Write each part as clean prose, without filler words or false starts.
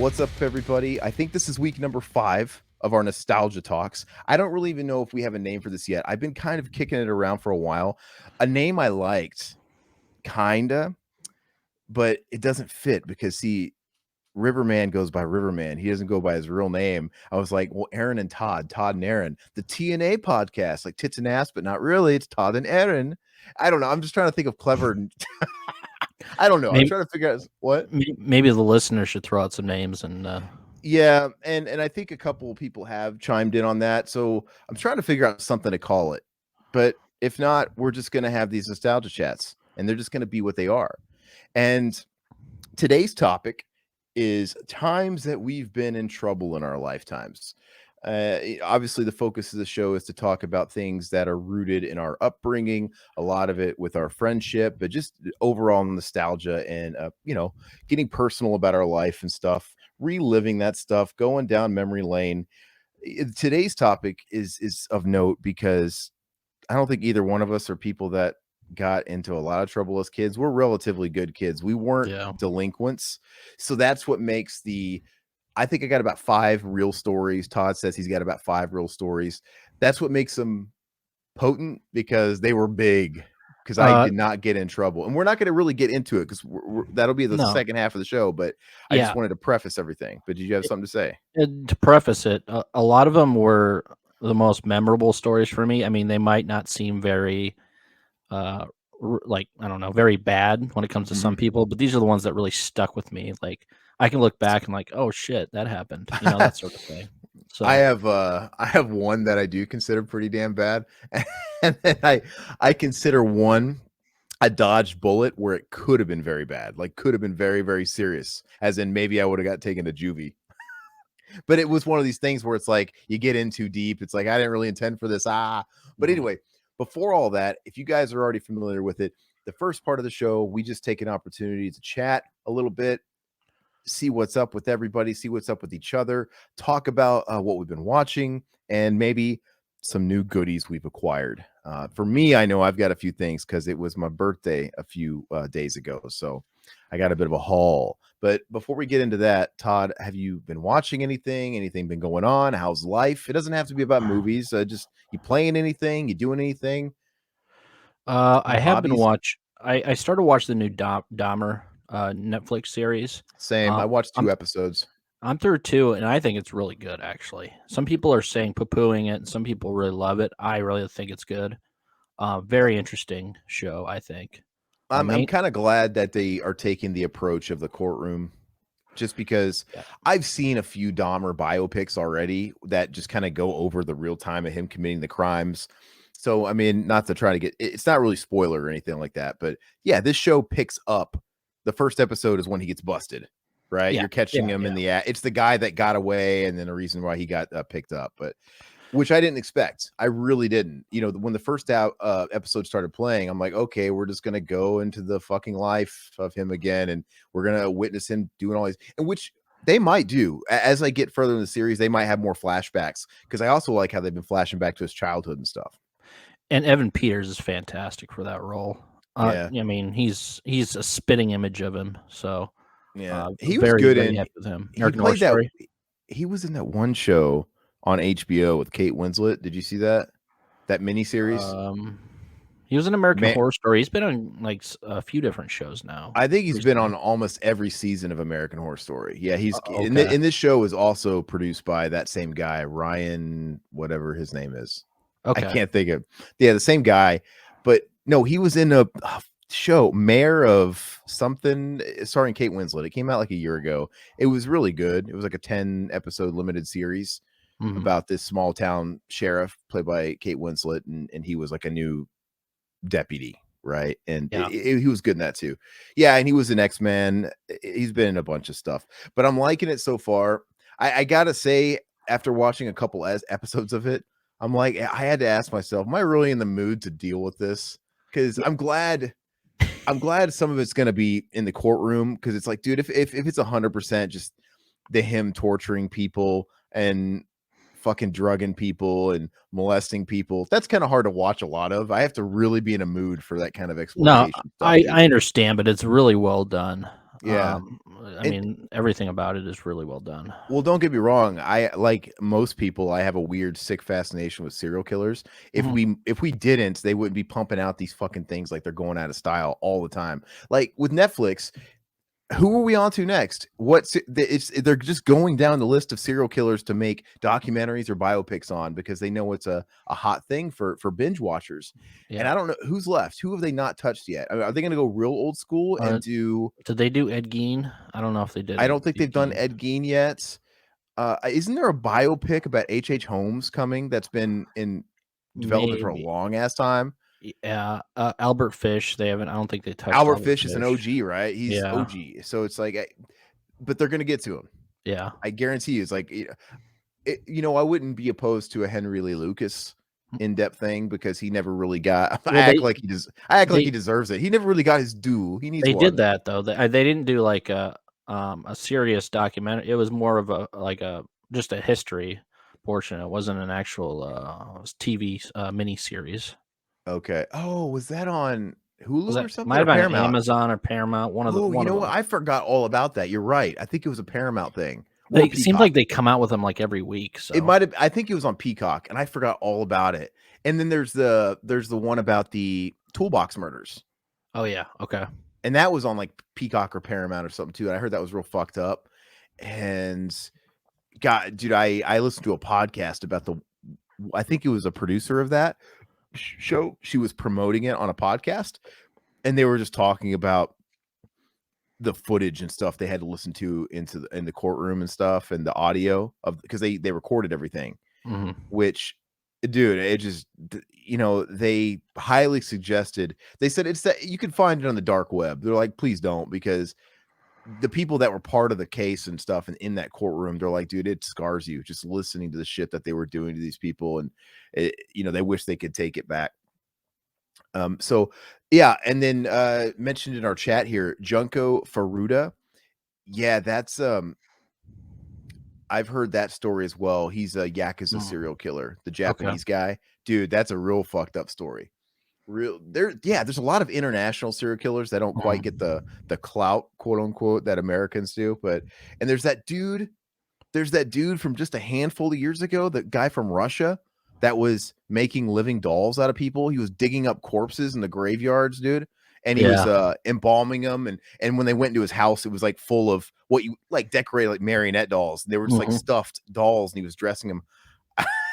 What's up, everybody? I think this is week number 5 of our nostalgia talks. I don't really even know if we have a name for this yet. I've been kind of kicking it around for a while. A name I liked, kinda, but it doesn't fit because, see, Riverman goes by Riverman. He doesn't go by his real name. I was like, well, Aaron and Todd and Aaron, the TNA podcast, like tits and ass, but not really. It's Todd and Aaron. I don't know. I'm just trying to think of clever. I don't know. I'm Maybe, trying to figure out what. maybe the listener should throw out some names and Yeah, and I think a couple of people have chimed in on that. So I'm trying to figure out something to call it. But if not, we're just going to have these nostalgia chats, and they're just going to be what they are. And today's topic is times that we've been in trouble in our lifetimes. Obviously, the focus of the show is to talk about things that are rooted in our upbringing, a lot of it with our friendship, but just overall nostalgia and, getting personal about our life and stuff, reliving that stuff, going down memory lane. Today's topic is of note because I don't think either one of us are people that got into a lot of trouble as kids. We're relatively good kids. We weren't delinquents. So that's what makes I think I got about 5 real stories. Todd says he's got about 5 real stories. That's what makes them potent because they were big. Because I did not get in trouble, and we're not going to really get into it because that'll be the second half of the show. But I just wanted to preface everything. But did you have something to say? To preface it, a lot of them were the most memorable stories for me. I mean, they might not seem very, very bad when it comes to some people, but these are the ones that really stuck with me. Like I can look back and like, oh shit, that happened. That sort of thing. So I have one that I do consider pretty damn bad, and then I consider one a dodged bullet where it could have been very bad, like could have been very, very serious, as in maybe I would have got taken to juvie. But it was one of these things where it's like you get in too deep. It's like I didn't really intend for this. But anyway, before all that, if you guys are already familiar with it, the first part of the show, we just take an opportunity to chat a little bit, see what's up with everybody, see what's up with each other, talk about what we've been watching, and maybe some new goodies we've acquired. For me, I know I've got a few things because it was my birthday a few days ago, so I got a bit of a haul. But before we get into that, Todd, have you been watching anything? Anything been going on? How's life? It doesn't have to be about movies. Just you playing anything? You doing anything? I have been watching. I started watching the new Dahmer Netflix series. Same. I watched 2 episodes. I'm through 2, and I think it's really good, actually. Some people are saying poo-pooing it, and some people really love it. I really think it's good. Very interesting show, I think. I'm kind of glad that they are taking the approach of the courtroom, just because I've seen a few Dahmer biopics already that just kind of go over the real time of him committing the crimes. So, I mean, not to try to it's not really spoiler or anything like that, but yeah, this show picks up. The first episode is when he gets busted, right? You're catching him in the it's the guy that got away and then a reason why he got picked up, but which I didn't expect. I really didn't. When the first episode started playing, I'm like, okay, we're just going to go into the fucking life of him again. And we're going to witness him doing all these, and which they might do. As I get further in the series, they might have more flashbacks because I also like how they've been flashing back to his childhood and stuff. And Evan Peters is fantastic for that role. I mean, he's a spitting image of him. So yeah, he was good in with him. He played that. He was in that one show on HBO with Kate Winslet. Did you see that miniseries? He was in American Horror Story. He's been on like a few different shows now. I think he's been on almost every season of American Horror Story. Yeah, he's in this show is also produced by that same guy, Ryan, whatever his name is. Okay. I can't think of. Yeah, the same guy. But no, he was in a show, Mayor of something, starring Kate Winslet. It came out like a year ago. It was really good. It was like a 10-episode limited series about this small town sheriff played by Kate Winslet, and he was like a new deputy, right? And he was good in that too. Yeah, and he was an X-Men. He's been in a bunch of stuff, but I'm liking it so far. I gotta say, after watching a couple episodes of it, I'm like, I had to ask myself, am I really in the mood to deal with this? Because I'm glad some of it's gonna be in the courtroom, because it's like, dude, if it's 100% just him torturing people and fucking drugging people and molesting people, that's kind of hard to watch a lot of. I have to really be in a mood for that kind of exploitation. No, I understand, but it's really well done. Yeah. I mean, everything about it is really well done. Well, don't get me wrong. I like most people. I have a weird, sick fascination with serial killers. Mhm. If we didn't, they wouldn't be pumping out these fucking things like they're going out of style all the time. Like with Netflix, who are we on to next? They're just going down the list of serial killers to make documentaries or biopics on because they know it's a hot thing for binge watchers. And Yeah. I don't know who's left. Who have they not touched yet? I mean, are they going to go real old school and do? Did they do Ed Gein? I don't know if they did. I don't think they've done Ed Gein yet. Isn't there a biopic about H.H. Holmes coming that's been in development for a Maybe. long ass time? Yeah, Albert Fish. They haven't. I don't think they touched Albert Fish is an Fish. OG, right? He's Yeah. OG. So it's like, but they're gonna get to him. Yeah. I guarantee you. It's like, I wouldn't be opposed to a Henry Lee Lucas in-depth thing because he never really got. Well, I act like he deserves it. He never really got his due. He needs. They one. did that though. They didn't do like a serious documentary. It was more of just a history portion. It wasn't an actual TV mini series. Okay. Oh, was that on Hulu or something? Might have or been on Paramount? Amazon or Paramount. One of them. You know what? I forgot all about that. You're right. I think it was a Paramount thing. It seems like they come out with them like every week. So it might have. I think it was on Peacock, and I forgot all about it. And then there's the one about the Toolbox murders. Oh yeah. Okay. And that was on like Peacock or Paramount or something too. And I heard that was real fucked up. And God, dude, I listened to a podcast about I think it was a producer of that show. She was promoting it on a podcast, and they were just talking about the footage and stuff they had to listen to in the courtroom and stuff, and the audio of because they recorded everything. Mhm. Which, dude, it just they highly suggested. They said it's that you can find it on the dark web. They're like, please don't, because the people that were part of the case and stuff and in that courtroom, they're like, dude, it scars you just listening to the shit that they were doing to these people, and they wish they could take it back. So yeah, and then mentioned in our chat here, Junko Furuta. Yeah, that's I've heard that story as well. He's a Yakuza serial killer, the Japanese guy. Dude, that's a real fucked up story. There's a lot of international serial killers that don't quite get the clout, quote unquote, that Americans do. And there's that dude from just a handful of years ago, the guy from Russia that was making living dolls out of people. He was digging up corpses in the graveyards, dude. And he was embalming them, and when they went into his house, it was like full of what you like decorated like marionette dolls. They were just like stuffed dolls, and he was dressing them.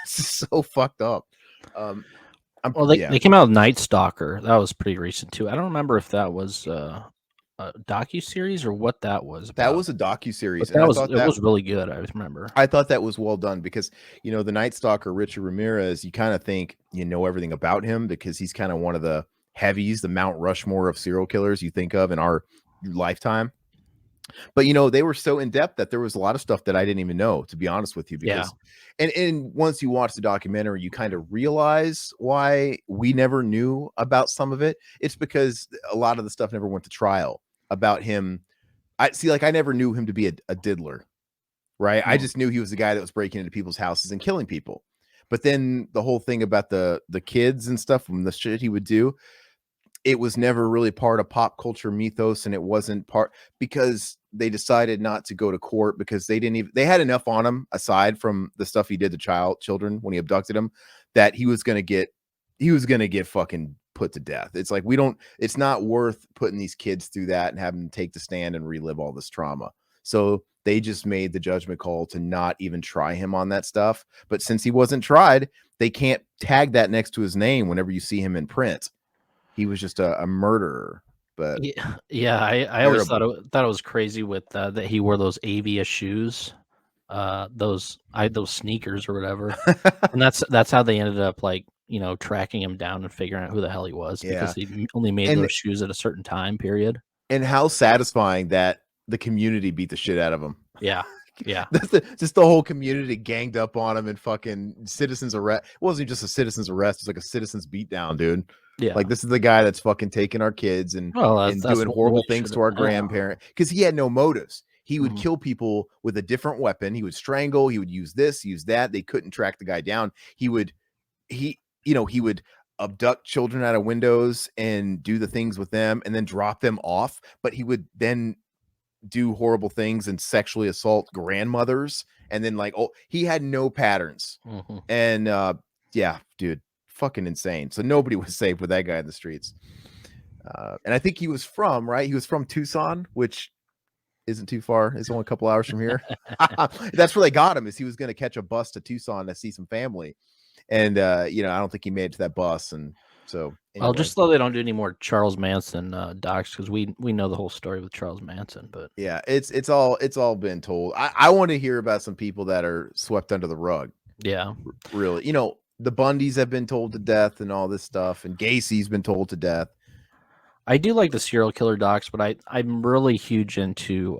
It's so fucked up. Well, they came out with Night Stalker. That was pretty recent too. I don't remember if that was a docu-series or what that was about. That was a docu-series. It was really good. I remember. I thought that was well done because the Night Stalker, Richard Ramirez, you kind of think you know everything about him because he's kind of one of the heavies, the Mount Rushmore of serial killers you think of in our lifetime. But they were so in depth that there was a lot of stuff that I didn't even know, to be honest with you. Because and once you watch the documentary, you kind of realize why we never knew about some of it. It's because a lot of the stuff never went to trial about him. I never knew him to be a diddler, right? I just knew he was the guy that was breaking into people's houses and killing people. But then the whole thing about the kids and stuff and the shit he would do, it was never really part of pop culture mythos, and it wasn't part because they decided not to go to court because they had enough on him aside from the stuff he did to children when he abducted them that he was going to get fucking put to death. It's like it's not worth putting these kids through that and having them take the stand and relive all this trauma. So they just made the judgment call to not even try him on that stuff. But since he wasn't tried, they can't tag that next to his name whenever you see him in print. He was just a murderer. But I always thought it was crazy with that he wore those Avia shoes, those sneakers or whatever, and that's how they ended up tracking him down and figuring out who the hell he was because he only made those shoes at a certain time period. And how satisfying that the community beat the shit out of him. Yeah. That's just the whole community ganged up on him and fucking citizens arrest. It wasn't just a citizen's arrest; it's like a citizen's beatdown, dude. Yeah, like this is the guy that's fucking taking our kids and doing horrible things to our grandparent because he had no motives. He would kill people with a different weapon. He would strangle. He would use this, use that. They couldn't track the guy down. He would abduct children out of windows and do the things with them and then drop them off. But he would then do horrible things and sexually assault grandmothers, and then like, oh, he had no patterns. Mhm. And yeah, dude, fucking insane. So nobody was safe with that guy in the streets. And I think he was from, right? He was from Tucson, which isn't too far. It's only a couple hours from here. That's where they got him, is he was going to catch a bus to Tucson to see some family. And you know, I don't think he made it to that bus. And so Well, anyway, just so they don't do any more Charles Manson docs, because we know the whole story with Charles Manson. But yeah, it's all been told. I want to hear about some people that are swept under the rug. yeah, Really, you know, the Bundys have been told to death and all this stuff, and Gacy's been told to death. I do like the serial killer docs, but I'm really huge into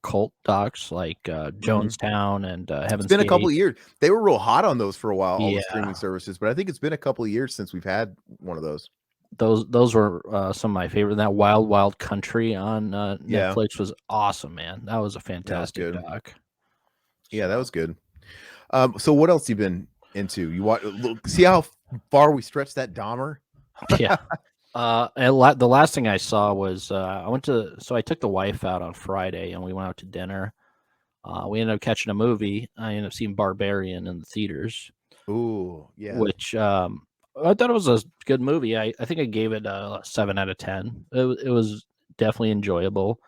cult docs like Jonestown and It's Heaven's been a Gate. couple of years. They were real hot on those for a while, all the Yeah. streaming services, but I think it's been a couple of years since we've had one of those. Those were some of my favorite. That Wild Wild Country on Yeah. Netflix was awesome, man. That was a fantastic good. doc. Yeah, that was good. So what else you been into? You watch, see how far we stretched that Dahmer? Yeah. The last thing I saw was I took the wife out on Friday and we went out to dinner. We ended up catching a movie. I ended up seeing Barbarian in the theaters, Ooh, yeah. which I thought it was a good movie. I think I gave it a 7 out of 10. It was definitely enjoyable.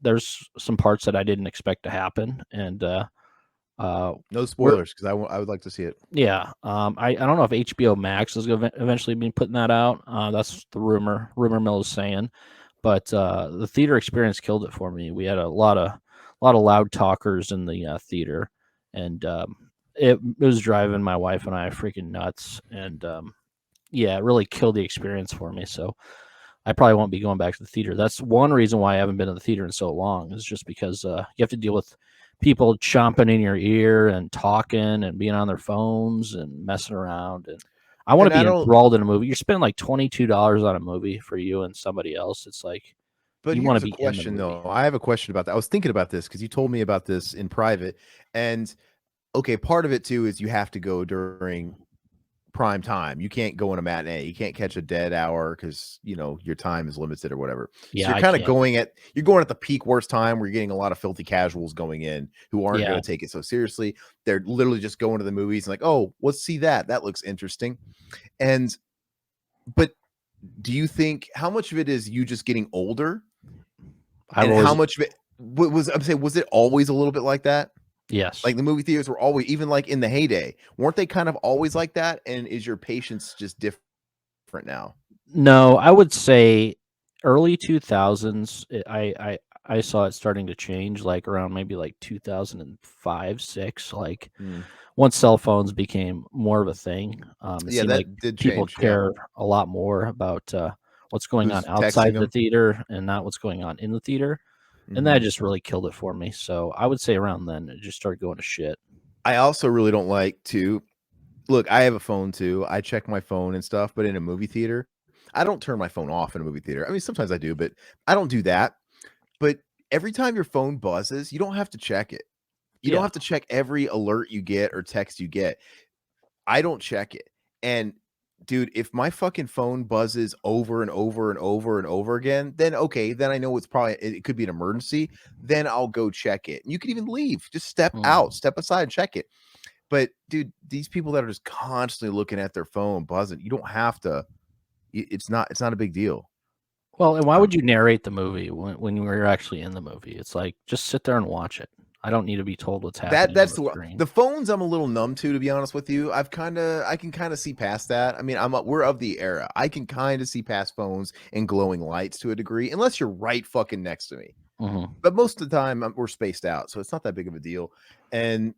There's some parts that I didn't expect to happen, and No spoilers, because I would like to see it. yeah, I don't know if HBO Max is going to eventually be putting that out. That's the rumor mill is saying, but the theater experience killed it for me. We had a lot of loud talkers in the theater, and it was driving my wife and I freaking nuts. And yeah, it really killed the experience for me. So I probably won't be going back to the theater. That's one reason why I haven't been to the theater in so long, is just because you have to deal with people chomping in your ear and talking and being on their phones and messing around. And I want to be enthralled in a movie. You're spending like $22 on a movie for you and somebody else. It's like, but you here's want to a be question, in the movie. though. I have a question about that. I was thinking about this because you told me about this in private. And okay, part of it too is you have to go during prime time. You can't go in a matinee. You can't catch a dead hour because, you know, your time is limited or whatever. Yeah, so you're kind of going at the peak worst time, where you're getting a lot of filthy casuals going in who aren't going to take it so seriously. They're literally just going to the movies and like, oh, let's see that looks interesting. But do you think, how much of it is you just getting older, and how much of it was it always a little bit like that? Yes. Like the movie theaters were always, even like in the heyday, weren't they kind of always like that? And is your patience just different now? No, I would say early 2000s. I saw it starting to change, like around maybe like 2005, 6. Like once cell phones became more of a thing, it seemed like people care a lot more about what's going on outside the theater and not what's going on in the theater. And that just really killed it for me. So I would say around then it just started going to shit. I also really don't like to look. I have a phone too. I check my phone and stuff, but in a movie theater, I don't turn my phone off in a movie theater. I mean, sometimes I do, but I don't do that. But every time your phone buzzes, you don't have to check it. You don't have to check every alert you get or text you get. I don't check it. And dude, if my fucking phone buzzes over and over and over and over again, then okay, then I know it could be an emergency. Then I'll go check it. You can even leave, just step aside and check it. But dude, these people that are just constantly looking at their phone buzzing, you don't have to. It's not a big deal. Well, and why would you narrate the movie when you're actually in the movie? It's like, just sit there and watch it. I don't need to be told what's happening. That's the phones I'm a little numb to be honest with you. I can kind of see past that. I mean, we're of the era. I can kind of see past phones and glowing lights to a degree, unless you're right fucking next to me. But most of the time we're spaced out, so it's not that big of a deal. And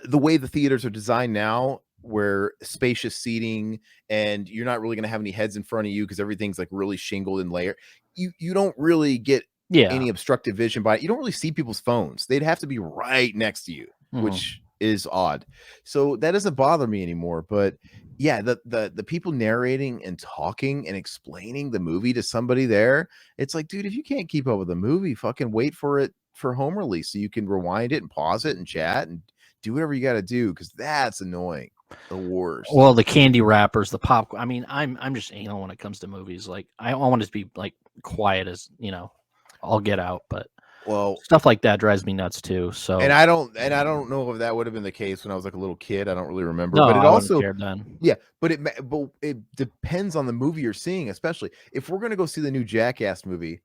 the way the theaters are designed now, where spacious seating and you're not really going to have any heads in front of you because everything's like really shingled and layered, you don't really get any obstructive vision by it. You don't really see people's phones. They'd have to be right next to you, which is odd. So that doesn't bother me anymore. But yeah, the people narrating and talking and explaining the movie to somebody there, it's like, dude, if you can't keep up with the movie, fucking wait for it for home release so you can rewind it and pause it and chat and do whatever you got to do, because that's annoying. The worst. Well, the candy wrappers, the popcorn. I mean, I'm just anal when it comes to movies. Like I want it to be like quiet as, you know. all get out, but Well, stuff like that drives me nuts too. So and I don't know if that would have been the case when I was like a little kid. I don't really remember, no, but it I wouldn't have also, cared then. yeah, but it depends on the movie you're seeing, especially if we're gonna go see the new Jackass movie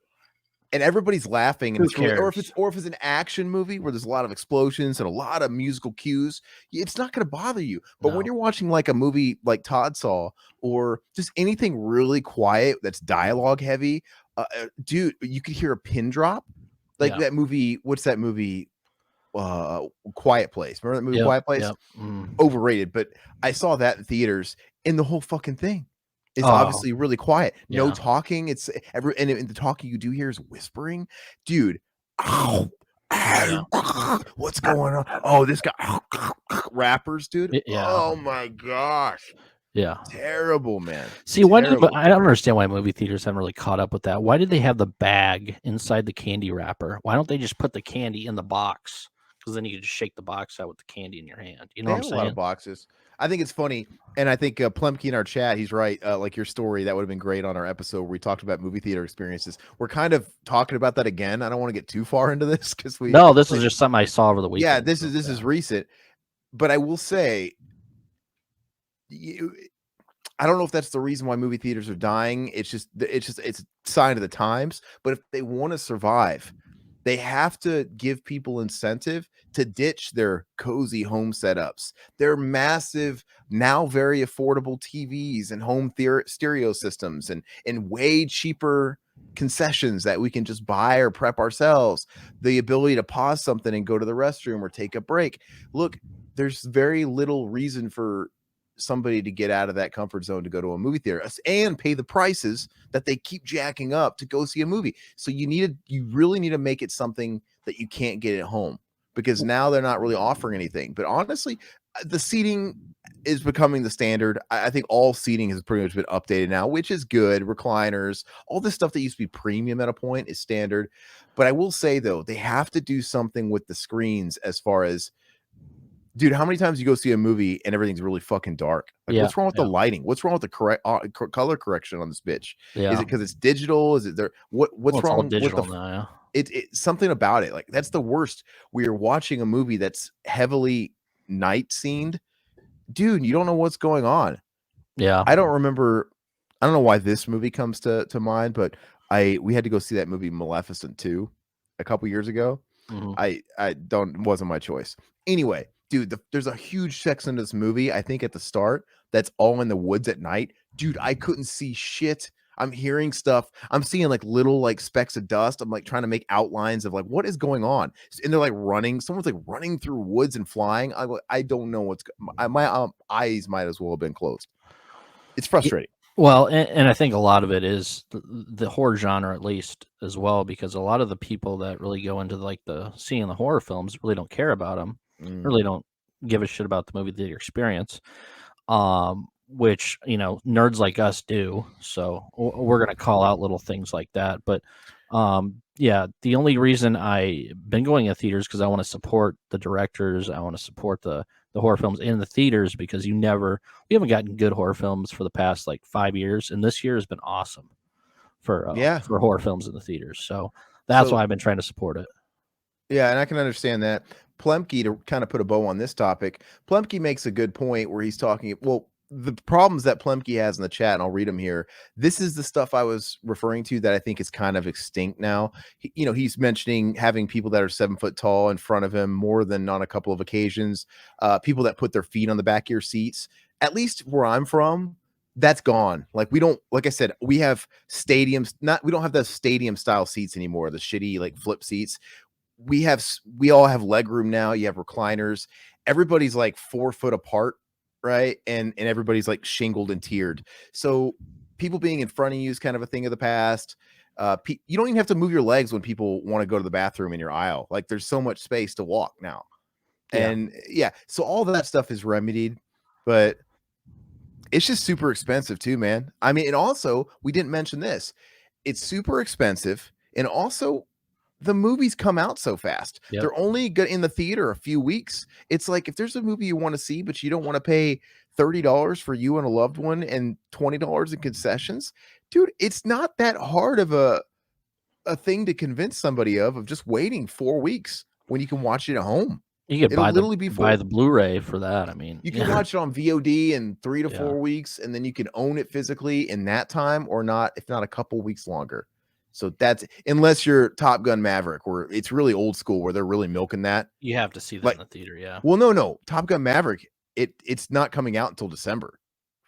and everybody's laughing and Who it's really, cares? or if it's an action movie where there's a lot of explosions and a lot of musical cues, it's not going to bother you. But when No. you're watching like a movie like Todd saw, or just anything really quiet that's dialogue heavy, dude, you could hear a pin drop. Like Yeah. that movie, what's that movie? Quiet Place. Remember that movie Yep. Quiet Place? Yep. Mm. Overrated, but I saw that in theaters, and the whole fucking thing is Oh, obviously really quiet. No yeah. talking. It's every and the talking you do hear is whispering. Dude, oh, Yeah. what's going on? Oh, this guy rappers, dude. Yeah. Oh my gosh. Yeah. Terrible, man. See, why did Terrible. I don't understand why movie theaters haven't really caught up with that. Why did they have the bag inside the candy wrapper? Why don't they just put the candy in the box? Because then you can just shake the box out with the candy in your hand. You know They what I'm have a lot of saying? boxes. I think it's funny, and I think Plemke in our chat, he's right. Like your story, that would have been great on our episode where we talked about movie theater experiences. We're kind of talking about that again. I don't want to get too far into this because No, this is just something I saw over the weekend. yeah, this is recent. But I will say, I don't know if that's the reason why movie theaters are dying. It's a sign of the times. But if they want to survive, they have to give people incentive to ditch their cozy home setups, their massive, now very affordable TVs and home stereo systems, and way cheaper concessions that we can just buy or prep ourselves. The ability to pause something and go to the restroom or take a break. Look, there's very little reason for somebody to get out of that comfort zone to go to a movie theater and pay the prices that they keep jacking up to go see a movie. So you really need to make it something that you can't get at home, because now they're not really offering anything. But honestly, the seating is becoming the standard. I think all seating has pretty much been updated now, which is good. Recliners, all this stuff that used to be premium at a point is standard. But I will say though, they have to do something with the screens as far as, dude, how many times you go see a movie and everything's really fucking dark? Like, Yeah. what's wrong with the lighting? What's wrong with the correct color correction on this bitch? Yeah. Is it because it's digital? Is it there? What's Well, it's all wrong with digital the? now. Yeah. It something about it. Like that's the worst. We are watching a movie that's heavily night scened, dude. You don't know what's going on. Yeah. I don't remember. I don't know why this movie comes to mind, but we had to go see that movie Maleficent 2 a couple years ago. Mhm. I don't wasn't my choice. Anyway, dude, there's a huge section of this movie, I think at the start, that's all in the woods at night. Dude, I couldn't see shit. I'm hearing stuff. I'm seeing like little like specks of dust. I'm like trying to make outlines of like what is going on. And they're like running. Someone's like running through woods and flying. I don't know what's my eyes might as well have been closed. It's frustrating. Well, and I think a lot of it is the horror genre, at least, as well, because a lot of the people that really go into like seeing the horror films really don't care about them, really don't give a shit about the movie theater experience, which nerds like us do. So we're gonna call out little things like that. But yeah, the only reason I've been going to theaters because I want to support the directors, I want to support the horror films in the theaters, because we haven't gotten good horror films for the past like 5 years, and this year has been awesome for horror films in the theaters. So that's why I've been trying to support it. Yeah, and I can understand that. Plemke, to kind of put a bow on this topic, Plemke makes a good point where he's talking, well, the problems that Plemke has in the chat, and I'll read them here. This is the stuff I was referring to that I think is kind of extinct now. He's mentioning having people that are 7 foot tall in front of him more than on a couple of occasions. People that put their feet on the back of your seats. At least where I'm from, that's gone. Like we don't, like I said, we have stadiums. We don't have the stadium style seats anymore. The shitty like flip seats. We all have leg room now. You have recliners. Everybody's like 4 foot apart, right? And everybody's like shingled and tiered. So people being in front of you is kind of a thing of the past. You don't even have to move your legs when people want to go to the bathroom in your aisle. Like there's so much space to walk now. And so all that stuff is remedied, but it's just super expensive too, man. I mean, and also we didn't mention this. It's super expensive, and also the movies come out so fast. Yep. They're only good in the theater a few weeks. It's like if there's a movie you want to see, but you don't want to pay $30 for you and a loved one and $20 in concessions, dude, it's not that hard of a a thing to convince somebody of just waiting 4 weeks when you can watch it at home. You could It'll buy literally be the Blu-ray for that. I mean, you can watch it on VOD in 3 to 4 Yeah. weeks, and then you can own it physically in that time, or not, if not a couple weeks longer. So that's unless you're Top Gun Maverick, where it's really old school, where they're really milking that. You have to see that Like, in the theater, yeah. Well, no, Top Gun Maverick, it's not coming out until December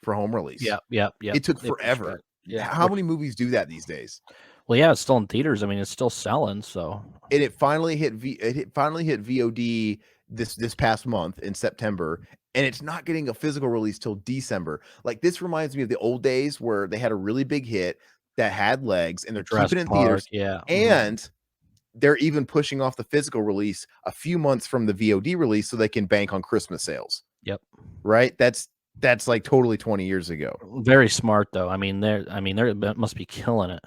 for home release. Yeah. It took They pushed forever. back. Yeah. How many movies do that these days? Well, yeah, it's still in theaters. I mean, it's still selling. So, And it finally hit VOD this past month in September, and it's not getting a physical release till December. Like, this reminds me of the old days where they had a really big hit that had legs, and they're keeping it in theaters. Yeah, and they're even pushing off the physical release a few months from the VOD release so they can bank on Christmas sales. Yep. Right? That's like totally 20 years ago. Very smart though. I mean, they must be killing it.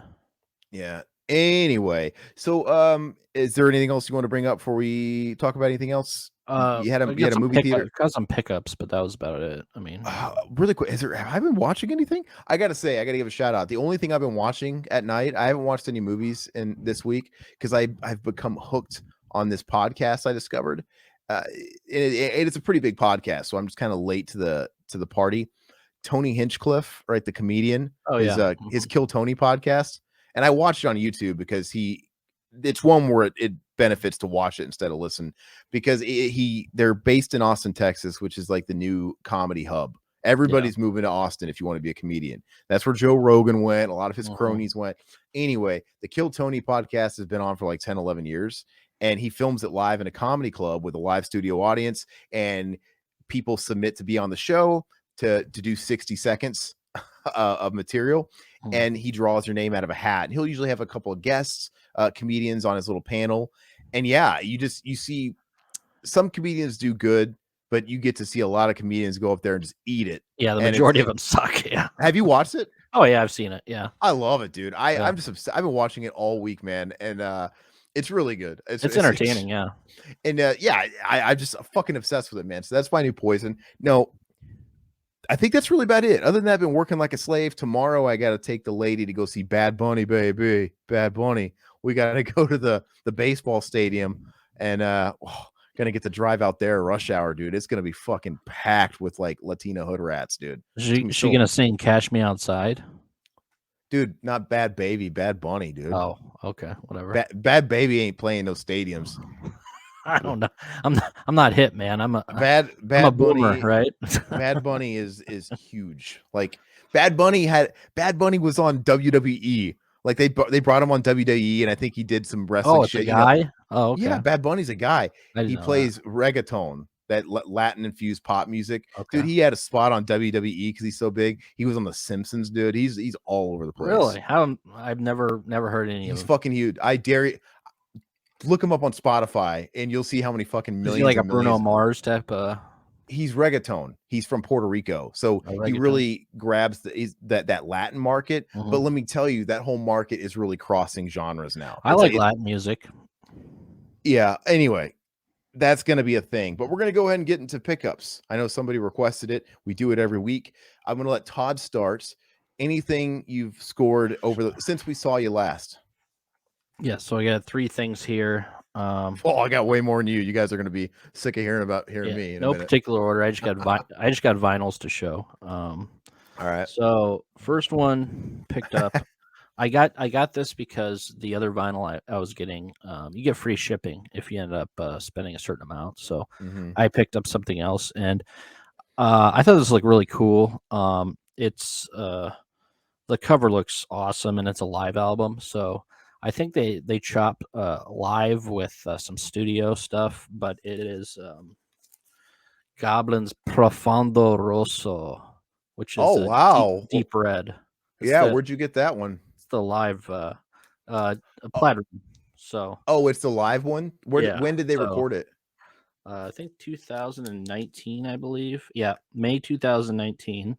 Yeah. Anyway, so is there anything else you want to bring up before we talk about anything else? You had a movie theater. Got some pickups, but that was about it. I mean, really quick, have I been watching anything? I gotta say, I gotta give a shout out. The only thing I've been watching at night, I haven't watched any movies in this week because I've become hooked on this podcast I discovered. It's a pretty big podcast, so I'm just kind of late to the party. Tony Hinchcliffe, right, the comedian, his Kill Tony podcast, and I watched it on YouTube because it's one where it benefits to watch it instead of listen, because they're based in Austin, Texas, which is like the new comedy hub. Everybody's moving to Austin if you want to be a comedian. That's where Joe Rogan went. A lot of his cronies went. Anyway, the Kill Tony podcast has been on for like 10, 11 years, and he films it live in a comedy club with a live studio audience, and people submit to be on the show to do 60 seconds of material, and he draws your name out of a hat. And he'll usually have a couple of guests, comedians on his little panel. And yeah, you see some comedians do good, but you get to see a lot of comedians go up there and just eat it. Yeah, the majority of them suck. Yeah. Have you watched it? Oh yeah, I've seen it. Yeah. I love it, dude. I'm just obsessed. I've been watching it all week, man. And it's really good. It's entertaining. Yeah. And I'm just fucking obsessed with it, man. So that's my new poison. No, I think that's really about it. Other than that, I've been working like a slave. Tomorrow, I got to take the lady to go see Bad Bunny, baby. Bad Bunny. We got to go to the baseball stadium, and gonna get to drive out there rush hour, dude. It's gonna be fucking packed with like Latino hood rats, dude. Is she gonna sing "Cash Me Outside"? Dude, not Bad Baby, Bad Bunny, dude. Oh, okay, whatever. Bad Baby ain't playing those stadiums. I don't know. I'm not hip, man. I'm a Bunny, boomer, right? Bad Bunny is huge. Like Bad Bunny was on WWE. Like they brought him on WWE, and I think he did some wrestling shit. A guy? Oh, okay. Yeah, Bad Bunny's a guy. He plays reggaeton, that Latin infused pop music. Okay. Dude, he had a spot on WWE because he's so big. He was on The Simpsons, dude. He's all over the place. Really? I've never heard any of him. He's fucking huge. I dare you. Look him up on Spotify, and you'll see how many fucking millions. Is he like a Bruno Mars type? He's reggaeton. He's from Puerto Rico, so he really grabs that Latin market. But let me tell you, that whole market is really crossing genres now. I like Latin music. Yeah. Anyway, that's going to be a thing. But we're going to go ahead and get into pickups. I know somebody requested it. We do it every week. I'm going to let Todd start. Anything you've scored since we saw you last? Yeah, so I got 3 things here. I got way more than you. You guys are going to be sick of hearing me. No particular order. I just got vinyls to show. All right. So first one picked up. I got this because the other vinyl I was getting, you get free shipping if you end up spending a certain amount. So I picked up something else, and I thought this looked really cool. It's the cover looks awesome, and it's a live album. So I think they chopped live with some studio stuff, but it is Goblin's Profondo Rosso, which is deep red. Where'd you get that one? It's the live platinum. So it's the live one. When did they record it? I think 2019, I believe. Yeah, May 2019.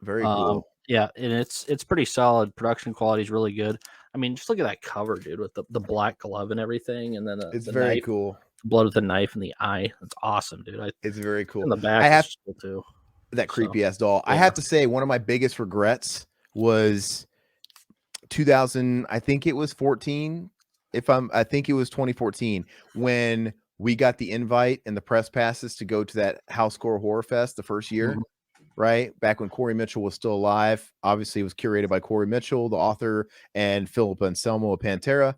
Very cool. Yeah, and it's pretty solid. Production quality is really good. I mean, just look at that cover, dude, with the black glove and everything, and then it's very cool. Blood with a knife in the eye. That's awesome, dude. It's very cool. In the back, I have cool too. That creepy ass doll. Yeah. I have to say, one of my biggest regrets was 2000, I think it was 14. I think it was 2014 when we got the invite and the press passes to go to that Housecore Horror Fest the first year, right? Back when Corey Mitchell was still alive. Obviously, it was curated by Corey Mitchell, the author, and Philip Anselmo of Pantera.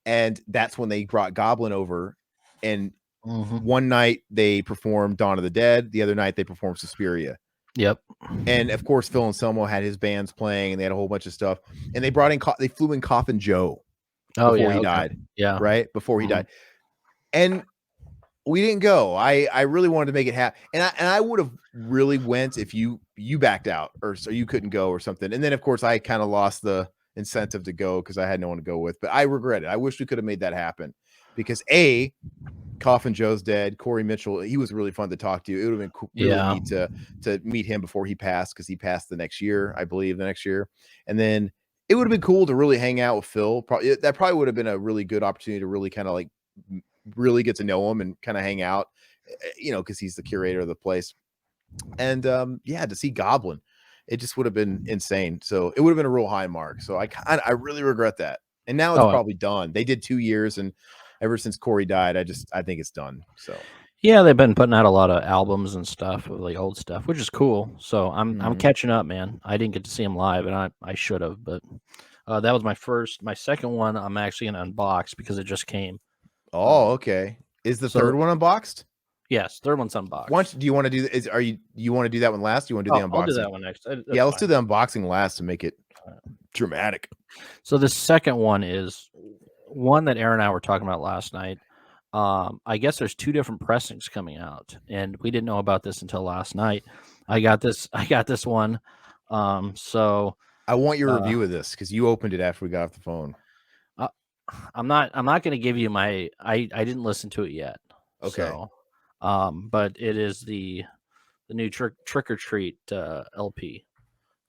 And that's when they brought Goblin over. And one night they performed Dawn of the Dead. The other night they performed Suspiria. Yep. And of course, Phil Anselmo had his bands playing, and they had a whole bunch of stuff. And they brought in, they flew in Coffin Joe before he died. Yeah. Right before he died. And we didn't go. I really wanted to make it happen. And I would have really went if you backed out or so you couldn't go or something. And then of course I kind of lost the incentive to go because I had no one to go with. But I regret it. I wish we could have made that happen because Coffin Joe's dead. Corey Mitchell, he was really fun to talk to. It would have been cool, really neat to meet him before he passed because he passed the next year, I believe, the next year. And then it would have been cool to really hang out with Phil. That probably would have been a really good opportunity to really kind of like really get to know him and kind of hang out, because he's the curator of the place. And to see Goblin, it just would have been insane. So it would have been a real high mark. So I really regret that. And now it's probably done. They did 2 years, and ever since Corey died, I think it's done. So yeah, they've been putting out a lot of albums and stuff of the old stuff, which is cool. So I'm catching up, man. I didn't get to see him live, and I should have, but that was my second one. I'm actually gonna unbox because it just came. Oh, okay. Is the third one unboxed? Yes, third one's unboxed. Do you want to do? You want to do that one last? Do you want to do the unboxing? I'll do that one next. Let's do the unboxing last to make it dramatic. So the second one is one that Aaron and I were talking about last night. I guess there's 2 different pressings coming out, and we didn't know about this until last night. I got this one. So I want your review of this because you opened it after we got off the phone. I'm not going to give you my. I didn't listen to it yet. Okay. So, but it is the new Trick or Treat LP.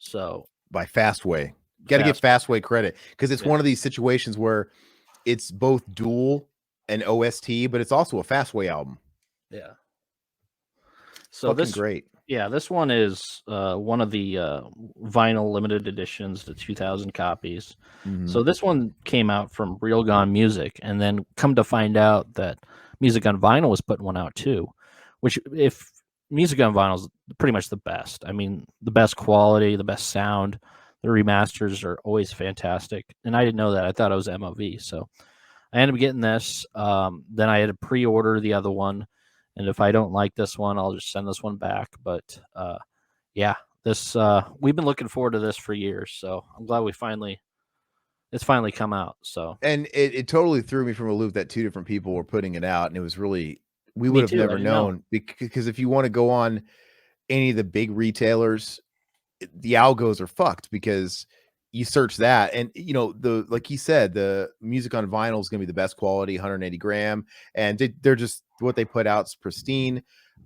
So by Fastway, got to give Fastway credit because it's one of these situations where it's both dual and OST, but it's also a Fastway album. Yeah. So this great. Yeah, this one is one of the vinyl limited editions, the 2,000 copies. So this one came out from Real Gone Music, and then come to find out that Music on Vinyl was putting one out too, which if Music on Vinyl is pretty much the best. I mean, the best quality, the best sound. The remasters are always fantastic, and I didn't know that. I thought it was MOV, so I ended up getting this. Then I had to pre-order the other one. And if I don't like this one, I'll just send this one back. But this we've been looking forward to this for years. So I'm glad it's finally come out. So and it totally threw me from a loop that 2 different people were putting it out, and it was really we would have never known because if you want to go on any of the big retailers, the algos are fucked because you search that and like he said, the Music on Vinyl is going to be the best quality, 180 gram, and they're just what they put out is pristine.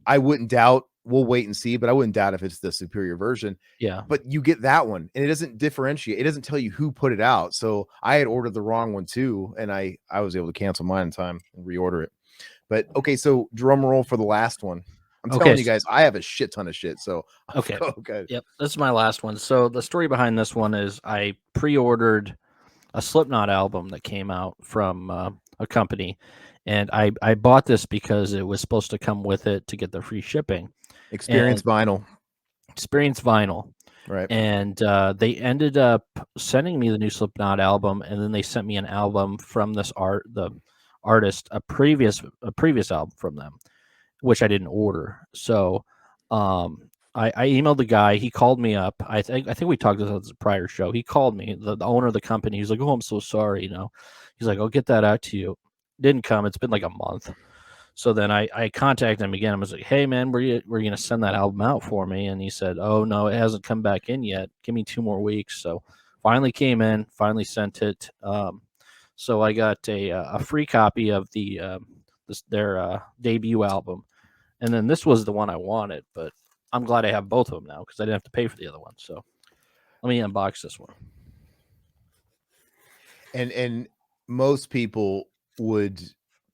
I wouldn't doubt, we'll wait and see, but I wouldn't doubt if it's the superior version. Yeah, but you get that one and it doesn't differentiate, it doesn't tell you who put it out. So I had ordered the wrong one too, and I was able to cancel mine in time and reorder it. But okay, so drum roll for the last one. I'm telling you guys, I have a shit ton of shit. So okay. Yep, this is my last one. So the story behind this one is I pre-ordered a Slipknot album that came out from a company, and I bought this because it was supposed to come with it to get the free shipping. Experience Vinyl, right? And they ended up sending me the new Slipknot album, and then they sent me an album from the artist, a previous album from them, which I didn't order. So I emailed the guy. He called me up. I think we talked about this prior show. He called me, the owner of the company. He's like, "Oh, I'm so sorry." He's like, "I'll get that out to you." Didn't come. It's been like a month. So then I contacted him again. I was like, "Hey man, were you gonna send that album out for me?" And he said, "Oh no, it hasn't come back in yet. Give me 2 more weeks." So finally came in. Finally sent it. So I got a free copy of their debut album. And then this was the one I wanted, but I'm glad I have both of them now because I didn't have to pay for the other one. So let me unbox this one. And most people would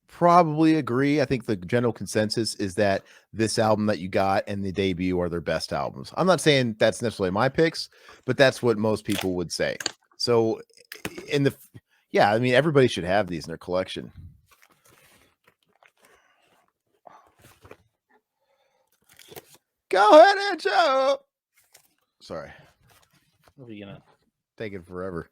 probably agree. I think the general consensus is that this album that you got and the debut are their best albums. I'm not saying that's necessarily my picks, but that's what most people would say. So in the yeah, I mean everybody should have these in their collection. Go ahead and show. Sorry. What are you gonna? Taking forever.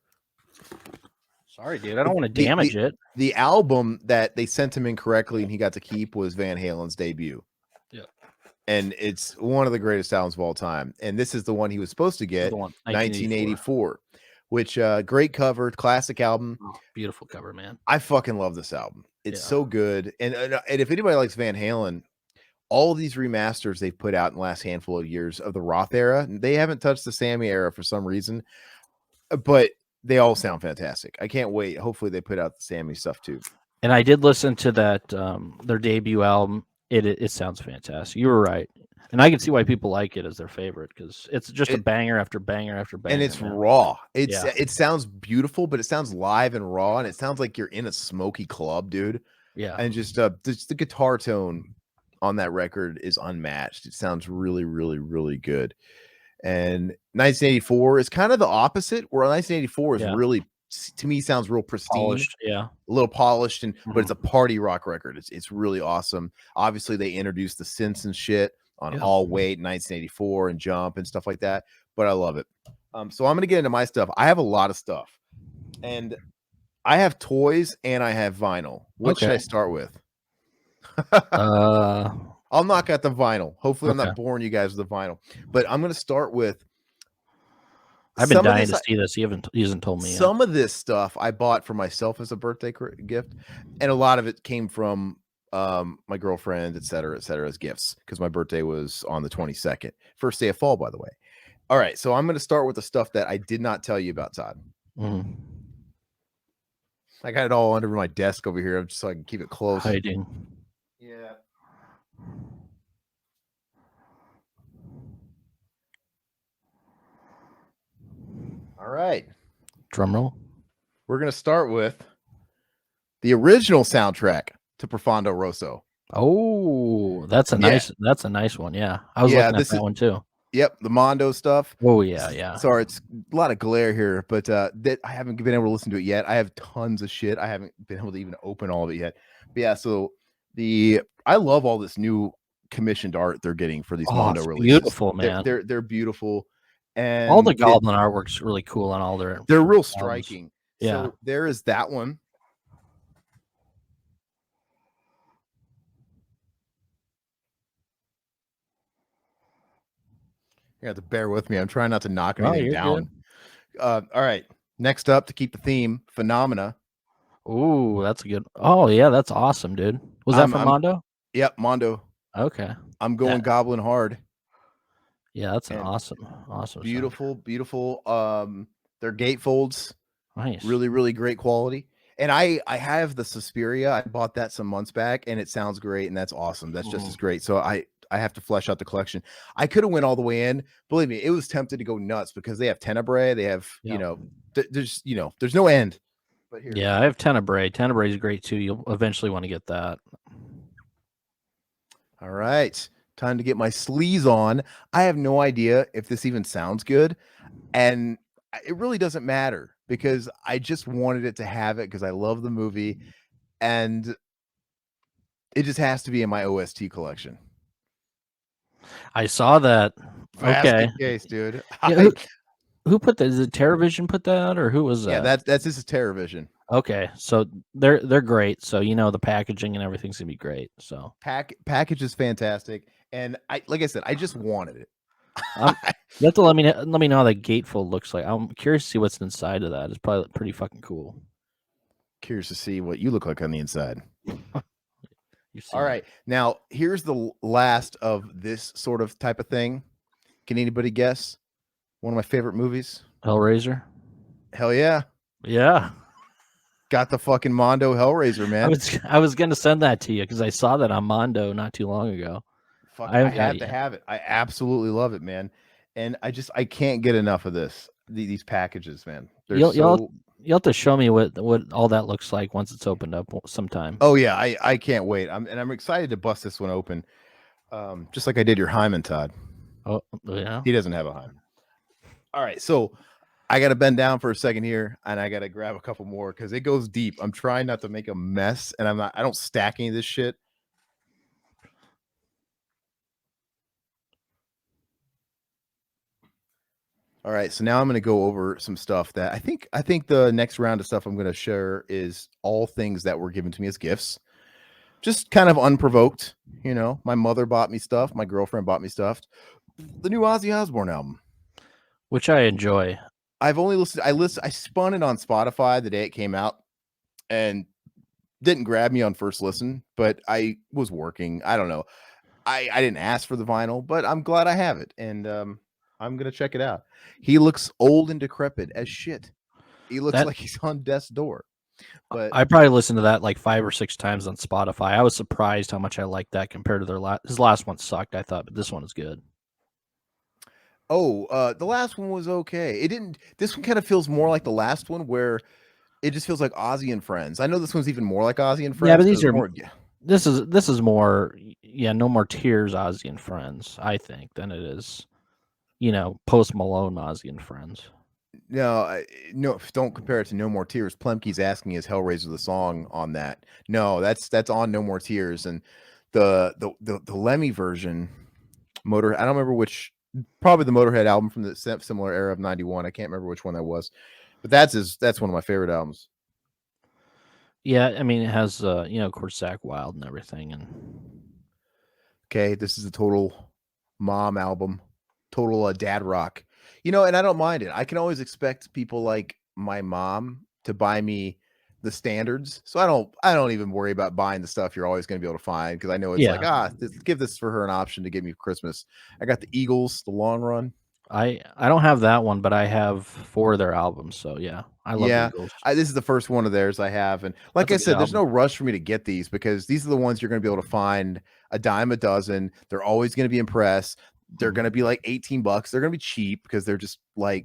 Sorry, dude. I don't want to damage it. The album that they sent him incorrectly and he got to keep was Van Halen's debut. Yeah. And it's one of the greatest albums of all time. And this is the one he was supposed to get, 1984, which great cover, classic album. Oh, beautiful cover, man. I fucking love this album. It's so good. And if anybody likes Van Halen, all these remasters they've put out in the last handful of years of the Roth era, they haven't touched the Sammy era for some reason, but they all sound fantastic. I can't wait. Hopefully they put out the Sammy stuff too. And I did listen to that their debut album. It sounds fantastic. You were right. And I can see why people like it as their favorite because it's just a banger after banger after banger. And it's raw. It sounds beautiful, but it sounds live and raw, and it sounds like you're in a smoky club, dude. Yeah. And just the guitar tone on that record is unmatched. It sounds really, really, really good. And 1984 is kind of the opposite, where 1984 is really, to me, sounds real pristine, polished, a little polished, and but it's a party rock record. It's really awesome. Obviously, they introduced the synths and shit on All Weight, 1984, and Jump and stuff like that. But I love it. So I'm gonna get into my stuff. I have a lot of stuff, and I have toys and I have vinyl. What should I start with? I'll knock out the vinyl. Hopefully, I'm not boring you guys with the vinyl. But I'm going to start with. I've been dying to see this. He hasn't told me yet. Some of this stuff I bought for myself as a birthday gift, and a lot of it came from my girlfriend, et cetera, as gifts, because my birthday was on the 22nd, first day of fall, by the way. All right, so I'm going to start with the stuff that I did not tell you about, Todd. I got it all under my desk over here, just so I can keep it close. Hiding. Yeah. All right. Drum roll. We're going to start with the original soundtrack to Profondo Rosso. Oh, that's a nice one. Yeah. I was looking at that one too. Yep, the Mondo stuff. Oh yeah. Sorry, it's a lot of glare here, but that I haven't been able to listen to it yet. I have tons of shit. I haven't been able to even open all of it yet. But yeah, so I love all this new commissioned art they're getting for these Mondo releases. Beautiful, man. They're beautiful, and all the Goblin artwork's really cool on all their. They're real striking. Yeah, so there is that one. You have to bear with me. I'm trying not to knock anything down. All right. Next up, to keep the theme, Phenomena. Ooh, that's a good. Oh yeah, that's awesome, dude. Was that from Mondo? Yep, Mondo. Okay. I'm going Goblin hard. Yeah, that's an awesome beautiful song. Beautiful. Their gatefolds. Nice. Really, really great quality. And I have the Suspiria. I bought that some months back, and it sounds great, and that's awesome. That's just as great. So I have to flesh out the collection. I could have went all the way in. Believe me, it was tempted to go nuts because they have Tenebrae. They have, there's no end. But here. Yeah, I have Tenebrae. Tenebrae is great too. You'll eventually want to get that. All right. Time to get my sleeves on. I have no idea if this even sounds good. And it really doesn't matter because I just wanted it to have it because I love the movie. And it just has to be in my OST collection. I saw that. Okay, case, dude. Yeah, who put that? Is it TerraVision put that out, or who was that? Yeah, this is TerraVision. Okay, so they're great. So the packaging and everything's gonna be great. So package is fantastic, and like I said, I just wanted it. You have to let me know how that gatefold looks like. I'm curious to see what's inside of that. It's probably pretty fucking cool. Curious to see what you look like on the inside. All right, now here's the last of this sort of type of thing. Can anybody guess? One of my favorite movies, Hellraiser. Hell yeah, yeah. Got the fucking Mondo Hellraiser, man. I was gonna send that to you because I saw that on Mondo not too long ago. I have to have it. I absolutely love it, man. And I can't get enough of these packages, man. You'll have to show me what all that looks like once it's opened up sometime. Oh yeah, I can't wait. I'm excited to bust this one open, just like I did your Hyman, Todd. Oh yeah, he doesn't have a Hyman. All right, so I got to bend down for a second here, and I got to grab a couple more because it goes deep. I'm trying not to make a mess, and I don't stack any of this shit. All right, so now I'm going to go over some stuff that I think the next round of stuff I'm going to share is all things that were given to me as gifts, just kind of unprovoked. You know, my mother bought me stuff, my girlfriend bought me stuff. The new Ozzy Osbourne album, which I enjoy. I've only listened. I spun it on Spotify the day it came out, and didn't grab me on first listen. But I was working. I don't know. I didn't ask for the vinyl, but I'm glad I have it, and I'm gonna check it out. He looks old and decrepit as shit. He looks like he's on death's door. But I probably listened to that like 5 or 6 times on Spotify. I was surprised how much I liked that compared to their his last one sucked. I thought, but this one is good. Oh, the last one was okay. It didn't. This one kind of feels more like the last one, where it just feels like Ozzy and Friends. I know this one's even more like Ozzy and Friends. Yeah, but these are more. This is more. Yeah, No More Tears, Ozzy and Friends. I think than it is, Post Malone, Ozzy and Friends. No, no, don't compare it to No More Tears. Plemke's asking is Hellraiser the song on that. No, that's on No More Tears, and the Lemmy version, I don't remember which. Probably the Motorhead album from the similar era of '91. I can't remember which one that was, but that's one of my favorite albums. Yeah, I mean it has of course Zakk Wylde and everything, and okay, this is a total mom album, total dad rock. And I don't mind it. I can always expect people like my mom to buy me the standards, so I don't even worry about buying the stuff you're always going to be able to find, because I know it's give this for her an option to give me for Christmas. I got the Eagles, the Long Run. I don't have that one, but I have 4 of their albums. So yeah, I love the Eagles. This is the first one of theirs I have, and like I said, there's no rush for me to get these, because these are the ones you're going to be able to find a dime a dozen. They're always going to be impressed. They're going to be like $18. They're going to be cheap because they're just like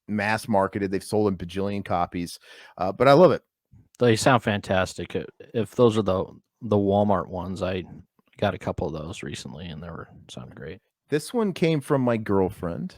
mass marketed. They've sold in bajillion copies, but I love it. They sound fantastic. If those are the Walmart ones, I got a couple of those recently, and they sounded great. This one came from my girlfriend.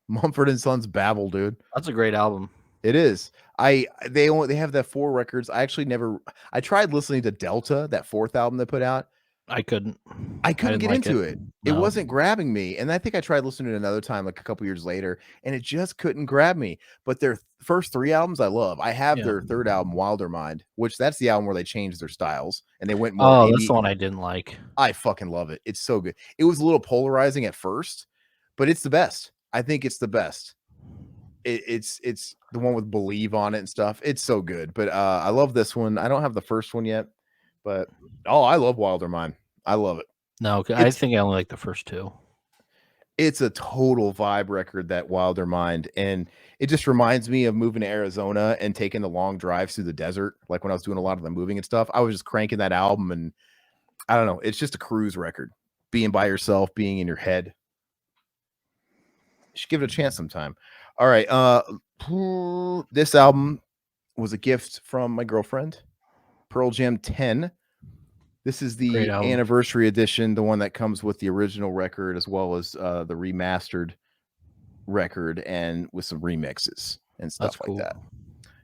Mumford & Sons Babel, dude. That's a great album. It is. They have that 4 records. I tried listening to Delta, that 4th album they put out. I couldn't get into it. No. It wasn't grabbing me. And I think I tried listening to it another time, like a couple years later, and it just couldn't grab me. But their first 3 albums I love. I have their 3rd album, Wilder Mind, which that's the album where they changed their styles and they went more. Oh, that's the one I didn't like. I fucking love it. It's so good. It was a little polarizing at first, but it's the best. I think it's the best. It's the one with Believe on it and stuff. It's so good. But I love this one. I don't have the first one yet, but I love Wilder Mind. I love it. No, I think I only like the first 2. It's a total vibe record, that Wilder Mind, and it just reminds me of moving to Arizona and taking the long drives through the desert. Like when I was doing a lot of the moving and stuff, I was just cranking that album, and I don't know, it's just a cruise record. Being by yourself, being in your head. You should give it a chance sometime. All right, this album was a gift from my girlfriend, Pearl Jam 10. This is the anniversary edition, the one that comes with the original record as well as the remastered record, and with some remixes and stuff like that.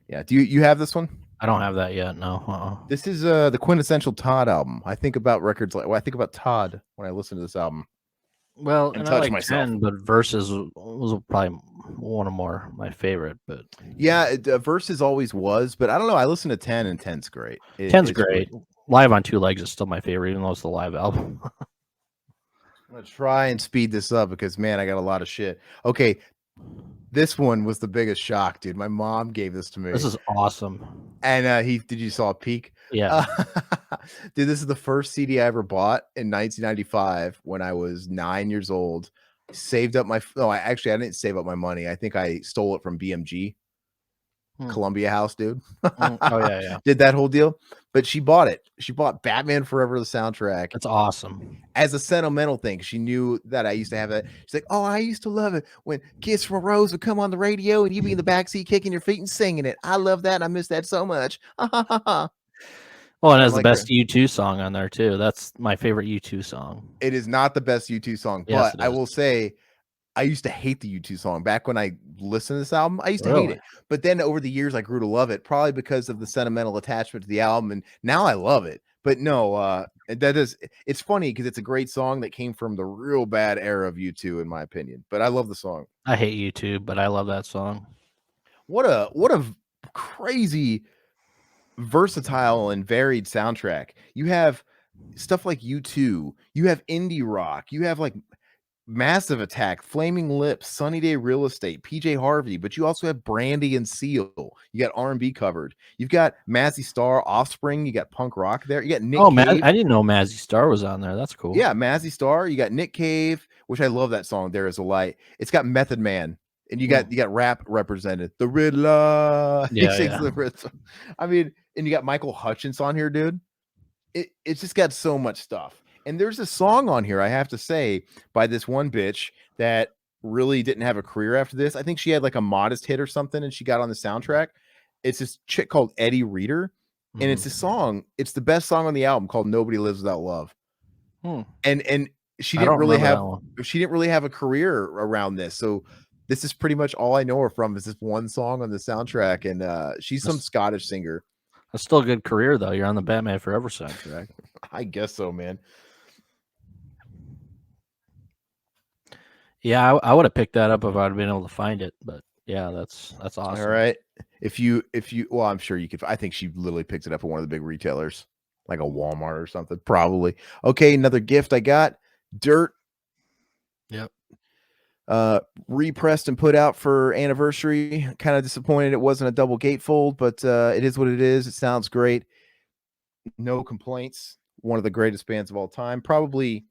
Yeah. Do you have this one? I don't have that yet. No. This is the quintessential Todd album. I think about records I think about Todd when I listen to this album. Well, and I like myself. 10, but Versus was probably one of my favorite. But yeah, Versus always was, but I don't know. I listen to 10, and 10's great. 10's great. Live on 2 Legs is still my favorite, even though it's the live album. I'm gonna try and speed this up because, man, I got a lot of shit. Okay, this one was the biggest shock, dude. My mom gave this to me. This is awesome. And did you saw a peek? Yeah. Dude, this is the first CD I ever bought in 1995 when I was 9 years old. Saved up I didn't save up my money. I think I stole it from BMG. Columbia House, dude. Oh yeah. Did that whole deal. But she bought it. She bought Batman Forever, the soundtrack. That's awesome. As a sentimental thing. She knew that I used to have it. She's like, oh, I used to love it when Kids from a Rose would come on the radio and you'd be in the backseat kicking your feet and singing it. I love that. I miss that so much. Well, it has the best U2 song on there too. That's my favorite U2 song. It is not the best U2 song, but I will say I used to hate the U2 song back when I listened to this album. I used to hate Really? it, but then over the years, I grew to love it, probably because of the sentimental attachment to the album, and now I love it. But no, that is it's funny because it's a great song that came from the real bad era of U2, in my opinion. But I love the song. I hate YouTube, but I love that song. What a crazy, versatile, and varied soundtrack. You have stuff like U2, you have indie rock, you have like Massive Attack, Flaming Lips, Sunny Day Real Estate, PJ Harvey, but you also have Brandy and Seal. You got R&B covered. You've got Mazzy Star, Offspring. You got punk rock there. You got Nick Cave. I didn't know Mazzy Star was on there. That's cool. Yeah, Mazzy Star. You got Nick Cave, which I love that song. There Is a Light. It's got Method Man, and you got rap represented. The Riddler. He Yeah, sings yeah. the Riddler. I mean, and you got Michael Hutchence on here, dude. It's just got so much stuff. And there's a song on here, I have to say, by this one bitch that really didn't have a career after this. I think she had like a modest hit or something, and she got on the soundtrack. It's this chick called Eddie Reader, and it's a song. It's the best song on the album called "Nobody Lives Without Love." And she didn't really have a career around this, so this is pretty much all I know her from is this one song on the soundtrack. And she's some Scottish singer. That's still a good career though. You're on the Batman Forever soundtrack. I guess so, man. Yeah, I would have picked that up if I'd been able to find it. But yeah, that's awesome. All right. If you well, I'm sure you could. I think she literally picked it up at one of the big retailers, like a Walmart or something, probably. Okay, another gift I got. Dirt. Yep. Repressed and put out for anniversary. Kind of disappointed it wasn't a double gatefold, but it is what it is. It sounds great. No complaints. One of the greatest bands of all time. Probably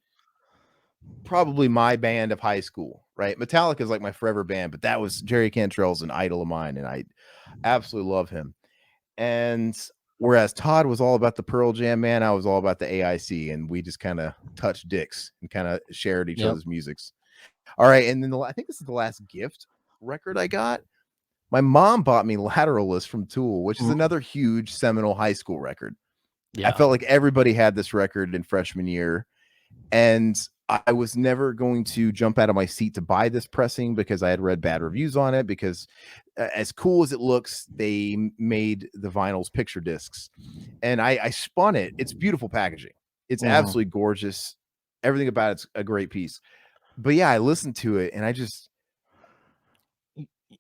my band of high school, right? Metallica is like my forever band, but that was Jerry Cantrell's an idol of mine, and I absolutely love him. And whereas Todd was all about the Pearl Jam, man, I was all about the AIC, and we just kind of touched dicks and kind of shared each other's musics. All right, and then I think this is the last gift record I got. My mom bought me Lateralist from Tool, which is another huge seminal high school record. Yeah. I felt like everybody had this record in freshman year, and I was never going to jump out of my seat to buy this pressing because I had read bad reviews on it, because as cool as it looks, they made the vinyls picture discs, and I spun it. It's beautiful packaging. It's absolutely gorgeous. Everything about it's a great piece. But yeah, I listened to it and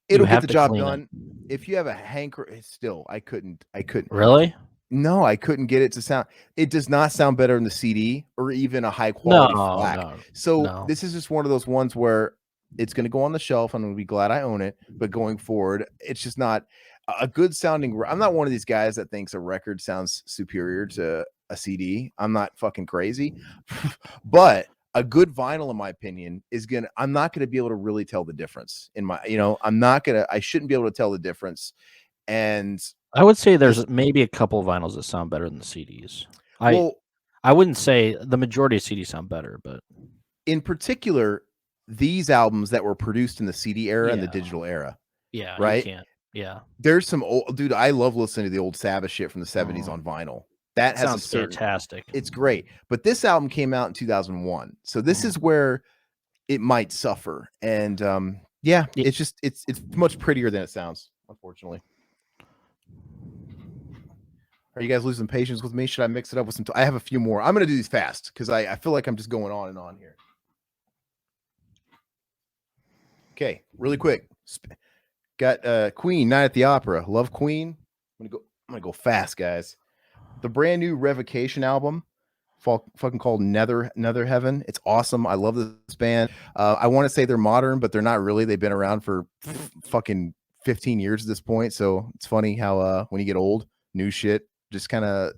it'll get the job done. If you have a hanker, still, I couldn't. Really? No, I couldn't get it to sound. It does not sound better in the CD or even a high quality FLAC. So this is just one of those ones where it's going to go on the shelf. I'm going to be glad I own it. But going forward, it's just not a good sounding. I'm not one of these guys that thinks a record sounds superior to a CD. I'm not fucking crazy, but a good vinyl, in my opinion, I'm not going to be able to really tell the difference I shouldn't be able to tell the difference. And I would say there's maybe a couple of vinyls that sound better than the CDs. I wouldn't say the majority of CDs sound better, but in particular, these albums that were produced in the CD era and the digital era. Yeah. Right. You can't. Yeah. There's some old, dude. I love listening to the old Sabbath shit from the 70s on vinyl. That sounds fantastic. It's great. But this album came out in 2001. So this is where it might suffer. And it's just it's much prettier than it sounds, unfortunately. Are you guys losing patience with me? Should I mix it up with some? I have a few more. I'm going to do these fast because I feel like I'm just going on and on here. Okay, really quick. Got Queen, Night at the Opera. Love Queen. I'm gonna go fast, guys. The brand new Revocation album, fucking called Nether Heaven. It's awesome. I love this band. I want to say they're modern, but they're not really. They've been around for fucking 15 years at this point. So it's funny how when you get old, new shit just kind of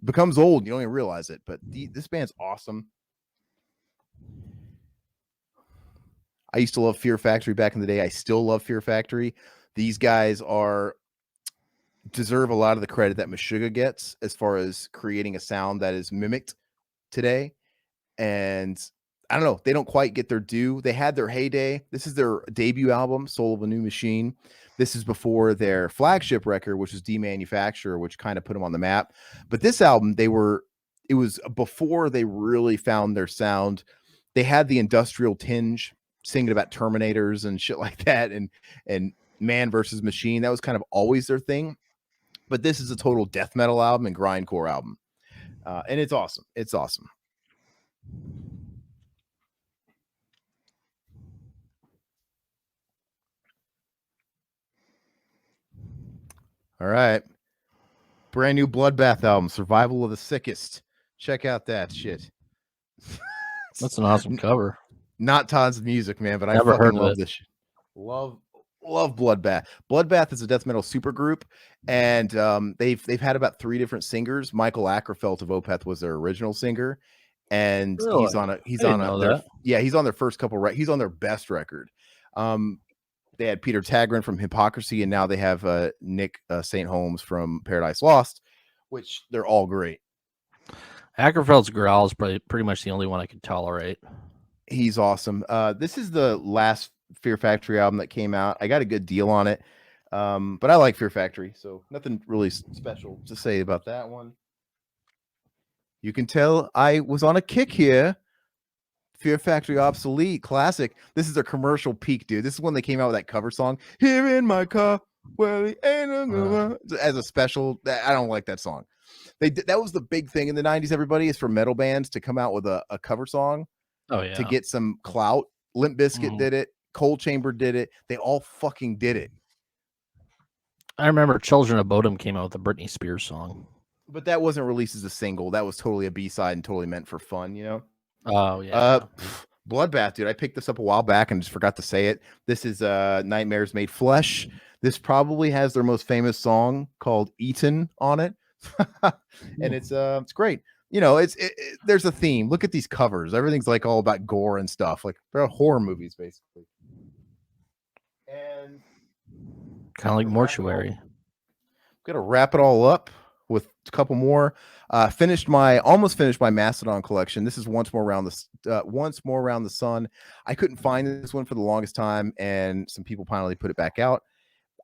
becomes old. You don't even realize it. But this band's awesome. I used to love Fear Factory back in the day. I still love Fear Factory. These guys deserve a lot of the credit that Meshuggah gets as far as creating a sound that is mimicked today. And I don't know, they don't quite get their due. They had their heyday. This is their debut album, Soul of a New Machine. This is before their flagship record, which was Demanufacture, which kind of put them on the map. But this album, it was before they really found their sound. They had the industrial tinge singing about Terminators and shit like that, and man versus machine. That was kind of always their thing. But this is a total death metal album and grindcore album. And it's awesome. It's awesome. All right. Brand new Bloodbath album, Survival of the Sickest. Check out that shit. That's an awesome cover. Not Todd's music, man, but Never I heard fucking of love it. this shit. Love Bloodbath. Bloodbath is a death metal supergroup, and they've had about 3 different singers. Michael Ackerfeld of Opeth was their original singer, and Really? he's on that. he's on their first couple he's on their best record. They had Peter Tagrin from Hypocrisy, and now they have Nick St. Holmes from Paradise Lost, which they're all great. Ackerfeld's growl is pretty much the only one I can tolerate. He's awesome. This is the last Fear Factory album that came out. I got a good deal on it, but I like Fear Factory, so nothing really special to say about that one. You can tell I was on a kick here. Fear Factory Obsolete classic. This is their commercial peak, dude. This is when they came out with that cover song, Here in My Car, well, as a special. I don't like that song. That was the big thing in the 90s, everybody, is for metal bands to come out with a cover song. Oh yeah. To get some clout. Limp Bizkit did it. Cold Chamber did it. They all fucking did it. I remember Children of Bodom came out with a Britney Spears song. But that wasn't released as a single. That was totally a B-side and totally meant for fun, you know? Oh, yeah. Bloodbath, dude. I picked this up a while back and just forgot to say it. This is Nightmares Made Flesh. This probably has their most famous song called Eaten on it. And it's great. You know, there's a theme. Look at these covers. Everything's like all about gore and stuff. Like they're horror movies, basically. And kind of like Mortuary. I'm gonna wrap it all up with a couple more. Almost finished my Mastodon collection. This is Once More Around the Sun. I couldn't find this one for the longest time, and some people finally put it back out.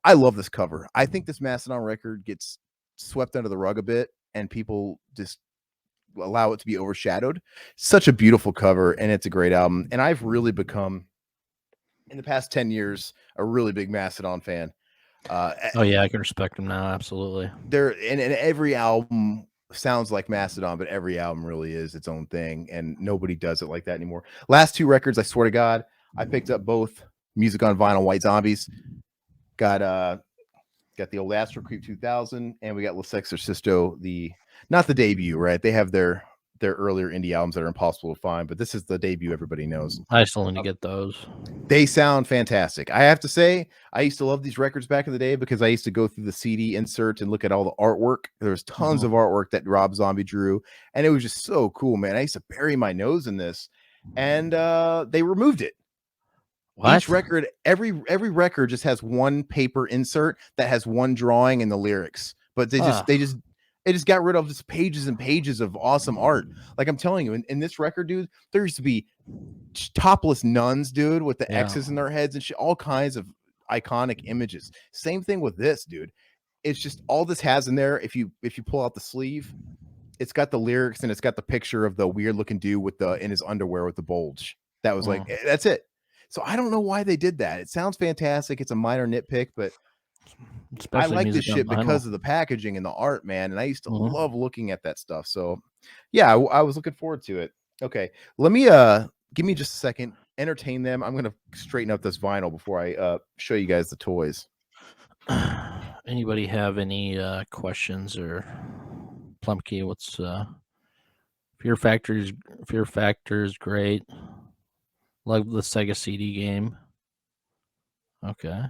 I love this cover. I think this Mastodon record gets swept under the rug a bit, and people just allow it to be overshadowed. Such a beautiful cover, and it's a great album. And I've really become, in the past 10 years, a really big Mastodon fan. Oh yeah, I can respect them now. Absolutely. And every album sounds like Mastodon, but every album really is its own thing, and nobody does it like that anymore. Last 2 records, I swear to God, I picked up both Music on Vinyl, White Zombies. Got the old Astro Creep 2000, and we got Los Exorcisto, not the debut, right? They have their earlier indie albums that are impossible to find, but this is the debut everybody knows. I still need to get those. They sound fantastic. I have to say, I used to love these records back in the day because I used to go through the CD insert and look at all the artwork. There's tons of artwork that Rob Zombie drew, and it was just so cool, man. I used to bury my nose in this, and they removed it. What? Each record, every record just has one paper insert that has one drawing and the lyrics, but they just got rid of just pages and pages of awesome art. Like I'm telling you, in this record, dude, there used to be topless nuns, dude, with the X's in their heads and shit, all kinds of iconic images. Same thing with this, dude. It's just all this has in there. If you pull out the sleeve, it's got the lyrics and it's got the picture of the weird looking dude in his underwear with the bulge. That was like, that's it. So I don't know why they did that. It sounds fantastic. It's a minor nitpick, but especially I like this shit because of the packaging and the art, man. And I used to love looking at that stuff. So yeah, I was looking forward to it. Okay. Let me, give me just a second, entertain them. I'm going to straighten up this vinyl before I show you guys the toys. Anybody have any questions or Plumpkey? What's Fear Factor is great. Love the Sega CD game. Okay.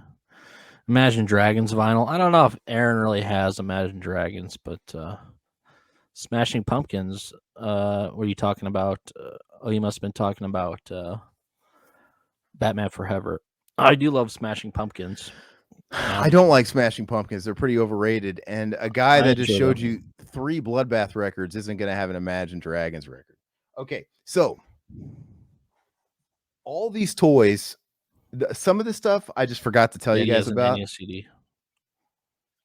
Imagine Dragons vinyl. I don't know if Aaron really has Imagine Dragons, but Smashing Pumpkins. What are you talking about? You must have been talking about Batman Forever. I do love Smashing Pumpkins. I don't like Smashing Pumpkins. They're pretty overrated. And a guy that just showed you 3 Bloodbath records isn't going to have an Imagine Dragons record. Okay, so all these toys, some of this stuff I just forgot to tell you guys about. Enya CD.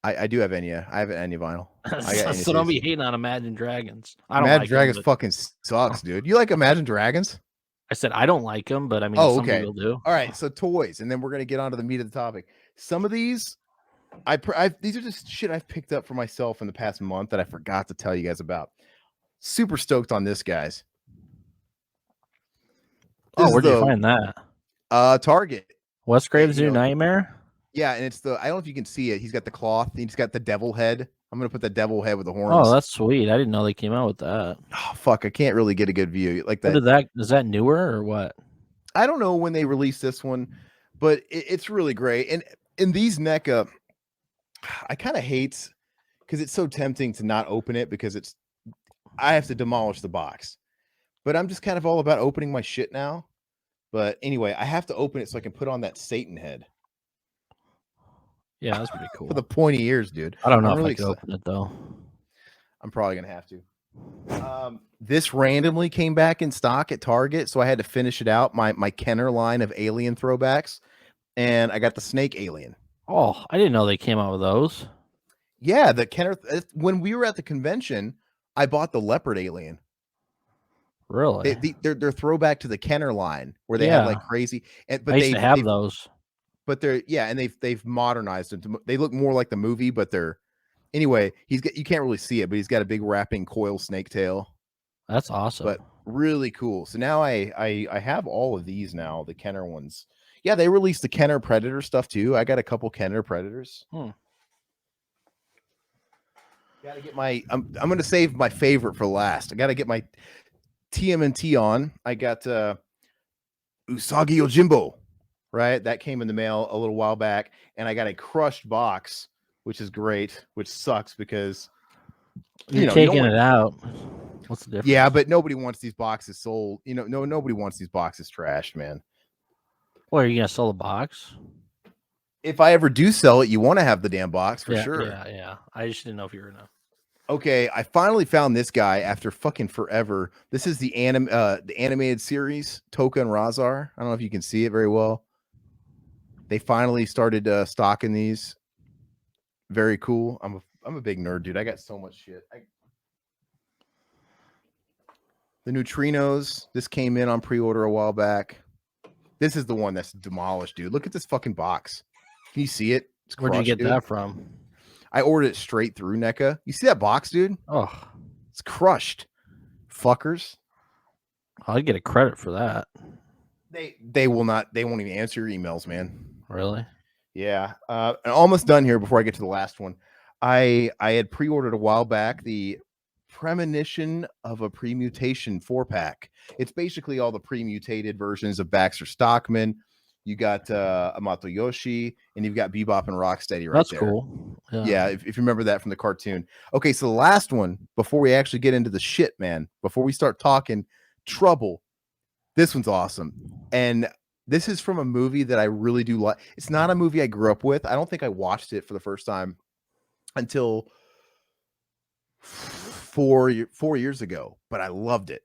I do have Enya. I have an Enya vinyl. So don't be hating on Imagine Dragons. I don't Imagine like Dragons them, fucking sucks, dude. You like Imagine Dragons? I said I don't like them, but I mean, Oh, some okay. people do. All right. So toys, and then we're gonna get onto the meat of the topic. Some of these, these are just shit I've picked up for myself in the past month that I forgot to tell you guys about. Super stoked on this, guys. This Oh, is where'd you the find that? Target. Wes Craven's You New know, Nightmare? yeah, and it's the I don't know if you can see it. He's got the cloth. He's got the devil head. I'm gonna put the devil head with the horns. Oh, that's sweet. I didn't know they came out with that. Oh, fuck, I can't really get a good view like What that. did that? Is that newer or what? I don't know when they released this one, but it's really great. And in these NECA, I kind of hate because it's so tempting to not open it because I have to demolish the box. But I'm just kind of all about opening my shit now. But anyway, I have to open it so I can put on that Satan head Yeah, that's pretty for cool. the pointy ears, dude. I don't know I'm if really I could open it though. I'm probably gonna have to. This randomly came back in stock at Target, so I had to finish it out. My Kenner line of alien throwbacks, and I got the Snake Alien. Oh, I didn't know they came out with those. Yeah, the Kenner. When we were at the convention, I bought the Leopard Alien. Really? They're throwback to the Kenner line where they have like crazy. But I used to have those. But they're and they've modernized them. They look more like the movie, but they're anyway. You can't really see it, but he's got a big wrapping coil snake tail. That's awesome. But really cool. So now I have all of these now, the Kenner ones. Yeah, they released the Kenner Predator stuff too. I got a couple Kenner Predators. Gotta get my I'm gonna save my favorite for last. I gotta get my TMNT on. I got Usagi Yojimbo, right? That came in the mail a little while back, and I got a crushed box, which is great, which sucks because you're taking it out. What's the difference? Yeah, but nobody wants these boxes sold. Nobody wants these boxes trashed, man. Well, are you gonna sell the box? If I ever do sell it, you want to have the damn box for sure. Yeah. I just didn't know if you were gonna. Okay, I finally found this guy after fucking forever. This is the animated series Toka and Razar. I don't know if you can see it very well. They finally started stocking these. Very cool. I'm a big nerd, dude. I got so much shit. The Neutrinos. This came in on pre-order a while back. This is the one that's demolished, dude. Look at this fucking box. Can you see it? Where'd you get that from? I ordered it straight through NECA. You see that box, dude? Oh, it's crushed. Fuckers. I'd get a credit for that. They will not. They won't even answer your emails, man. Really? Yeah. I'm almost done here before I get to the last one. I had pre-ordered a while back the Premonition of a Premutation 4-pack. It's basically all the premutated versions of Baxter Stockman. You got Amato Yoshi, and you've got Bebop and Rocksteady right there. That's cool. Yeah, if you remember that from the cartoon. Okay, so the last one, before we actually get into the shit, man, before we start talking trouble, this one's awesome. And this is from a movie that I really do like. It's not a movie I grew up with. I don't think I watched it for the first time until 4 years ago, but I loved it.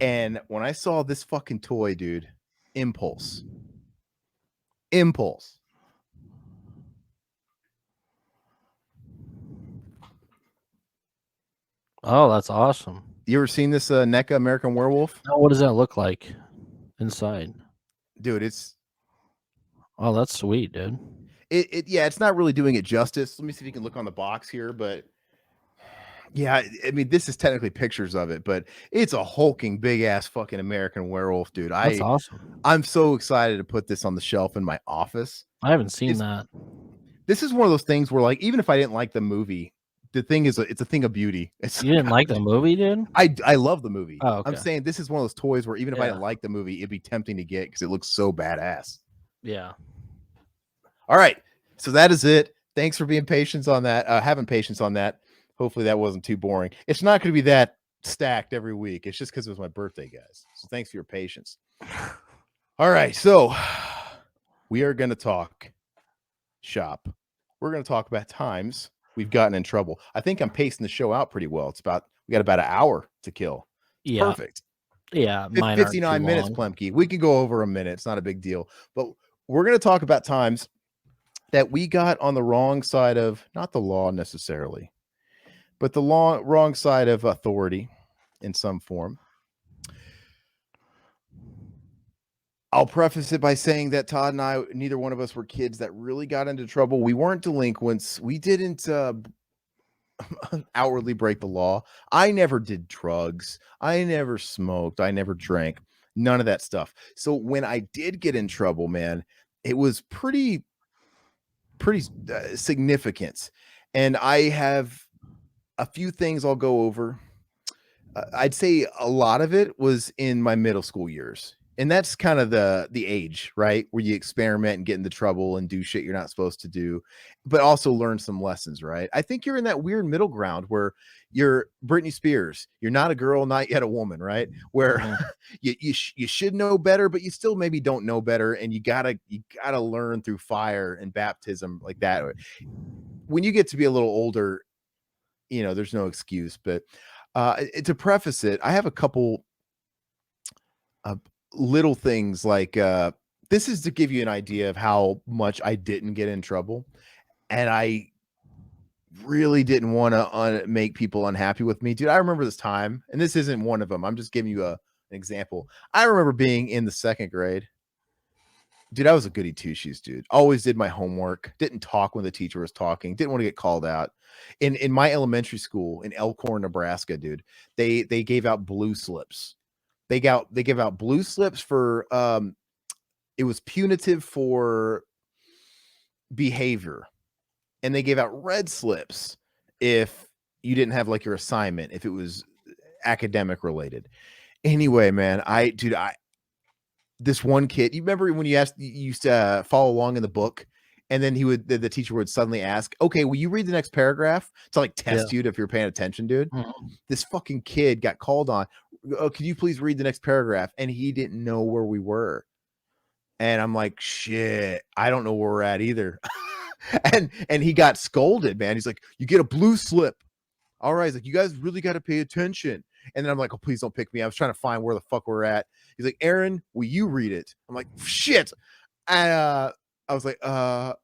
And when I saw this fucking toy, dude, Impulse. Oh, that's awesome. You ever seen this NECA American Werewolf? No, what does that look like inside? Dude, oh, that's sweet, dude. It's not really doing it justice. Let me see if you can look on the box here, but yeah, I mean, this is technically pictures of it, but it's a hulking big ass fucking American Werewolf, dude. That's awesome. I'm so excited to put this on the shelf in my office. I haven't seen that. This is one of those things where, like, even if I didn't like the movie, the thing is, it's a thing of beauty. You didn't like the movie, dude? I love the movie. Oh, okay. I'm saying this is one of those toys where even if I didn't like the movie, it'd be tempting to get because it looks so badass. Yeah. All right, so that is it. Thanks for being patient on that. Having patience on that. Hopefully that wasn't too boring. It's not going to be that stacked every week. It's just because it was my birthday, guys. So thanks for your patience. All right, so we are going to talk shop. We're going to talk about times we've gotten in trouble. I think I'm pacing the show out pretty well. We got about an hour to kill. Yeah. Perfect. Yeah. 59 minutes, Plemke. We can go over a minute. It's not a big deal. But we're going to talk about times that we got on the wrong side of, not the law necessarily, but the wrong side of authority in some form. I'll preface it by saying that Todd and I, neither one of us were kids that really got into trouble. We weren't delinquents. We didn't outwardly break the law. I never did drugs. I never smoked. I never drank. None of that stuff. So when I did get in trouble, man, it was pretty significant. And I have a few things I'll go over. I'd say a lot of it was in my middle school years. And that's kind of the age, right? Where you experiment and get into trouble and do shit you're not supposed to do, but also learn some lessons, right? I think you're in that weird middle ground where you're Britney Spears. You're not a girl, not yet a woman, right? Where you should know better, but you still maybe don't know better, and you gotta learn through fire and baptism like that. When you get to be a little older, there's no excuse. But to preface it, I have a couple little things like this is to give you an idea of how much I didn't get in trouble, and I really didn't want to make people unhappy with me, dude. I remember this time, and this isn't one of them. I'm just giving you an example. I remember being in the second grade. Dude, I was a goody two shoes, dude. Always did my homework. Didn't talk when the teacher was talking. Didn't want to get called out. In my elementary school in Elkhorn, Nebraska, dude, they gave out blue slips. They gave out blue slips for it was punitive for behavior, and they gave out red slips if you didn't have like your assignment, if it was academic related. Anyway, man, this one kid, you remember when you used to follow along in the book, and then the teacher would suddenly ask, okay, will you read the next paragraph to like test you if you're paying attention, dude? This fucking kid got called on. Oh, could you please read the next paragraph? And he didn't know where we were. And I'm like, shit, I don't know where we're at either. and he got scolded, man. He's like, you get a blue slip. All right. He's like, you guys really got to pay attention. And then I'm like, oh, please don't pick me. I was trying to find where the fuck we're at. He's like, Aaron, will you read it? I'm like, shit. And I was like, I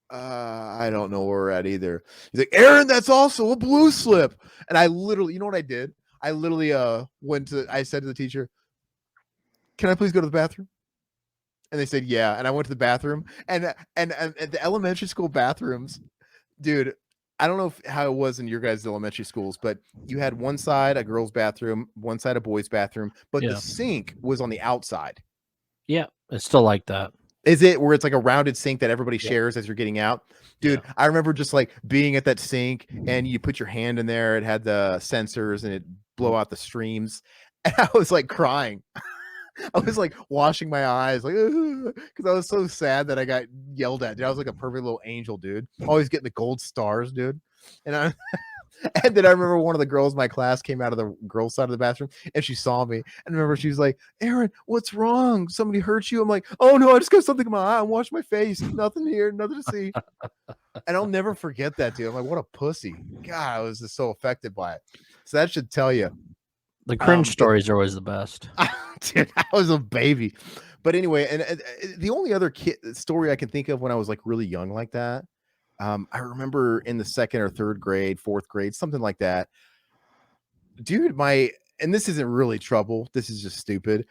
don't know where we're at either. He's like, Aaron, that's also a blue slip. And I literally, you know what I did? I literally I said to the teacher, can I please go to the bathroom? And they said, yeah. And I went to the bathroom, and the elementary school bathrooms, dude, I don't know how it was in your guys' elementary schools, but you had one side a girl's bathroom, one side a boy's bathroom, but the sink was on the outside. Yeah, it's still like that. Is it where it's like a rounded sink that everybody shares as you're getting out? Dude, I remember just like being at that sink, and you put your hand in there. It had the sensors, and it blow out the streams. And I was like crying. I was like washing my eyes, like, because I was so sad that I got yelled at. Dude, I was like a perfect little angel, dude. Always getting the gold stars, dude. And and then I remember one of the girls in my class came out of the girls' side of the bathroom, and she saw me. And remember, she was like, Aaron, what's wrong? Somebody hurt you? I'm like, oh no, I just got something in my eye. I washed my face. Nothing here, nothing to see. And I'll never forget that, dude. I'm like, what a pussy. God, I was just so affected by it. So that should tell you. The cringe stories are always the best. Dude, I was a baby. But anyway, and the only other story I can think of when I was like really young like that, I remember in the second or third grade, fourth grade, something like that. Dude, and this isn't really trouble. This is just stupid.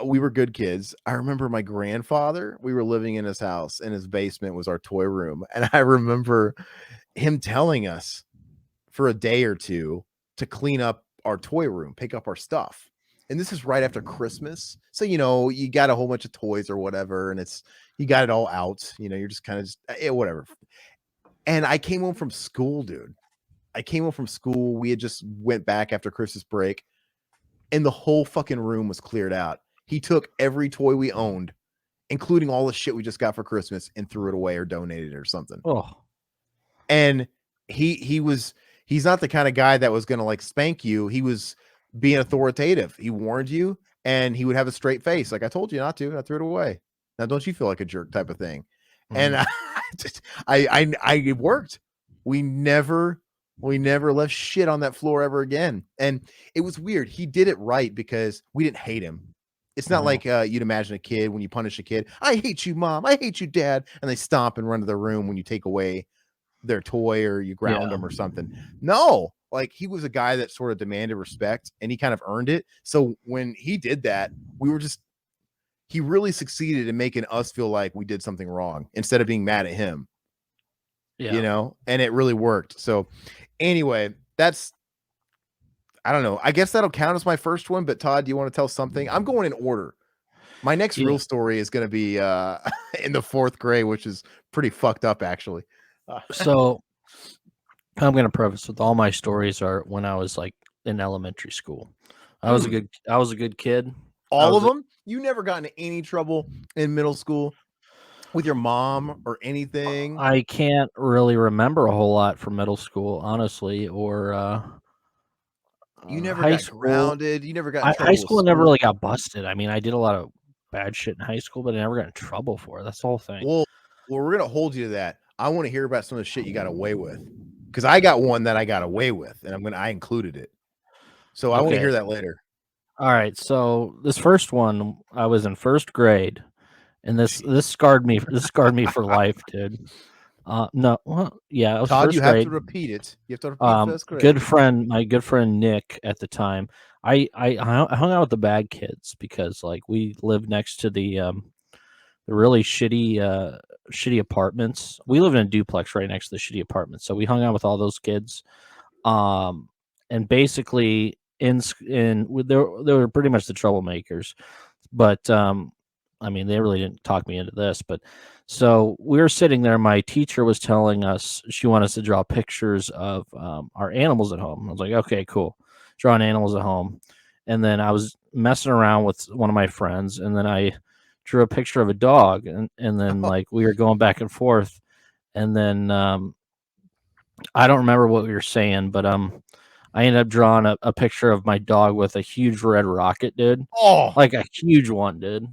We were good kids. I remember my grandfather, we were living in his house, and his basement was our toy room. And I remember him telling us for a day or two to clean up our toy room, pick up our stuff. And this is right after Christmas. So, you got a whole bunch of toys or whatever, and you got it all out, you're just kind of whatever. And I came home from school, dude. We had just went back after Christmas break, and the whole fucking room was cleared out. He took every toy we owned, including all the shit we just got for Christmas, and threw it away or donated it or something. Oh. And he's not the kind of guy that was going to like spank you. He was being authoritative. He warned you, and he would have a straight face. Like, I told you not to, I threw it away. Now, don't you feel like a jerk type of thing. Mm-hmm. And it worked. We never left shit on that floor ever again. And it was weird. He did it right because we didn't hate him. It's not like you'd imagine a kid when you punish a kid. I hate you, mom. I hate you, dad. And they stomp and run to their room when you take away their toy or you ground them or something. No, like he was a guy that sort of demanded respect, and he kind of earned it. So when he did that, he really succeeded in making us feel like we did something wrong instead of being mad at him. Yeah. You know, and it really worked. So anyway, I don't know. I guess that'll count as my first one. But Todd, do you want to tell something? I'm going in order. My next real story is going to be in the 4th grade, which is pretty fucked up, actually. So I'm going to preface with all my stories are when I was like in elementary school. I was a good kid. All of them? You never got into any trouble in middle school with your mom or anything? I can't really remember a whole lot from middle school, honestly, or you never high got school. grounded. You never got in trouble high school. with Never school. really got busted. I mean, I did a lot of bad shit in high school, but I never got in trouble for it. That's the whole thing. Well, we're gonna hold you to that. I want to hear about some of the shit you got away with, because I got one that I got away with, and I included it. So I want to hear that later. All right. So this first one, I was in 1st grade, and this scarred me. This scarred me for life, dude. No, well, yeah. I was Todd, 1st you have grade. to repeat it. You have to repeat 1st grade. My good friend Nick at the time. I hung out with the bad kids because like we lived next to the really shitty apartments. We live in a duplex right next to the shitty apartments, so we hung out with all those kids. And basically they were pretty much the troublemakers, but I mean they really didn't talk me into this. But so we were sitting there. My teacher was telling us she wanted us to draw pictures of our animals at home. I was like, okay, cool, drawing animals at home. And then I was messing around with one of my friends, and then I drew a picture of a dog, and then like we were going back and forth, and then I don't remember what we were saying, but I ended up drawing a picture of my dog with a huge red rocket, dude. Oh, like a huge one, dude,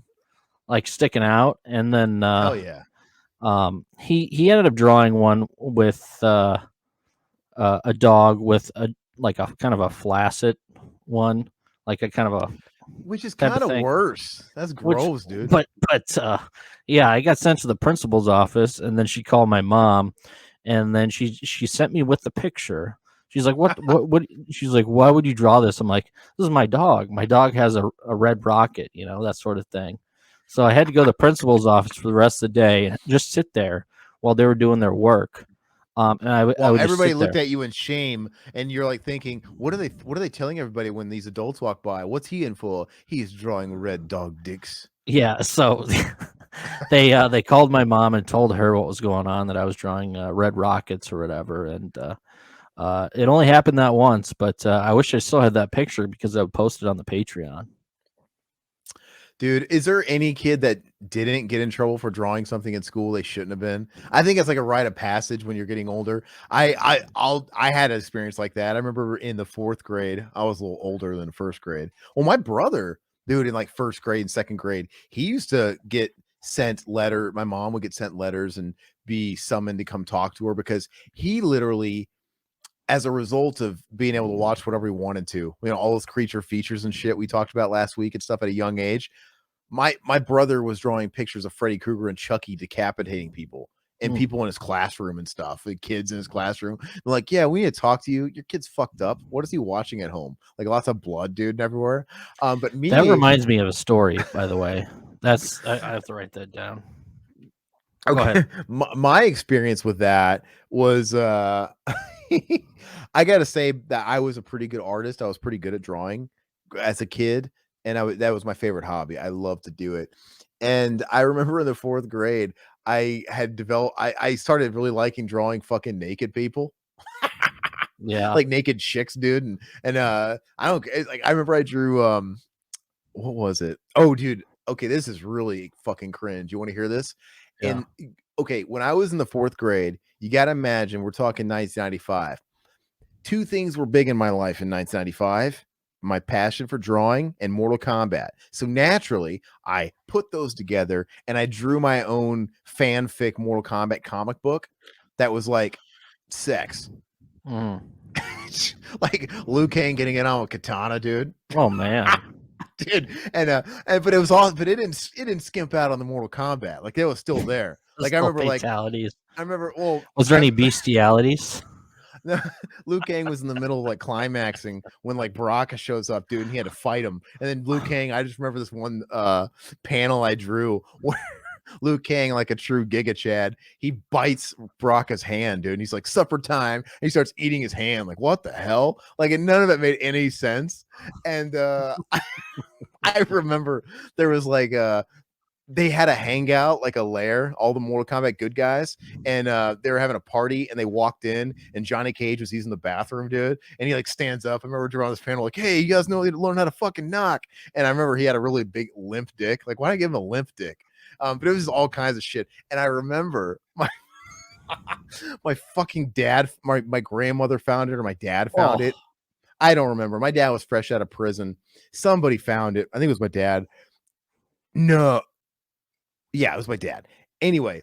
like sticking out. And then hell yeah. He ended up drawing one with a dog with a kind of a flaccid one, like a kind of a, which is kind of worse. That's gross, dude. But yeah, I got sent to the principal's office, and then she called my mom, and then she sent me with the picture. She's like, what? She's like, why would you draw this? I'm like, this is my dog. My dog has a red rocket, you know, that sort of thing. So I had to go to the principal's office for the rest of the day and just sit there while they were doing their work. And I would everybody looked at you in shame, and you're like thinking, what are they telling everybody when these adults walk by? What's he in for? He's drawing red dog dicks. Yeah, so they called my mom and told her what was going on, that I was drawing red rockets or whatever. And it only happened that once, but I wish I still had that picture because I would post it on the Patreon. Dude, is there any kid that didn't get in trouble for drawing something in school they shouldn't have been? I think it's like a rite of passage when you're getting older. I had an experience like that. I remember in the 4th grade, I was a little older than 1st grade. Well, my brother, dude, in like 1st grade and 2nd grade, he used to get sent letter. My mom would get sent letters and be summoned to come talk to her, because he literally, as a result of being able to watch whatever he wanted to, you know, all those creature features and shit we talked about last week and stuff at a young age. My brother was drawing pictures of Freddy Krueger and Chucky decapitating people, and people in his classroom and stuff, the kids in his classroom. They're like, yeah, we need to talk to you. Your kid's fucked up. What is he watching at home? Like lots of blood, dude, everywhere. But me, that reminds me of a story, by the way. I have to write that down. Okay. Go ahead. My experience with that was I gotta say that I was a pretty good artist. I was pretty good at drawing as a kid, and that was my favorite hobby. I loved to do it. And I remember in the 4th grade, I started really liking drawing fucking naked people. Yeah, like naked chicks, dude. And I remember I drew what was it? Oh, dude. Okay, this is really fucking cringe. You want to hear this? Yeah. And okay, when I was in the 4th grade, you got to imagine, we're talking 1995. 2 things were big in my life in 1995: my passion for drawing and Mortal Kombat. So naturally, I put those together and I drew my own fanfic Mortal Kombat comic book that was like sex. Like Liu Kang getting it on with Katana, dude. Oh man. Dude, but it was all, but it didn't skimp out on the Mortal Kombat. Like it was still there. Like I remember, fatalities. I remember. Well, was there any bestialities? Liu Kang was in the middle of like climaxing when like Baraka shows up, dude, and he had to fight him. And then Liu Kang, I just remember this one panel I drew where Liu Kang, like a true Giga Chad, he bites Baraka's hand, dude, and he's like, supper time. And he starts eating his hand. Like, what the hell? Like, and none of it made any sense. And I remember there was like they had a hangout, like a lair, all the Mortal Kombat good guys, and they were having a party, and they walked in, and Johnny Cage was using the bathroom, dude, and he like stands up. I remember drawing this panel, like, hey, you guys know to learn how to fucking knock. And I remember he had a really big limp dick. Like, why did I give him a limp dick? But it was just all kinds of shit. And I remember my fucking dad, my grandmother found it, or my dad found it. I don't remember. My dad was fresh out of prison. Somebody found it. I think it was my dad. No. Yeah, it was my dad. Anyway,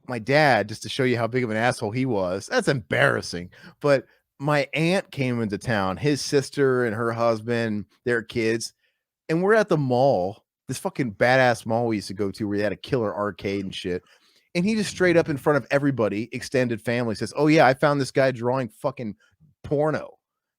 my dad, just to show you how big of an asshole he was, that's embarrassing. But my aunt came into town, his sister and her husband, their kids, and we're at the mall, this fucking badass mall we used to go to where they had a killer arcade and shit. And he just straight up in front of everybody, extended family, says, oh yeah, I found this guy drawing fucking porno.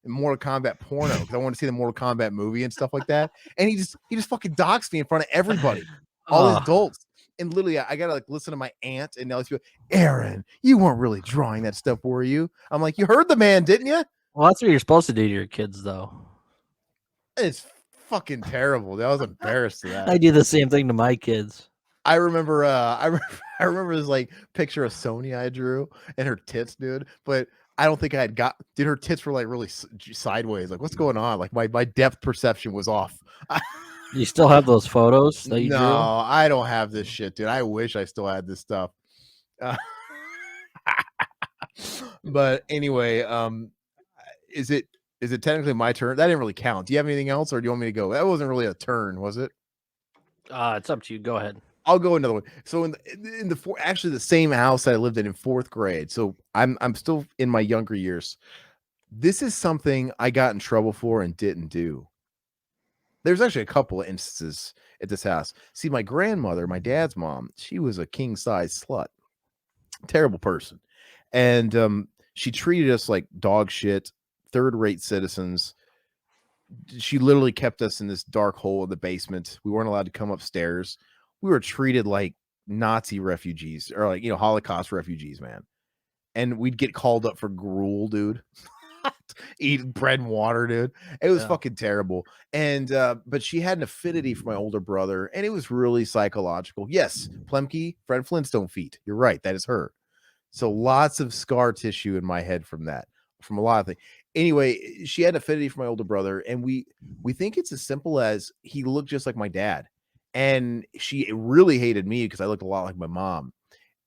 Mortal Kombat porno because I want to see the Mortal Kombat movie and stuff like that. And he just fucking doxed me in front of everybody, all his adults. And literally, I gotta like listen to my aunt and now people, Aaron, you weren't really drawing that stuff, were you? I'm like, you heard the man, didn't you? Well, that's what you're supposed to do to your kids, though. It's fucking terrible. I was embarrassed of that. I do the same thing to my kids. I remember, I remember this like picture of Sonya I drew and her tits, dude. But I don't think I had got, dude, her tits were like really sideways. Like, what's going on? Like my depth perception was off. You still have those photos that you no, drew? I don't have this shit, dude. I wish I still had this stuff. But anyway, is it technically my turn? That didn't really count. Do you have anything else, or do you want me to go? That wasn't really a turn, was it? It's up to you. Go ahead. I'll go another one. So in the actually the same house that I lived in 4th grade. So I'm still in my younger years. This is something I got in trouble for and didn't do. There's actually a couple of instances at this house. See, my grandmother, my dad's mom, she was a king size slut, terrible person, and she treated us like dog shit, 3rd-rate citizens. She literally kept us in this dark hole in the basement. We weren't allowed to come upstairs. We were treated like Nazi refugees or like, Holocaust refugees, man. And we'd get called up for gruel, dude. Eat bread and water, dude. It was fucking terrible. And but she had an affinity for my older brother, and it was really psychological. Yes, Plemke, Fred Flintstone feet. You're right, that is her. So lots of scar tissue in my head from that, from a lot of things. Anyway, she had an affinity for my older brother, and we think it's as simple as he looked just like my dad. And she really hated me because I looked a lot like my mom,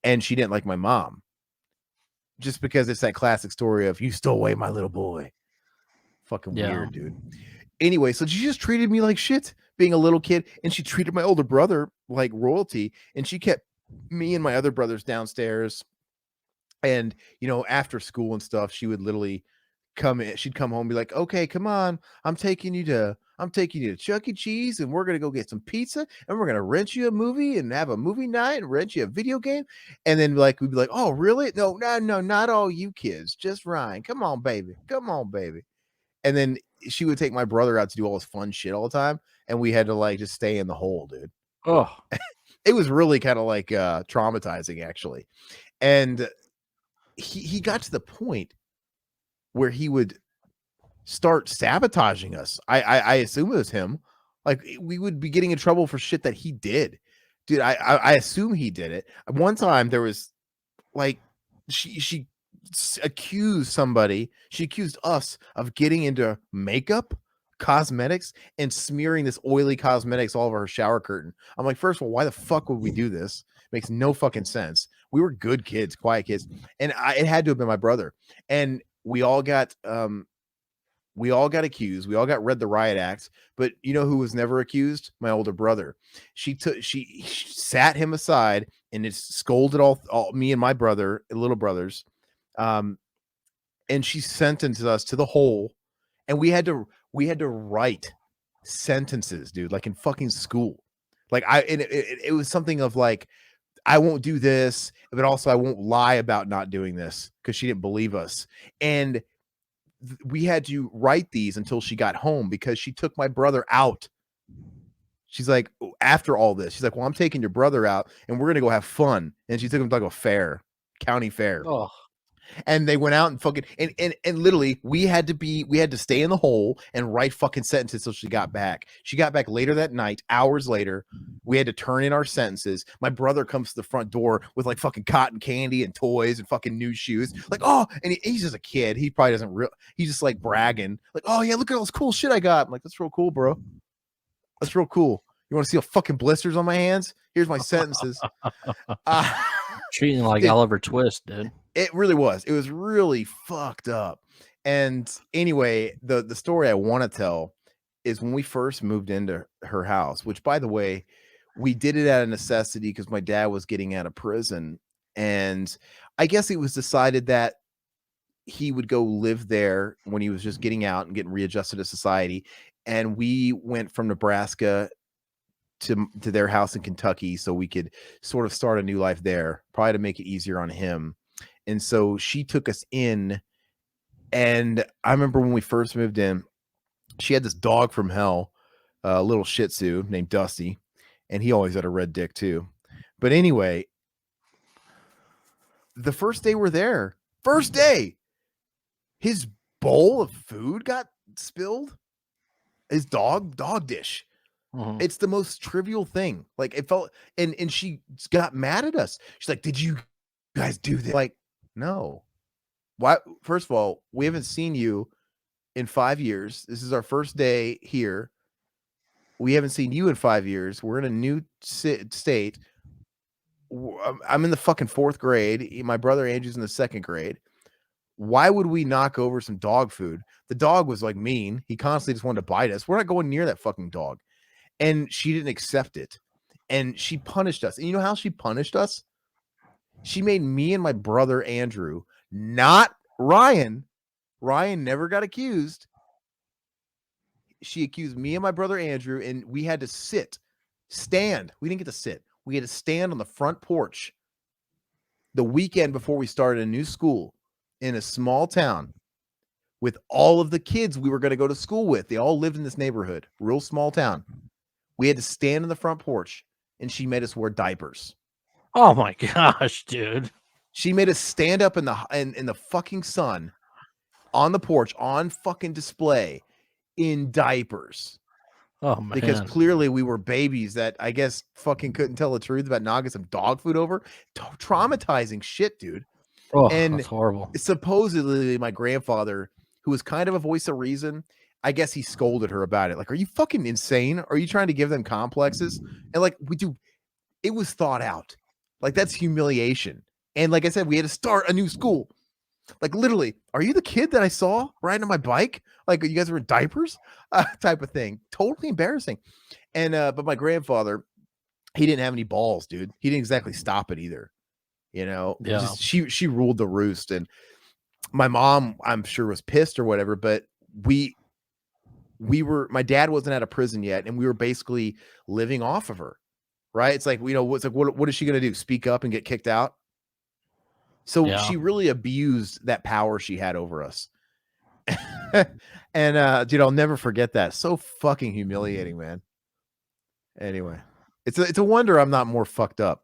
and she didn't like my mom just because it's that classic story of you stole away my little boy. Fucking weird, dude. Anyway, so she just treated me like shit being a little kid, and she treated my older brother like royalty, and she kept me and my other brothers downstairs. And after school and stuff, she would literally come in. She'd come home and be like, okay, come on, I'm taking you to Chuck E. Cheese, and we're gonna go get some pizza, and we're gonna rent you a movie and have a movie night and rent you a video game. And then we'd be like, oh really? No, not all you kids, just Ryan. Come on, baby. And then she would take my brother out to do all this fun shit all the time, and we had to like just stay in the hole, dude. Oh, it was really kind of like traumatizing, actually. And he got to the point where he would start sabotaging us. I assume it was him. Like, we would be getting in trouble for shit that he did, dude. I assume he did it. One time there was like she accused somebody. She accused us of getting into makeup, cosmetics, and smearing this oily cosmetics all over her shower curtain. I'm like, first of all, why the fuck would we do this? Makes no fucking sense. We were good kids, quiet kids, and it had to have been my brother. And we all got accused. We all got read the riot act. But you know who was never accused? My older brother. She sat him aside and it scolded all me and my brother, little brothers. And she sentenced us to the hole. And we had to write sentences, dude, like in fucking school. Like it was something of like, I won't do this, but also I won't lie about not doing this because she didn't believe us. And we had to write these until she got home because she took my brother out. She's like, after all this, she's like, well, I'm taking your brother out and we're going to go have fun. And she took him to like a fair, county fair. Oh, And they went out and fucking, and literally we had to stay in the hole and write fucking sentences till she got back. She got back later that night, hours later. We had to turn in our sentences. My brother comes to the front door with like fucking cotton candy and toys and fucking new shoes. Like, oh, and he's just a kid. He probably doesn't he's just like bragging. Like, oh yeah, look at all this cool shit I got. I'm like, that's real cool, bro. That's real cool. You want to see the fucking blisters on my hands? Here's my sentences. treating like Oliver Twist, dude. It really was. It was really fucked up. And anyway, the story I want to tell is when we first moved into her house, which by the way, we did it out of necessity because my dad was getting out of prison. And I guess it was decided that he would go live there when he was just getting out and getting readjusted to society. And we went from Nebraska to their house in Kentucky so we could sort of start a new life there, probably to make it easier on him. And so she took us in. And I remember when we first moved in, she had this dog from hell, a little Shih Tzu named Dusty. And he always had a red dick too. But anyway, the first day we're there, first day, his bowl of food got spilled. His dog dish. Mhm. It's the most trivial thing. Like it felt, and she got mad at us. She's like, "Did you guys do this?" Like, no. Why? First of all, we haven't seen you in 5 years. This is our first day here. We haven't seen you in 5 years. We're in a new state. I'm in the fucking 4th grade. My brother Andrew's in the 2nd grade. Why would we knock over some dog food? The dog was like mean. He constantly just wanted to bite us. We're not going near that fucking dog. And she didn't accept it. And she punished us. And you know how she punished us? She made me and my brother Andrew, not Ryan. Ryan never got accused. She accused me and my brother Andrew, and we had to stand. We didn't get to sit. We had to stand on the front porch the weekend before we started a new school in a small town with all of the kids we were going to go to school with. They all lived in this neighborhood, real small town. We had to stand on the front porch, and she made us wear diapers. Oh my gosh, dude! She made us stand up in the fucking sun on the porch on fucking display in diapers. Oh man! Because clearly we were babies that I guess fucking couldn't tell the truth about knocking some dog food over. Traumatizing shit, dude. Oh, and that's horrible. Supposedly my grandfather, who was kind of a voice of reason, I guess he scolded her about it. Like, are you fucking insane? Are you trying to give them complexes? And like, it was thought out. Like, that's humiliation. And like I said, we had to start a new school. Like, literally, are you the kid that I saw riding on my bike? Like, you guys were in diapers? Type of thing. Totally embarrassing. And but my grandfather, he didn't have any balls, dude. He didn't exactly stop it either. You know, Yeah. She ruled the roost. And my mom, I'm sure, was pissed or whatever, but my dad wasn't out of prison yet, and we were basically living off of her, right? It's like, you know, what is she going to do? Speak up and get kicked out? So Yeah. she really abused that power she had over us. And dude, I'll never forget that. So fucking humiliating, man. Anyway, it's a wonder I'm not more fucked up.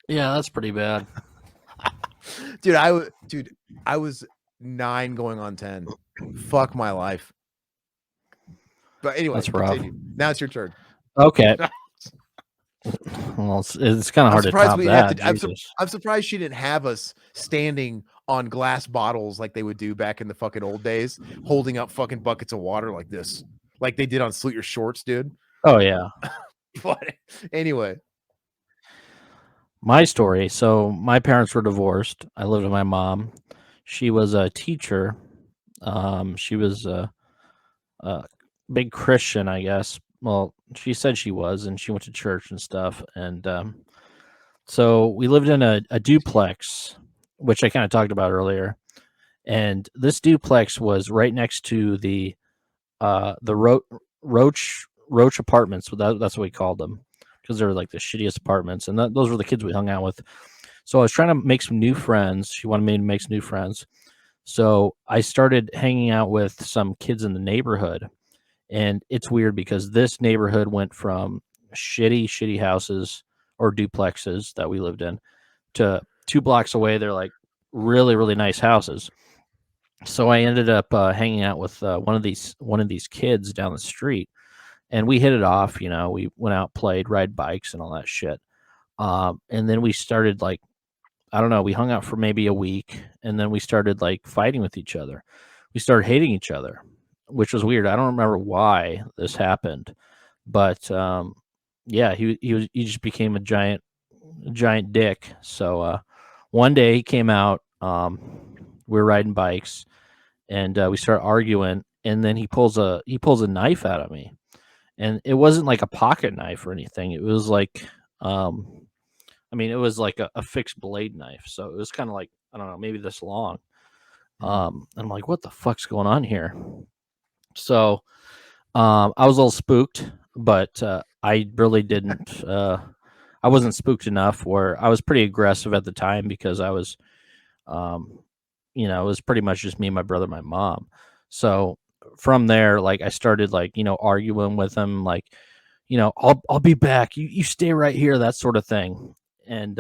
Yeah, that's pretty bad. Dude, I was 9 going on 10. Fuck my life. But anyway, That's rough. continue. Now it's your turn. Okay. Well, it's kind of hard to top that. I'm surprised she didn't have us standing on glass bottles like they would do back in the fucking old days, holding up fucking buckets of water like this, like they did on Salute Your Shorts, dude. Oh yeah. But anyway, my story. So my parents were divorced. I lived with my mom. She was a teacher. She was a big Christian, I guess. Well, she said she was, and she went to church and stuff. And so we lived in a duplex, which I kind of talked about earlier. And this duplex was right next to the Roach apartments. That's what we called them. because they were like the shittiest apartments, and those were the kids we hung out with. So I was trying to make some new friends. She wanted me to make some new friends. So I started hanging out with some kids in the neighborhood. And it's weird because this neighborhood went from shitty houses or duplexes that we lived in to 2 blocks away. They're like really nice houses. So I ended up hanging out with one of these kids down the street, and we hit it off. You know, we went out, played, ride bikes, and all that shit. And then we started like, I don't know, we hung out for maybe a week, and then we started like fighting with each other. We started hating each other, which was weird. I don't remember why this happened, but yeah, he just became a giant dick. So one day he came out. We were riding bikes, and we start arguing, and then he pulls a knife out of me, and it wasn't like a pocket knife or anything. It was like I mean, it was like a fixed blade knife, so it was kind of like, I don't know, maybe this long. And I'm like, what the fuck's going on here? So I was a little spooked, but I really didn't. I wasn't spooked enough where I was pretty aggressive at the time because I was, you know, it was pretty much just me, my brother, my mom. So from there, like I started like, you know, arguing with him, like, you know, I'll be back. You stay right here, that sort of thing. And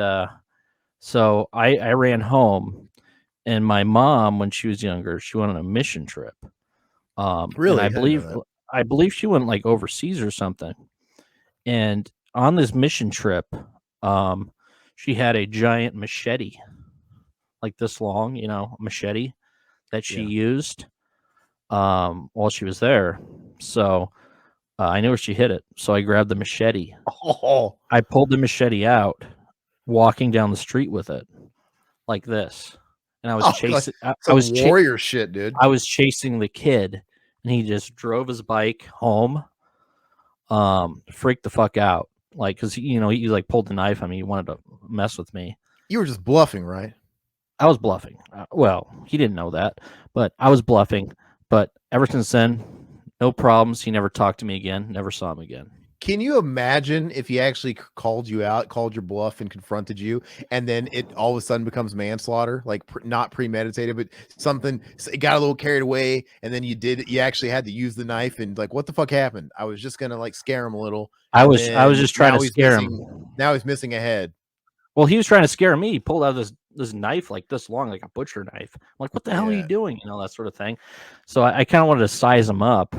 so I ran home, and my mom, when she was younger, she went on a mission trip. And Really? I didn't know that. I believe she went like overseas or something. And on this mission trip, um, she had a giant machete, like this long, you know, machete that she Yeah. used while she was there. So I knew where she hid it. So I grabbed the machete. Oh, I pulled the machete out, walking down the street with it like this. And I was like chasing some warrior shit, dude. I was chasing the kid, and he just drove his bike home, freaked the fuck out. Like, cause you know, he like pulled the knife on me. He wanted to mess with me. You were just bluffing, right? I was bluffing. Well, he didn't know that, but I was bluffing. But ever since then, no problems. He never talked to me again. Never saw him again. Can you imagine if he actually called you out, called your bluff, and confronted you, and then it all of a sudden becomes manslaughter, like not premeditated, but something it got a little carried away, and then you actually had to use the knife, and like, what the fuck happened? I was just gonna like scare him a little, I and was just trying to scare him. Now he's missing a head. Well, he was trying to scare me. He pulled out this knife like this long, like a butcher knife. I'm like, what the hell are you Yeah. doing? You know, that sort of thing. So I kind of wanted to size him up,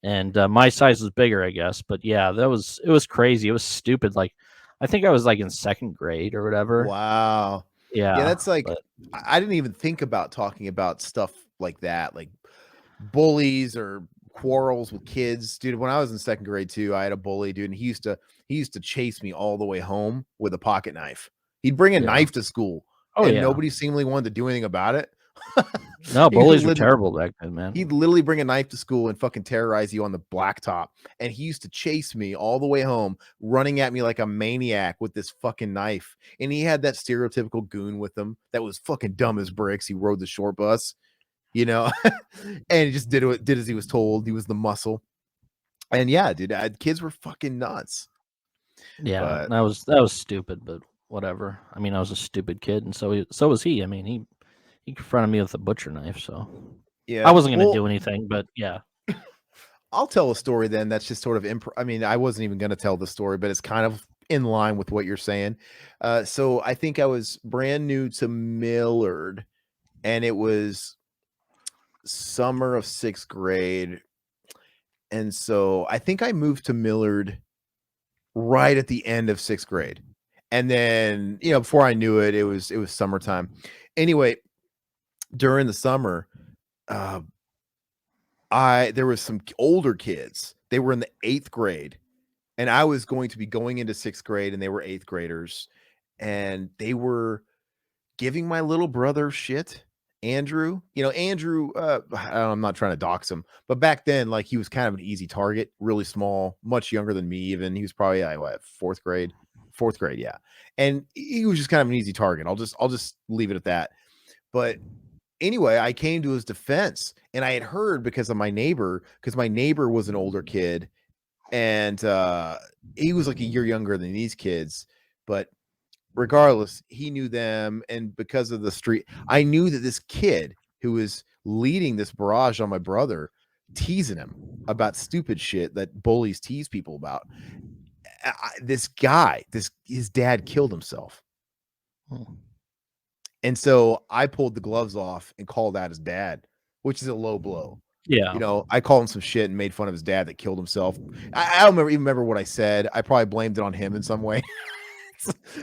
and my size was bigger, I guess. But yeah, it was crazy. It was stupid. Like, I think I was like in second grade or whatever. Wow. Yeah, Yeah, that's like but I didn't even think about talking about stuff like that, like bullies or quarrels with kids. Dude, when I was in second grade too, I had a bully, dude, and he used to chase me all the way home with a pocket knife. He'd bring a yeah. knife to school, Oh and yeah. nobody seemingly wanted to do anything about it. No, He bullies were lit- terrible back then, man. He'd literally bring a knife to school and fucking terrorize you on the blacktop. And he used to chase me all the way home, running at me like a maniac with this fucking knife. And he had that stereotypical goon with him that was fucking dumb as bricks. He rode the short bus, you know, and he just did as he was told. He was the muscle. And yeah, dude, kids were fucking nuts. Yeah, But that was stupid, but whatever. I mean, I was a stupid kid, and so was he. I mean, he confronted me with a butcher knife, so I yeah, wasn't gonna well, do anything. But yeah, I'll tell a story then that's just sort of I mean, I wasn't even going to tell the story, but it's kind of in line with what you're saying. So I think I was brand new to Millard, and it was summer of 6th grade. And so I think I moved to Millard right at the end of 6th grade. And then, you know, before I knew it, it was summertime. Anyway, during the summer, uh there was some older kids. They were in the 8th grade, and I was going to be going into 6th grade, and they were 8th graders, and they were giving my little brother shit. Andrew, you know, Andrew, I'm not trying to dox him, but back then, like, he was kind of an easy target, really small, much younger than me, even. He was probably what, 4th grade, yeah. And he was just kind of an easy target. I'll just leave it at that. But anyway, I came to his defense, and I had heard because my neighbor was an older kid, and he was like a year younger than these kids, but regardless, he knew them, and because of the street, I knew that this kid who was leading this barrage on my brother, teasing him about stupid shit that bullies tease people about. This guy, his dad killed himself. And so I pulled the gloves off and called out his dad, which is a low blow. Yeah. You know, I called him some shit and made fun of his dad that killed himself. I don't even remember what I said. I probably blamed it on him in some way.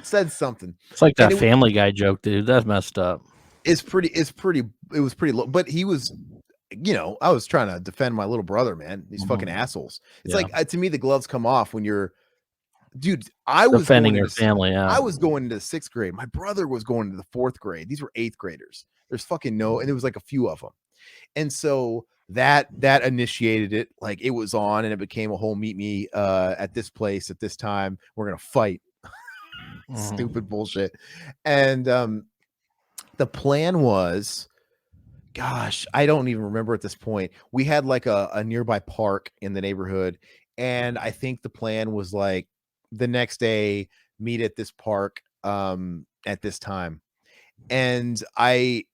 Said something. It's like that Family Guy joke, dude. That's messed up. It was pretty low, but he was, you know, I was trying to defend my little brother, man. These fucking assholes. It's like, to me, the gloves come off when you're, dude, I was defending your family. Yeah. I was going into the 6th grade. My brother was going into the 4th grade. These were 8th graders. There's fucking no, and there was like a few of them. And so that initiated it. Like, it was on, and it became a whole meet me at this place at this time. We're going to fight. Stupid bullshit. And the plan was, gosh, I don't even remember at this point. We had like a nearby park in the neighborhood, and I think the plan was like the next day meet at this park at this time. And I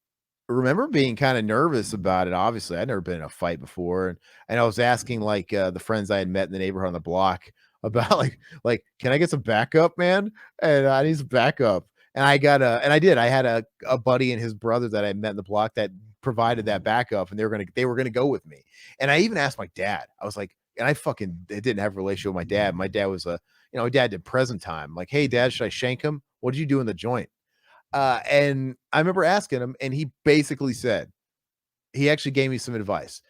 remember being kind of nervous about it. Obviously, I'd never been in a fight before, and I was asking like the friends I had met in the neighborhood on the block about like can I get some backup, man? And I need some backup. And I got I had a buddy and his brother that I met in the block that provided that backup, and they were gonna go with me. And I even asked my dad. I was like, and I didn't have a relationship with my dad. My dad was my dad did present time. Like, hey dad, should I shank him? What did you do in the joint? And I remember asking him, and he basically said, he actually gave me some advice.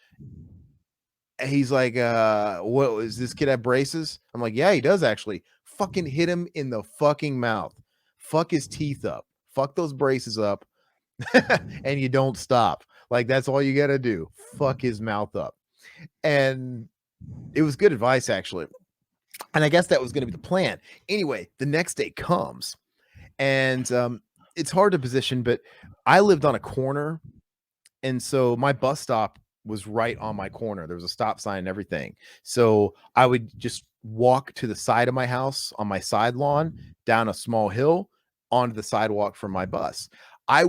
He's like, what was this kid have braces? I'm like, yeah, he does actually. Fucking hit him in the fucking mouth. Fuck his teeth up. Fuck those braces up. And you don't stop. Like, that's all you gotta do. Fuck his mouth up. And it was good advice, actually. And I guess that was gonna be the plan. Anyway, the next day comes, and it's hard to position, but I lived on a corner, and so my bus stop was right on my corner. There was a stop sign and everything. So I would just walk to the side of my house on my side lawn, down a small hill, onto the sidewalk from my bus. I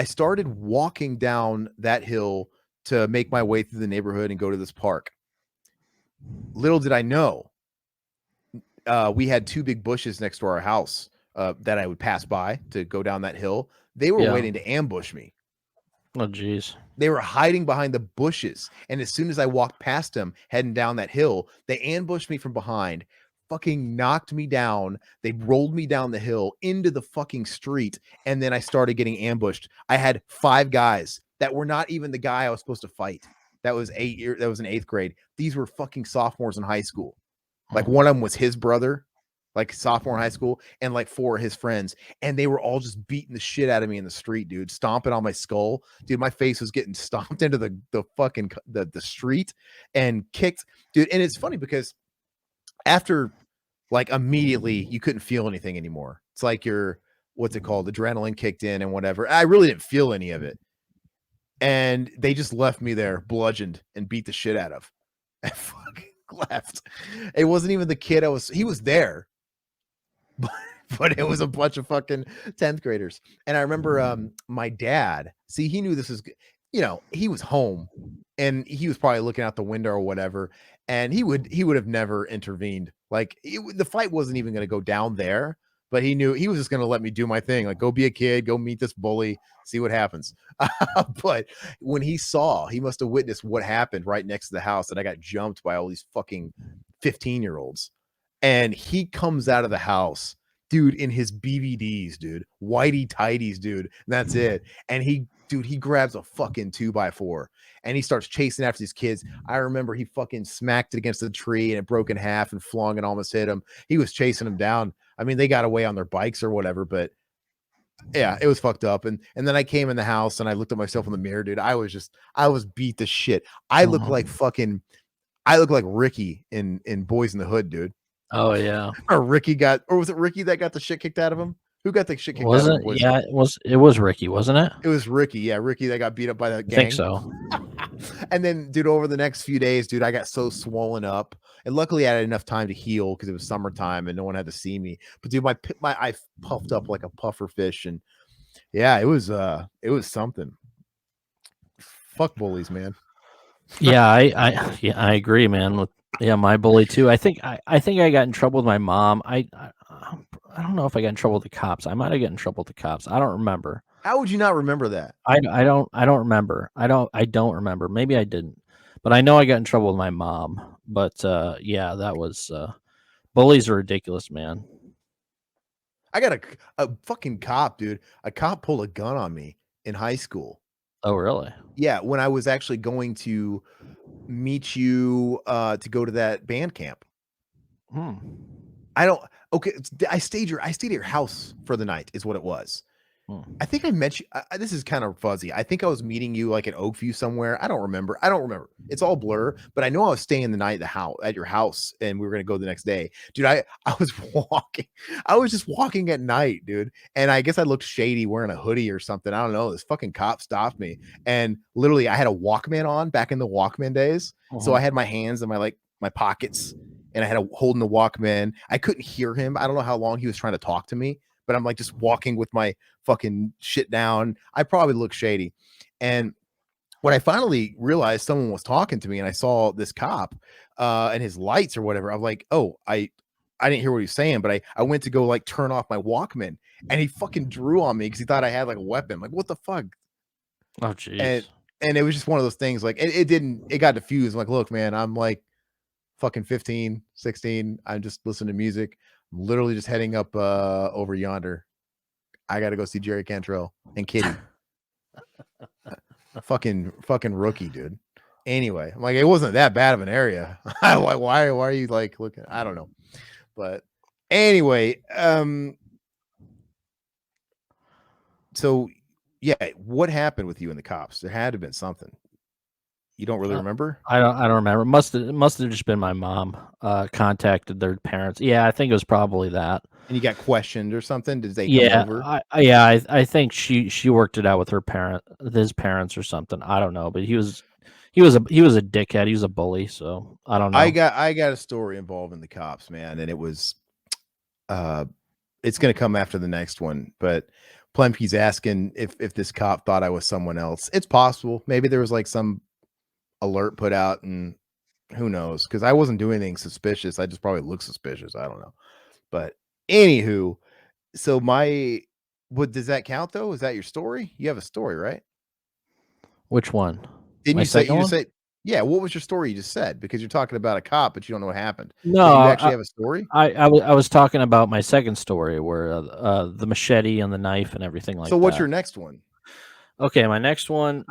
started walking down that hill to make my way through the neighborhood and go to this park. Little did I know, we had 2 big bushes next to our house that I would pass by to go down that hill. They were waiting to ambush me. Oh, geez. They were hiding behind the bushes. And as soon as I walked past them, heading down that hill, they ambushed me from behind, fucking knocked me down. They rolled me down the hill into the fucking street. And then I started getting ambushed. I had 5 guys that were not even the guy I was supposed to fight. That was in 8th grade. These were fucking sophomores in high school. Like, one of them was his brother, like sophomore in high school, and like 4 of his friends, and they were all just beating the shit out of me in the street, dude, stomping on my skull. Dude, my face was getting stomped into the fucking the street and kicked, dude. And it's funny because after, like, immediately you couldn't feel anything anymore. It's like what's it called, adrenaline kicked in and whatever. I really didn't feel any of it, and they just left me there bludgeoned and beat the shit out of. I fucking left. It wasn't even the kid he was there, but it was a bunch of fucking 10th graders. And I remember my dad, see, he knew this was, he was home, and he was probably looking out the window or whatever, and he would have never intervened. Like, the fight wasn't even going to go down there, but he knew he was just going to let me do my thing. Like, go be a kid, go meet this bully, see what happens. But when he must have witnessed what happened right next to the house, that I got jumped by all these fucking 15-year-olds. And he comes out of the house, dude, in his BVDs, dude, whitey tighties, dude. And that's it. And he grabs a fucking 2x4 and he starts chasing after these kids. I remember he fucking smacked it against the tree and it broke in half and flung and almost hit him. He was chasing them down. I mean, they got away on their bikes or whatever, but yeah, it was fucked up. And then I came in the house and I looked at myself in the mirror, dude. I was beat to shit. I look like Ricky in Boys in the Hood, dude. Oh yeah. Or was it Ricky that got the shit kicked out of him? Who got the shit kicked out of him? Yeah, it was Ricky, wasn't it? It was Ricky. Yeah, Ricky that got beat up by that gang. I think so. And then, dude, over the next few days, dude, I got so swollen up, and luckily I had enough time to heal because it was summertime and no one had to see me. But dude, my I puffed up like a puffer fish, and yeah, it was something. Fuck bullies, man. Yeah, I agree, man. With my bully too. I think I got in trouble with my mom. I don't know if I got in trouble with the cops. I might have gotten in trouble with the cops. I don't remember. How would you not remember that? I don't remember. I don't remember. Maybe I didn't. But I know I got in trouble with my mom. But yeah, that was bullies are ridiculous, man. I got a fucking cop, dude. A cop pulled a gun on me in high school. Oh, really? Yeah, when I was actually going to meet you to go to that band camp. Hmm. I don't okay, I stayed at your house for the night is what it was. Hmm. I think I met you. This is kind of fuzzy. I think I was meeting you like at Oakview somewhere. I don't remember. It's all blur, but I know I was staying the night at the house at your house, and we were gonna go the next day, dude. I was walking. I was just walking at night, dude, and I guess I looked shady wearing a hoodie or something. I don't know. This fucking cop stopped me, and literally, I had a Walkman on back in the Walkman days, so I had my hands in my pockets, and I had a holding the Walkman. I couldn't hear him. I don't know how long he was trying to talk to me, but I'm like just walking with my fucking shit down. I probably look shady. And when I finally realized someone was talking to me and I saw this cop and his lights or whatever, I'm like, oh, I didn't hear what he was saying, but I went to go like turn off my Walkman and he fucking drew on me because he thought I had like a weapon. Like, what the fuck? Oh, jeez. And it was just one of those things like it got diffused. I'm like, look, man, I'm like fucking 15, 16. I'm just listening to music. I'm literally just heading up over yonder. I got to go see Jerry Cantrell and Kitty. fucking rookie, dude. Anyway, I'm like, it wasn't that bad of an area. Like, why are you like looking? I don't know. But anyway, so yeah, what happened with you and the cops? There had to have been something. You don't really remember? I don't remember. Must have just been my mom contacted their parents. Yeah, I think it was probably that. And you got questioned or something? Did they come over? I think she worked it out with his parents or something. I don't know, but he was a dickhead. He was a bully, so I don't know. I got a story involving the cops, man, and it was it's gonna come after the next one, but Plemke's asking if this cop thought I was someone else. It's possible. Maybe there was like some alert put out and who knows, because I wasn't doing anything suspicious. I just probably look suspicious. I don't know. But anywho, so what does that count though? Is that your story? You have a story, right? Which one? Didn't you say yeah, what was your story you just said? Because you're talking about a cop, but you don't know what happened. No, Did you actually have a story? I was talking about my second story where the machete and the knife and everything like that. So what's your next one? Okay, my next one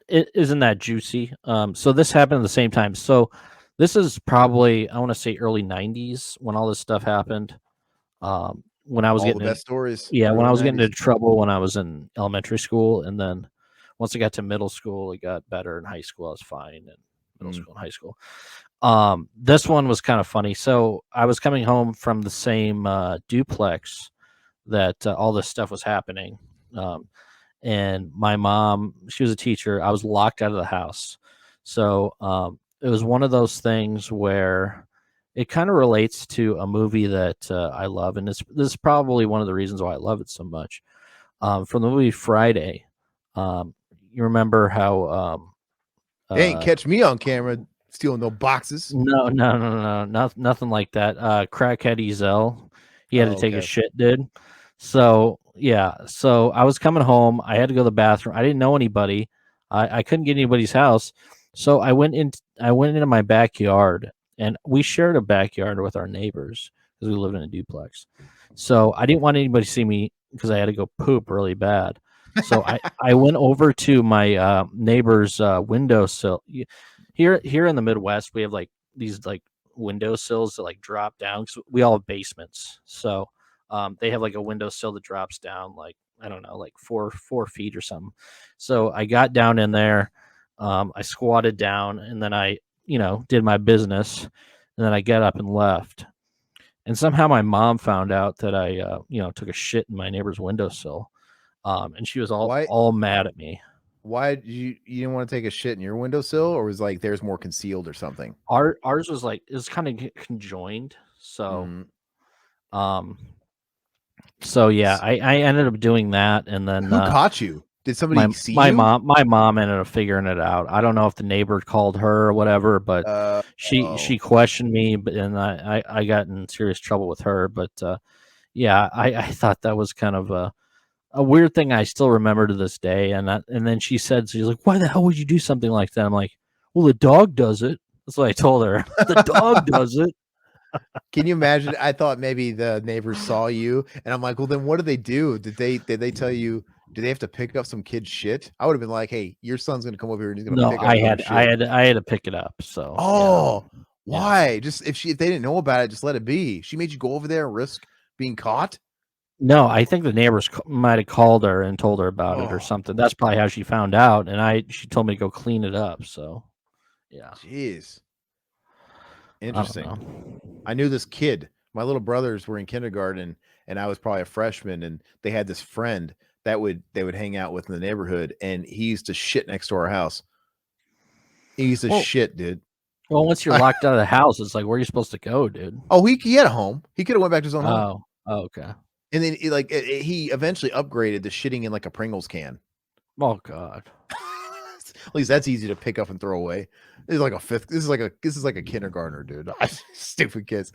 it isn't that juicy. So this happened at the same time. So this is probably, I want to say, early 90s when all this stuff happened. When I was getting the best stories. Yeah, when I was getting 90s. into trouble when I was in elementary school, and then once I got to middle school, it got better. In high school, I was fine, and middle school and high school. This one was kind of funny. So I was coming home from the same duplex that all this stuff was happening. And my mom, she was a teacher. I was locked out of the house. So it was one of those things where it kind of relates to a movie that I love. And this is probably one of the reasons why I love it so much. From the movie Friday. You remember how they ain't catch me on camera stealing no boxes. No, nothing like that. Crackhead Ezel, he had to take a shit, dude. So yeah, so I was coming home. I had to go to the bathroom. I didn't know anybody. I couldn't get anybody's house, so I went into my backyard, and we shared a backyard with our neighbors because we lived in a duplex. So I didn't want anybody to see me because I had to go poop really bad. So I went over to my neighbor's windowsill. Here in the Midwest, we have like these like windowsills that like drop down. So we all have basements, so they have like a windowsill that drops down like, I don't know, like 4 feet or something. So I got down in there, I squatted down, and then I did my business, and then I got up and left. And somehow my mom found out that I took a shit in my neighbor's windowsill, and she was all mad at me. Why you didn't want to take a shit in your windowsill, or was like theirs more concealed or something? Ours was like it was kind of conjoined, Mhm. um, so yeah, I ended up doing that, and then Who caught you? Did my somebody see my you? mom my mom ended up figuring it out. I don't know if the neighbor called her or whatever, but Uh, she oh, questioned me, but and I got in serious trouble with her. But yeah, I thought that was kind of a weird thing I still remember to this day. And then she said, she's like, "Why the hell would you do something like that?" I'm like, "Well, the dog does it." That's what I told her. The dog does it. can you imagine? I thought maybe the neighbors saw you, and I'm like, well, then what did they do? Did they tell you? Do they have to pick up some kid's shit? I would have been like, hey, your son's gonna come over here and he's gonna No, pick up some shit. I had to pick it up. So yeah, Oh, yeah. why? Just if they didn't know about it, just let it be. She made you go over there and risk being caught. No, I think the neighbors might have called her and told her about it or Oh, something. That's probably how she found out. And she told me to go clean it up. So yeah, jeez, I don't interesting. know. I knew this kid. My little brothers were in kindergarten, and I was probably a freshman, and they had this friend that they would hang out with in the neighborhood, and he used to shit next to our house. He used to Well, shit, dude. once you're locked out of the house, it's like, where are you supposed to go, dude? Oh, he had a home. He could have went back to his own home, Oh, okay. and then he eventually upgraded to shitting in like a Pringles can. Oh God. At least that's easy to pick up and throw away. This is like a fifth. This is like a kindergartner, dude. Stupid kids.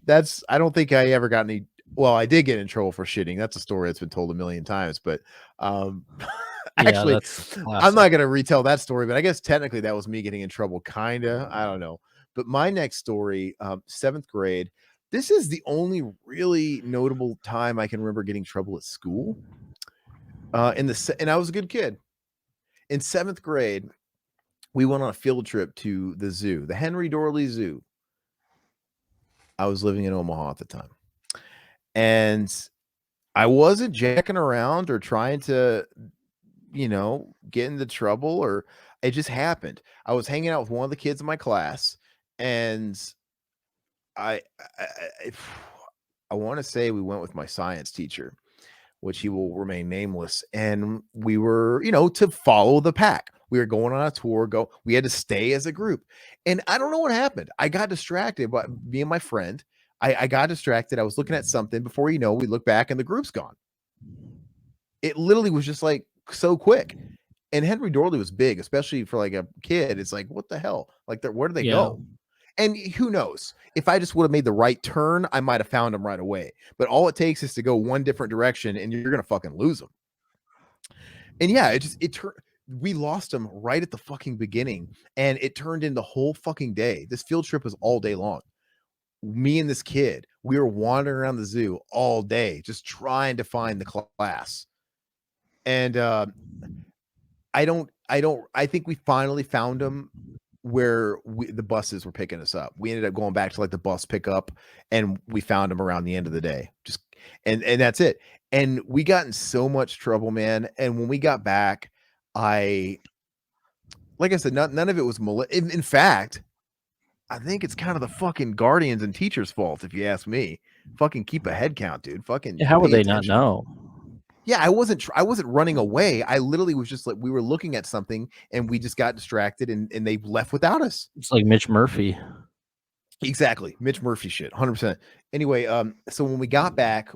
That's I don't think I ever got any. Well, I did get in trouble for shitting. That's a story that's been told a million times. But Yeah, actually, that's I'm classic. not gonna retell that story. But I guess technically that was me getting in trouble. Kinda. I don't know. But my next story, seventh grade. This is the only really notable time I can remember getting in trouble at school. And I was a good kid. In seventh grade, we went on a field trip to the zoo, the Henry Dorley Zoo. I was living in Omaha at the time. And I wasn't jacking around or trying to, get into trouble, or it just happened. I was hanging out with one of the kids in my class, and I I, I want to say we went with my science teacher, which he will remain nameless. And we were, to follow the pack. We were going on a tour, we had to stay as a group. And I don't know what happened. I got distracted by me and my friend. I got distracted. I was looking at something. Before you know, we look back and the group's gone. It literally was just like so quick. And Henry Dorley was big, especially for like a kid. It's like, what the hell? Like, where do they Yeah. go? And who knows? If I just would have made the right turn, I might have found them right away. But all it takes is to go one different direction, and you're gonna fucking lose them. And yeah, it turned. We lost them right at the fucking beginning, and it turned in the whole fucking day. This field trip was all day long. Me and this kid, we were wandering around the zoo all day, just trying to find the class. And I think we finally found them where the buses were picking us up. We ended up going back to like the bus pickup, and we found them around the end of the day. Just and that's it. And we got in so much trouble, man. And when we got back, I like I said, none of it was in fact, I think it's kind of the fucking guardians and teachers' fault, if you ask me. Fucking keep a head count, dude. Fucking Yeah, how would pay they not attention. know? Yeah, I wasn't running away. I literally was just like we were looking at something and we just got distracted, and they left without us. It's like Mitch Murphy. Exactly. Mitch Murphy shit. 100%. Anyway, so when we got back,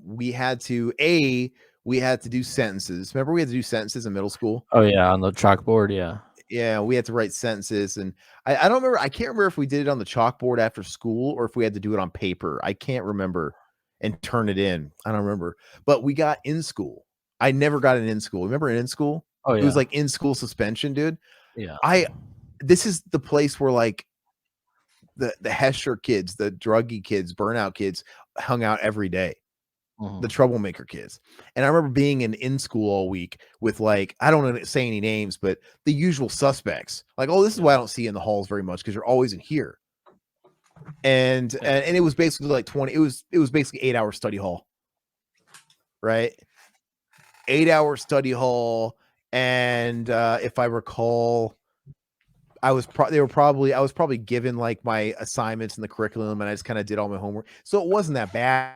we had to do sentences. Remember we had to do sentences in middle school? Oh yeah, on the chalkboard. Yeah. Yeah, we had to write sentences, and I don't remember. I can't remember if we did it on the chalkboard after school or if we had to do it on paper. I can't remember, and turn it in. I don't remember. But we got in school. I never got an in school. Remember in school? Oh It was yeah. like in school suspension, dude. Yeah. This is the place where like the Hesher kids, the druggy kids, burnout kids hung out every day. The Mhm. troublemaker kids. And I remember being in school all week with like, I don't want to say any names, but the usual suspects. Like, oh, this is Yeah. why I don't see you in the halls very much, because you're always in here. And Yeah. and it was basically like 20, it was basically 8-hour study hall. Right? 8-hour study hall. And if I recall, I was probably given like my assignments in the curriculum, and I just kind of did all my homework. So it wasn't that bad.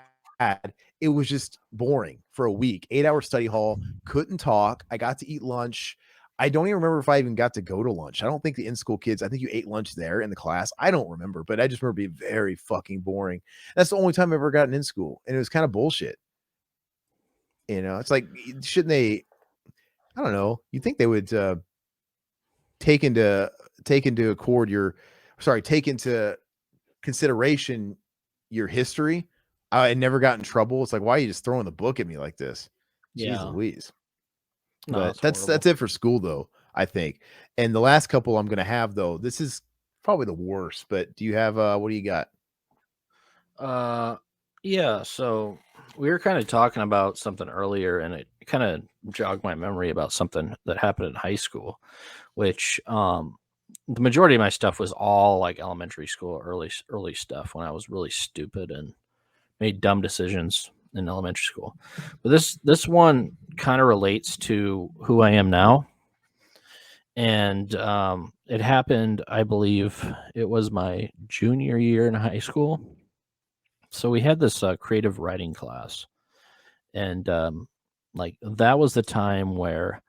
it was just boring for a week. 8-hour study hall, couldn't talk. I got to eat lunch. I don't even remember if I even got to go to lunch. I don't think the in-school kids, I think you ate lunch there in the class. I don't remember, but I just remember being very fucking boring. That's the only time I've ever gotten in school, and it was kind of bullshit. It's like, shouldn't they? I don't know. You think they would take into take into consideration your history? I never got in trouble. It's like, why are you just throwing the book at me like this? Jeez Yeah. Louise. No, But it's that's horrible. it for school, though, I think. And the last couple I'm gonna have, though, this is probably the worst. But do you have what do you got? Yeah, so we were kind of talking about something earlier, and it kind of jogged my memory about something that happened in high school, which the majority of my stuff was all like elementary school, early stuff when I was really stupid and made dumb decisions in elementary school. But this one kind of relates to who I am now. And it happened, I believe it was my junior year in high school. So we had this creative writing class, and like that was the time where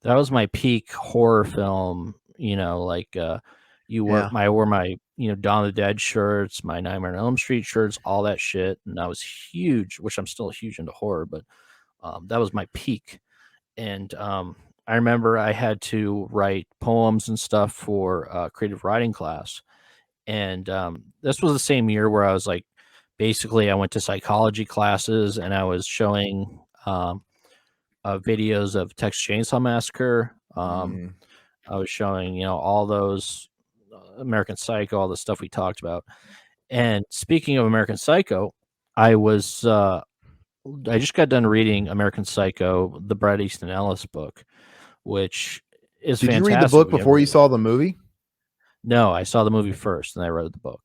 that was my peak horror film. Like Yeah. I wore my Dawn of the Dead shirts, my Nightmare on Elm Street shirts, all that shit, and I was huge, which I'm still huge into horror, but that was my peak. And I remember I had to write poems and stuff for creative writing class, and this was the same year where I was like, basically, I went to psychology classes and I was showing videos of Texas Chainsaw Massacre. Mhm. I was showing, all those American Psycho, all the stuff we talked about. And speaking of American Psycho, I was I just got done reading American Psycho, the Bret Easton Ellis book, which is Did you read the fantastic. book If you ever before you read it. saw the movie? No, I saw the movie first, and I read the book.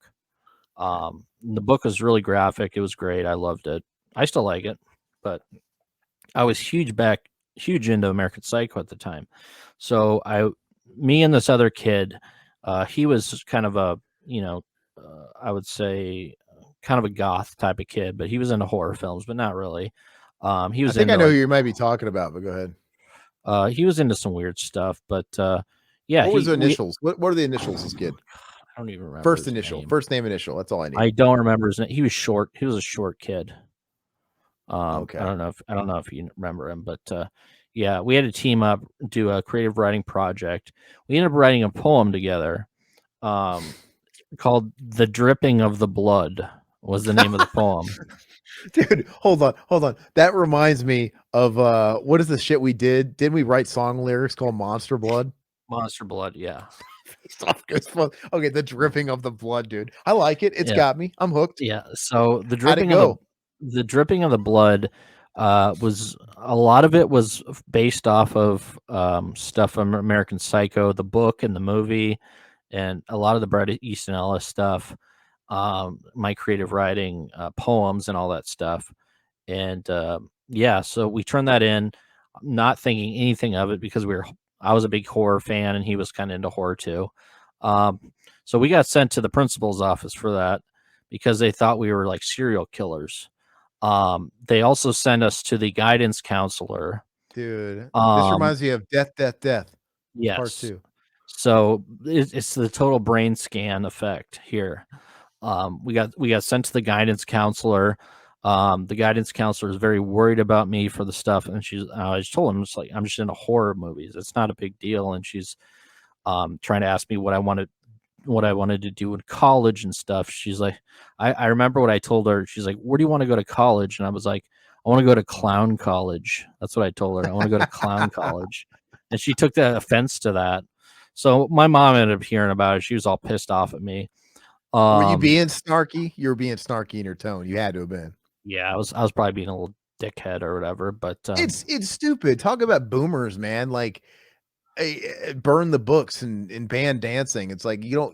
The book was really graphic. It was great. I loved it. I still like it, but I was huge into American Psycho at the time. So me and this other kid, he was kind of a, I would say kind of a goth type of kid, but he was into horror films, but not really. He I was think I into know who like, you might be talking about, but go ahead. he was into some weird stuff, but yeah, What was the we, initials? What are the initials, this kid? I don't even remember First his initial, name. first name initial. That's all I need. I don't remember his name. He was short. He was a short kid. I Okay. don't know if you remember him, but yeah, we had to team up, do a creative writing project. We ended up writing a poem together, called "The Dripping of the Blood" was the name of the poem. Dude, hold on. That reminds me of what is the shit we did? Didn't we write song lyrics called Monster Blood? Monster Blood, yeah, Based off Ghostbusters. Okay, the dripping of the blood, dude. I like it. It's yeah, got me. I'm hooked. yeah. So How'd it go? the dripping of the blood was a lot of it was based off of stuff from American Psycho, the book and the movie, and a lot of the Bret Easton Ellis stuff. My creative writing, poems, and all that stuff. And yeah, so we turned that in, not thinking anything of it because I was a big horror fan and he was kind of into horror too. So we got sent to the principal's office for that because they thought we were like serial killers. They also sent us to the guidance counselor. Dude, this Um, reminds me of Death, Death, Death, part yes. 2. So it's the total brain scan effect here. We got sent to the guidance counselor. The guidance counselor is very worried about me for the stuff, and I just told him, it's like, I'm just into horror movies. It's not a big deal. And she's trying to ask me what I wanted to do in college and stuff. She's like, I remember what I told her. She's like, where do you want to go to college? And I was like, I want to go to clown college. That's what I told her. I want to go to clown college. And she took the offense to that. So my mom ended up hearing about it. She was all pissed off at me. Were you Um, being snarky? You were being snarky in your tone. You had to have been. yeah, I was probably being a little dickhead or whatever, but It's stupid. Talk about boomers, man. Like, burn the books and ban dancing. It's like you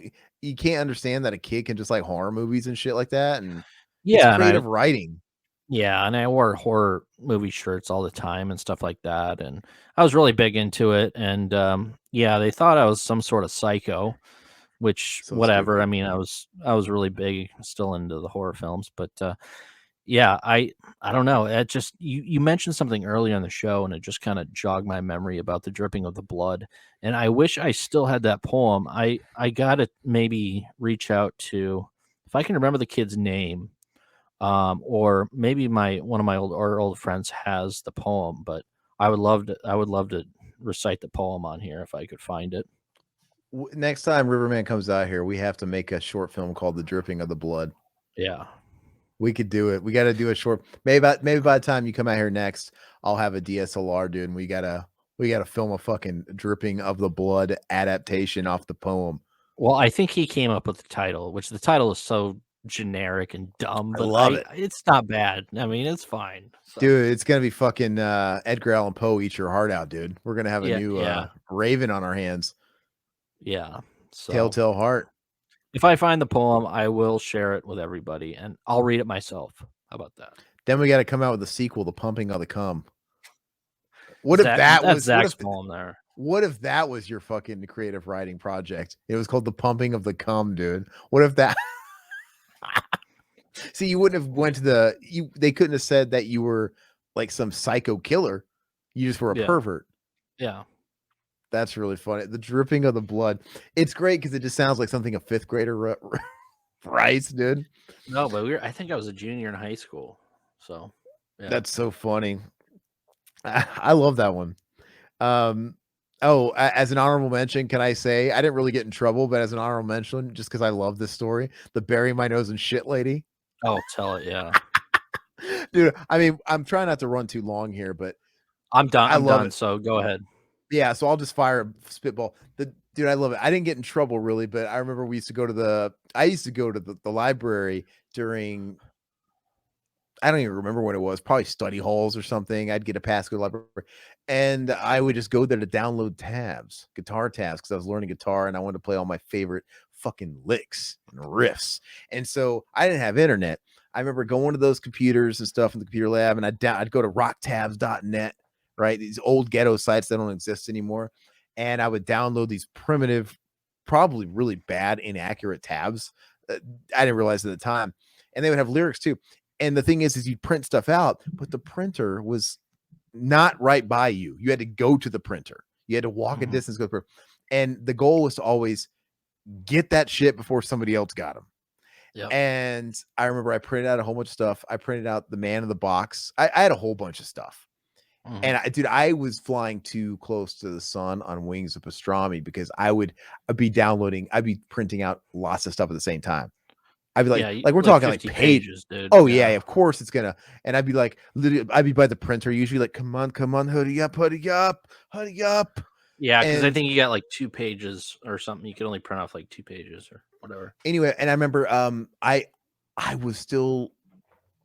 can't understand that a kid can just like horror movies and shit like that, and it's yeah, and creative writing. I wore horror movie shirts all the time and stuff like that, and I was really big into it. And yeah, they thought I was some sort of psycho, which So whatever. I stupid. mean, I was really big, still into the horror films, but Yeah, I don't know. It just you mentioned something earlier on the show, and it just kind of jogged my memory about the dripping of the blood. And I wish I still had that poem. I gotta maybe reach out to, if I can remember the kid's name, or maybe my one of my old friends has the poem. But I would love to recite the poem on here if I could find it. Next time Riverman comes out here, we have to make a short film called The Dripping of the Blood. Yeah. We could do it. We got to do a short. Maybe by the time you come out here next, I'll have a DSLR, dude. And we gotta film a fucking Dripping of the Blood adaptation off the poem. Well, I think he came up with the title, which the title is so generic and dumb, I but love it, it's not bad. I mean, it's fine. So dude. It's gonna be fucking Edgar Allan Poe eat your heart out, dude. We're gonna have a yeah, new yeah, Raven on our hands. yeah. So Telltale Heart. if I find the poem, I will share it with everybody, and I'll read it myself. How about that? Then we got to come out with a sequel, The Pumping of the Cum. What if that That's was Zach's poem there. what if that was your fucking creative writing project? It was called The Pumping of the Cum, dude. What if that See, you wouldn't have went to they couldn't have said that you were like some psycho killer. You just were a Yeah, pervert. yeah. That's really funny. The dripping of the blood. It's great because it just sounds like something a fifth grader writes, dude. No, but I think I was a junior in high school. So yeah. That's so funny. I love that one. As an honorable mention, can I say I didn't really get in trouble, but as an honorable mention, just because I love this story, the bury my nose in shit lady. Oh, tell it. Yeah. Dude, I mean, I'm trying not to run too long here, but I'm done. I I'm love done. it. So go ahead. Yeah, so I'll just fire a spitball. Dude, I love it. I didn't get in trouble really, but I remember we used to go to the library during I don't even remember what it was, probably study halls or something. I'd get a pass to go to the library, and I would just go there to download tabs, guitar tabs, because I was learning guitar and I wanted to play all my favorite fucking licks and riffs. And so I didn't have internet. I remember going to those computers and stuff in the computer lab, and I'd go to rocktabs.net, right? These old ghetto sites that don't exist anymore. And I would download these primitive, probably really bad, inaccurate tabs. I didn't realize at the time. And they would have lyrics too. And the thing is you print stuff out, but the printer was not right by you. You had to go to the printer. You had to walk a distance, go through. And the goal was to always get that shit before somebody else got them. Yeah. And I remember I printed out a whole bunch of stuff. I printed out the Man in the Box. I had a whole bunch of stuff. And I was flying too close to the sun on wings of pastrami because I'd be printing out lots of stuff at the same time. I'd be like we're talking like pages, dude. Oh yeah, of course it's gonna. And I'd be like, literally, I'd be by the printer, usually like, come on, hurry up. Yeah, because I think you got like 2 pages or something. You could only print off like 2 pages or whatever. Anyway, and I remember I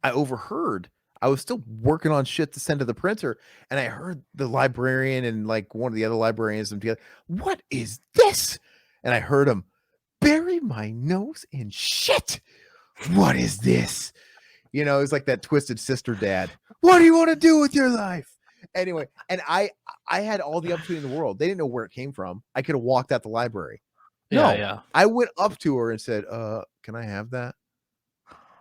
overheard. I was still working on shit to send to the printer, and I heard the librarian and like one of the other librarians and together. What is this? And I heard him bury my nose in shit. What is this? You know, it's like that Twisted Sister dad. What do you want to do with your life? Anyway, and I had all the opportunity in the world. They didn't know where it came from. I could have walked out the library. No, I went up to her and said, can I have that?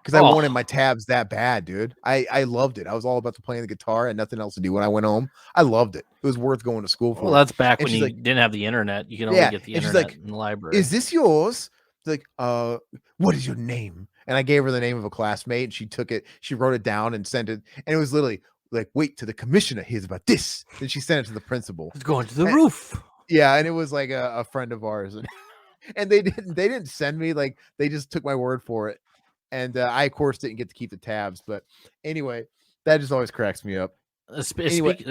Because I wanted my tabs that bad, dude. I loved it. I was all about to playing the guitar and nothing else to do when I went home. I loved it. It was worth going to school for. Well, that's back when you didn't have the internet. You can only get the internet in the library. Is this yours? Like, what is your name? And I gave her the name of a classmate, and she took it. She wrote it down and sent it. And it was literally like, wait till the commissioner hears about this. Then she sent it to the principal. It's going to the roof. Yeah, and it was like a friend of ours, and they didn't send me, like, they just took my word for it. And I, of course, didn't get to keep the tabs. But anyway, that just always cracks me up. A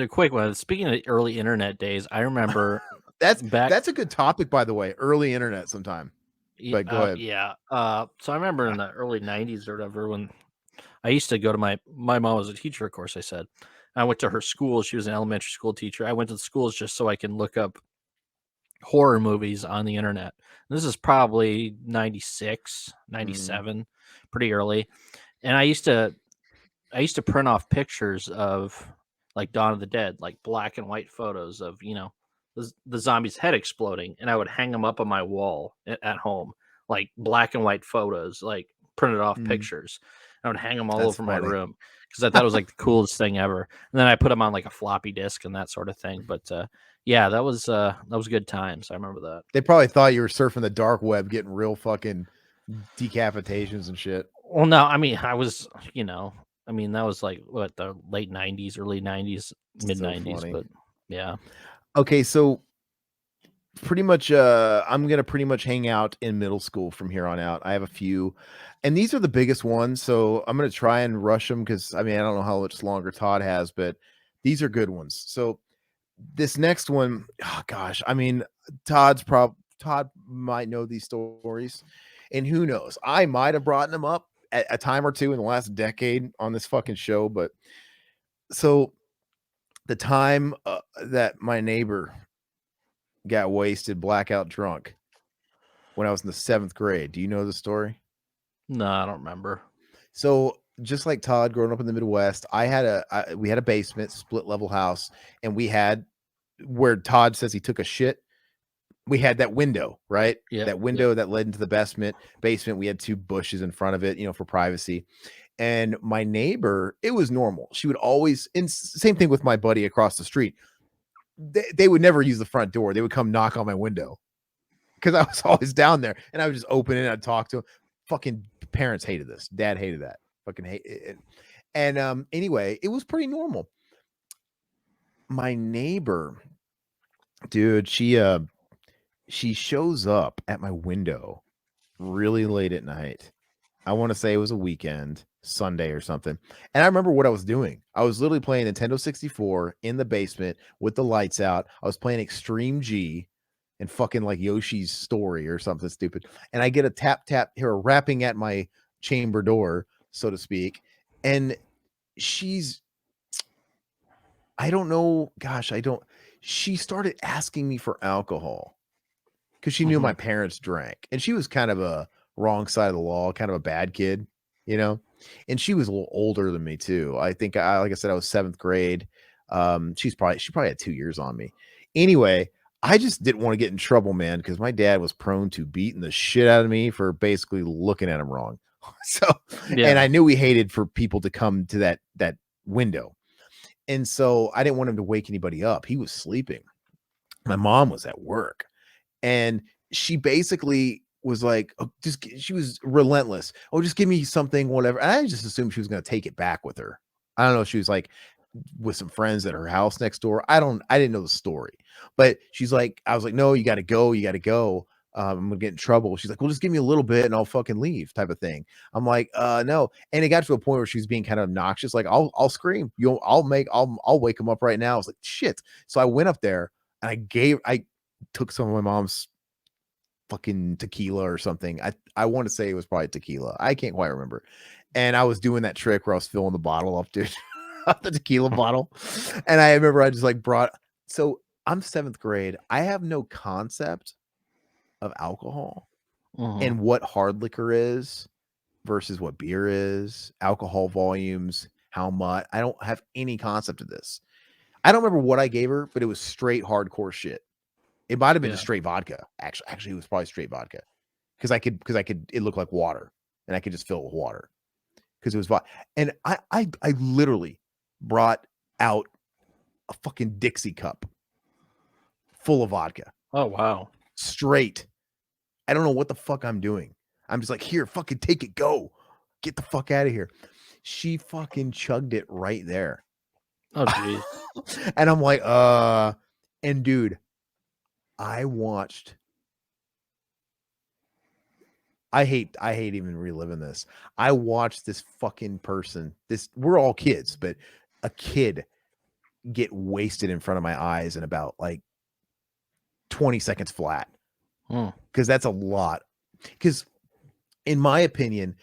quick one. Speaking of early internet days, I remember that's a good topic, by the way. Early internet sometime. But go ahead. Yeah. So I remember in the early 90s or whatever, when I used to go to my mom was a teacher, of course, I said. I went to her school. She was an elementary school teacher. I went to the schools just so I can look up horror movies on the internet. This is probably 96, 97, pretty early. And I used to print off pictures of like Dawn of the Dead, like black and white photos of, you know, the zombie's head exploding, and I would hang them up on my wall at home, like black and white photos, like printed off pictures. I would hang them all That's over my funny. room because I thought it was like the coolest thing ever. And then I put them on like a floppy disk and that sort of thing. But yeah, that was good times. I remember that. They probably thought you were surfing the dark web, getting real fucking decapitations and shit. Well, no, I mean, I was, I mean, that was like what, the late 90s, early 90s, mid 90s. funny. But yeah. Okay, so pretty much I'm gonna pretty much hang out in middle school from here on out. I have a few, and these are the biggest ones, so I'm gonna try and rush them because I mean I don't know how much longer Todd has, but these are good ones. So this next one, oh gosh, I mean Todd might know these stories, and who knows, I might have brought them up at a time or two in the last decade on this fucking show. But so the time that my neighbor got wasted, blackout drunk when I was in the 7th grade. Do you know the story? No, I don't remember. So just like Todd, growing up in the Midwest, we had a basement, split level house, and we had where Todd says he took a shit. We had that window, right? Yeah, That window that led into the basement. We had 2 bushes in front of it, for privacy. And my neighbor, it was normal. She would always, and same thing with my buddy across the street. They would never use the front door. They would come knock on my window because I was always down there, and I would just open it and I'd talk to them. Fucking parents hated this. Dad hated that. Fucking hate it. And anyway, it was pretty normal. My neighbor, dude, she shows up at my window really late at night. I want to say it was a weekend, Sunday or something. And I remember what I was doing. I was literally playing Nintendo 64 in the basement with the lights out. I was playing Extreme G and fucking like Yoshi's Story or something stupid. And I get a tap here rapping at my chamber door, so to speak. And I don't know, gosh, she started asking me for alcohol because she knew my parents drank. And she was kind of a wrong side of the law, kind of a bad kid, and she was a little older than me too. I think like I said, I was 7th grade. She probably had 2 years on me. Anyway, I just didn't want to get in trouble, man, because my dad was prone to beating the shit out of me for basically looking at him wrong. So, and I knew he hated for people to come to that window. And so I didn't want him to wake anybody up. He was sleeping. My mom was at work, and she basically was like, she was relentless. Oh, just give me something, whatever. And I just assumed she was going to take it back with her. I don't know if she was like with some friends at her house next door. I didn't know the story, but she's like, I was like, no, you got to go. You got to go. I'm gonna get in trouble. She's like, well, just give me a little bit and I'll fucking leave, type of thing. I'm like, no. And it got to a point where she's being kind of obnoxious. Like, I'll scream. I'll wake him up right now. I was like, shit. So I went up there and I took some of my mom's fucking tequila or something. I want to say it was probably tequila. I can't quite remember. And I was doing that trick where I was filling the bottle up, dude, the tequila bottle. And I remember I just like so I'm 7th grade. I have no concept of alcohol and what hard liquor is versus what beer is, alcohol volumes, how much. I don't have any concept of this. I don't remember what I gave her, but it was straight hardcore shit. It might have been just straight vodka. Actually, it was probably straight vodka because I could. It looked like water, and I could just fill it with water because it was vodka. And I literally brought out a fucking Dixie cup full of vodka. Oh wow! Straight. I don't know what the fuck I'm doing. I'm just like, here, fucking take it, go, get the fuck out of here. She fucking chugged it right there. Oh geez. And I'm like, and dude. I hate even reliving this. I watched this fucking person. We're all kids, but a kid get wasted in front of my eyes in about like 20 seconds flat. Because that's a lot. Because in my opinion,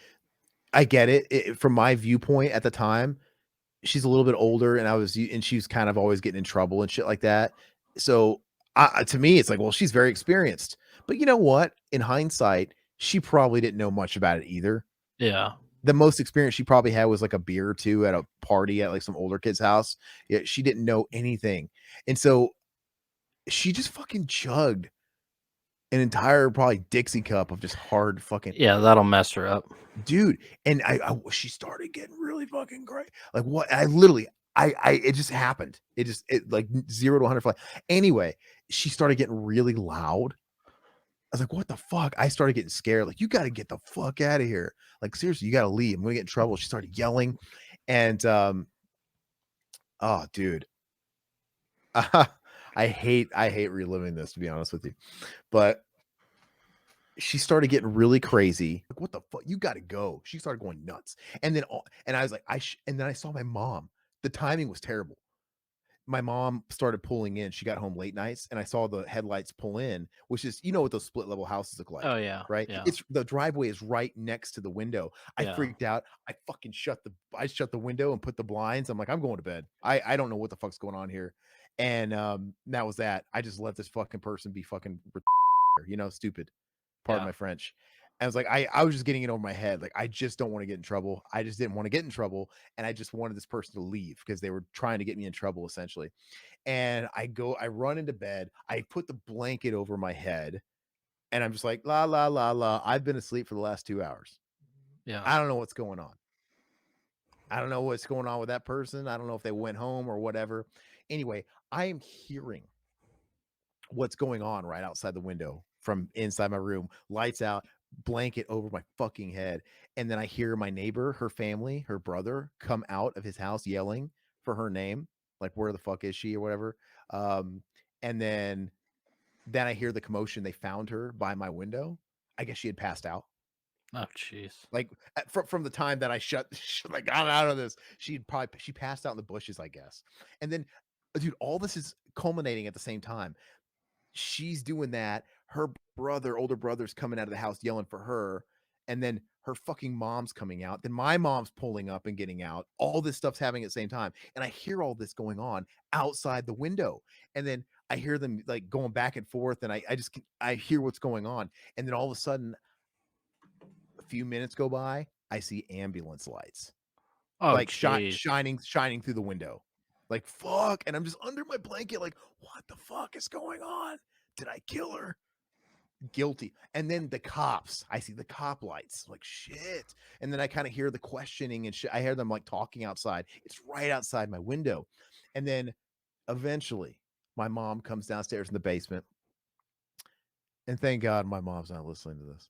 I get it from my viewpoint at the time. She's a little bit older, and she was kind of always getting in trouble and shit like that. So to me, it's like, well, she's very experienced. But you know what? In hindsight, she probably didn't know much about it either. Yeah. The most experience she probably had was like a beer or two at a party at like some older kid's house. Yeah, she didn't know anything. And so she just fucking chugged. an entire probably Dixie cup of just hard fucking Yeah, that'll mess her up. dude. And she started getting really fucking great. Like what? I literally, it just happened. It like 0 to 100 fly. Anyway, she started getting really loud. I was like, what the fuck? I started getting scared. Like, you got to get the fuck out of here. Like, seriously, you got to leave. I'm going to get in trouble. She started yelling. And, oh, dude. I hate reliving this, to be honest with you. But she started getting really crazy. Like, what the fuck? You got to go. She started going nuts. And then, and I was like, and then I saw my mom. The timing was terrible. My mom started pulling in. She got home late nights, and I saw the headlights pull in, which is, you know what those split level houses look like. Oh yeah, Right? yeah, It's the driveway is right next to the window. I yeah. freaked out. I fucking shut the window and put the blinds. I'm like, I'm going to bed. I don't know what the fuck's going on here. And that was that. I just let this fucking person be fucking stupid. Pardon Yeah. my French. I was like, I was just getting it over my head. Like, I just don't want to get in trouble. I just didn't want to get in trouble. And I just wanted this person to leave because they were trying to get me in trouble, essentially. And I run into bed. I put the blanket over my head. And I'm just like, la, la, la, la. I've been asleep for the last 2 hours. Yeah. I don't know what's going on. I don't know what's going on with that person. I don't know if they went home or whatever. Anyway, I am hearing what's going on right outside the window from inside my room. Lights out, blanket over my fucking head. And then I hear my neighbor, her family, her brother come out of his house yelling for her name. Like, where the fuck is she or whatever? And then I hear the commotion. They found her by my window. I guess she had passed out. Oh jeez. Like, from the time that I like got out of this, she passed out in the bushes, I guess. And then, dude, all this is culminating at the same time. She's doing that. Her older brother's coming out of the house yelling for her. And then her fucking mom's coming out. Then my mom's pulling up and getting out. All this stuff's happening at the same time. And I hear all this going on outside the window. And then I hear them like going back and forth. And I hear what's going on. And then all of a sudden, a few minutes go by. I see ambulance lights. Oh Like jeez. shining through the window. Like, fuck. And I'm just under my blanket, like, what the fuck is going on? Did I kill her? Guilty. And then the cops, I see the cop lights, like, shit. And then I kind of hear the questioning and shit. I hear them like talking outside. It's right outside my window. And then eventually my mom comes downstairs in the basement. And thank God my mom's not listening to this.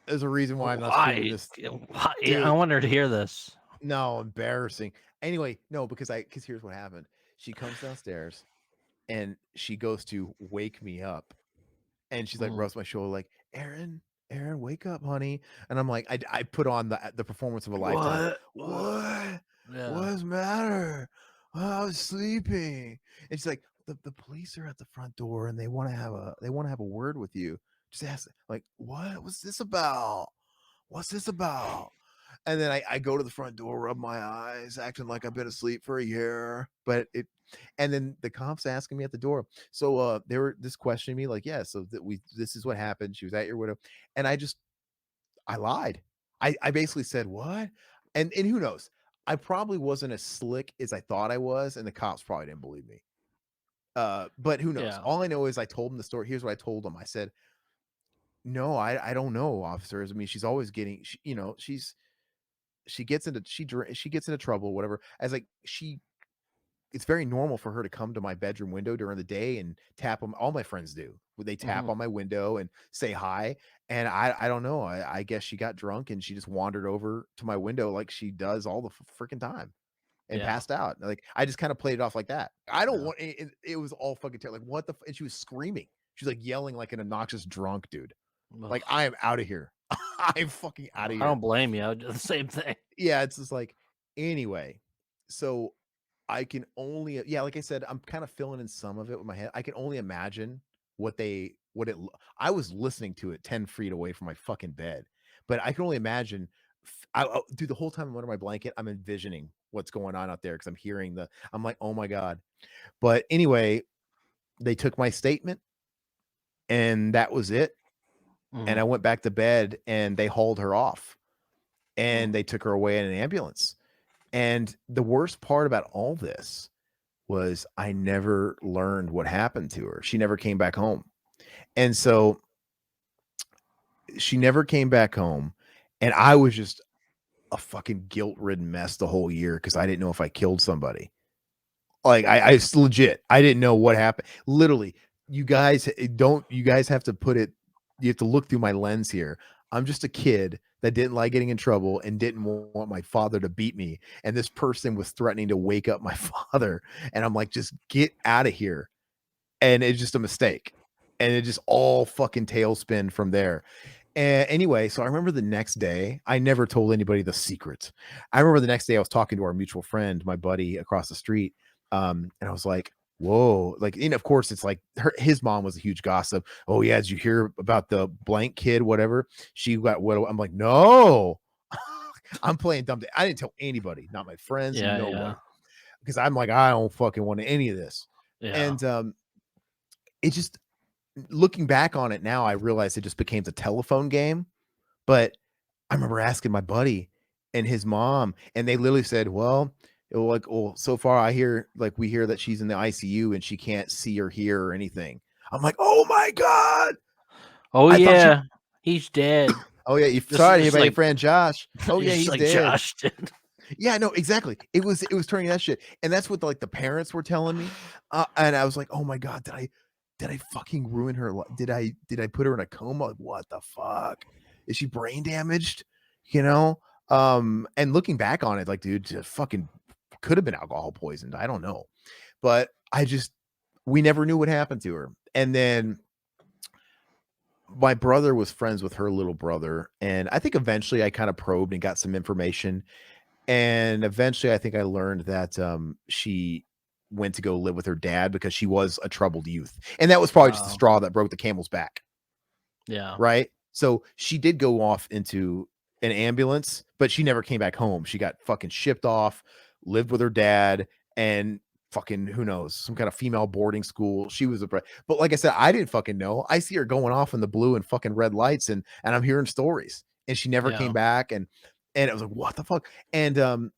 There's a reason why I'm not streaming this. Why? Dude. I want her to hear this. No, embarrassing. Anyway, no, because here's what happened. She comes downstairs and she goes to wake me up. And she's like, rubs my shoulder, like, Aaron, wake up, honey. And I'm like, I put on the performance of a lifetime. What? Yeah. What's the matter? Oh, I was sleeping. And she's like, the police are at the front door and they want to have a word with you. Just ask, like, what? What's this about? What's this about? And then I go to the front door, rub my eyes, acting like I've been asleep for a year. And then the cops asking me at the door. So they were just questioning me, like, yeah, so this is what happened. She was at your window. And I lied. I basically said, what? And who knows? I probably wasn't as slick as I thought I was, and the cops probably didn't believe me. But who knows? Yeah. All I know is I told them the story. Here's what I told them. I said, no, I don't know, officers. I mean, she's always getting, she gets into trouble, whatever. As like it's very normal for her to come to my bedroom window during the day and tap them. All my friends do. They tap on my window and say hi. And I don't know. I guess she got drunk and she just wandered over to my window like she does all the freaking time and passed out. Like, I just kind of played it off like that. I don't want it was all fucking terrible. Like, what the and she was screaming. She was like yelling like an obnoxious drunk dude. Like, I am out of here. I'm fucking out of here. I don't blame you. I would do the same thing. Yeah, it's just like, anyway. So I can only, like I said, I'm kind of filling in some of it with my head. I can only imagine I was listening to it 10 feet away from my fucking bed, but I can only imagine. Dude, the whole time I'm under my blanket, I'm envisioning what's going on out there because I'm hearing I'm like, oh my God. But anyway, they took my statement and that was it. And I went back to bed and they hauled her off and they took her away in an ambulance. And the worst part about all this was I never learned what happened to her. She never came back home. And so she never came back home. And I was just a fucking guilt-ridden mess the whole year because I didn't know if I killed somebody. Like it's legit. I didn't know what happened. Literally, you guys have to put it, you have to look through my lens here. I'm just a kid that didn't like getting in trouble and didn't want my father to beat me. And this person was threatening to wake up my father. And I'm like, just get out of here. And it's just a mistake. And it just all fucking tailspin from there. And anyway, so I remember the next day, I never told anybody the secret. I remember the next day I was talking to our mutual friend, my buddy across the street. And I was like, whoa, like, of course it's like his mom was a huge gossip. Oh yeah, did you hear about the blank kid, whatever? She got what? I'm like, no. I'm playing dumb. I didn't tell anybody, not my friends, no one. Because I'm like, I don't fucking want any of this. And it just, looking back on it now, I realized it just became the telephone game. But I remember asking my buddy and his mom, and they literally said, well, so far we hear that she's in the ICU and she can't see or hear or anything. I'm like, oh my God. Oh yeah, he's dead. Oh yeah, you sorry to hear about your friend Josh. Oh yeah, he's like dead. Josh did. Yeah, no, exactly. It was turning that shit, and that's what the parents were telling me, and I was like, oh my God, did I fucking ruin her life? Did I put her in a coma? Like, what the fuck? Is she brain damaged? And looking back on it, like, dude, just fucking could have been alcohol poisoned. I don't know. But we never knew what happened to her. And then my brother was friends with her little brother. And I think eventually I kind of probed and got some information. And eventually I think I learned that she went to go live with her dad because she was a troubled youth. And that was probably just the straw that broke the camel's back. Yeah. Right. So she did go off into an ambulance, but she never came back home. She got fucking shipped off, lived with her dad, and fucking, who knows, some kind of female boarding school. She was but like I said, I didn't fucking know. I see her going off in the blue and fucking red lights, and I'm hearing stories, and she never came back. And it was like, what the fuck? And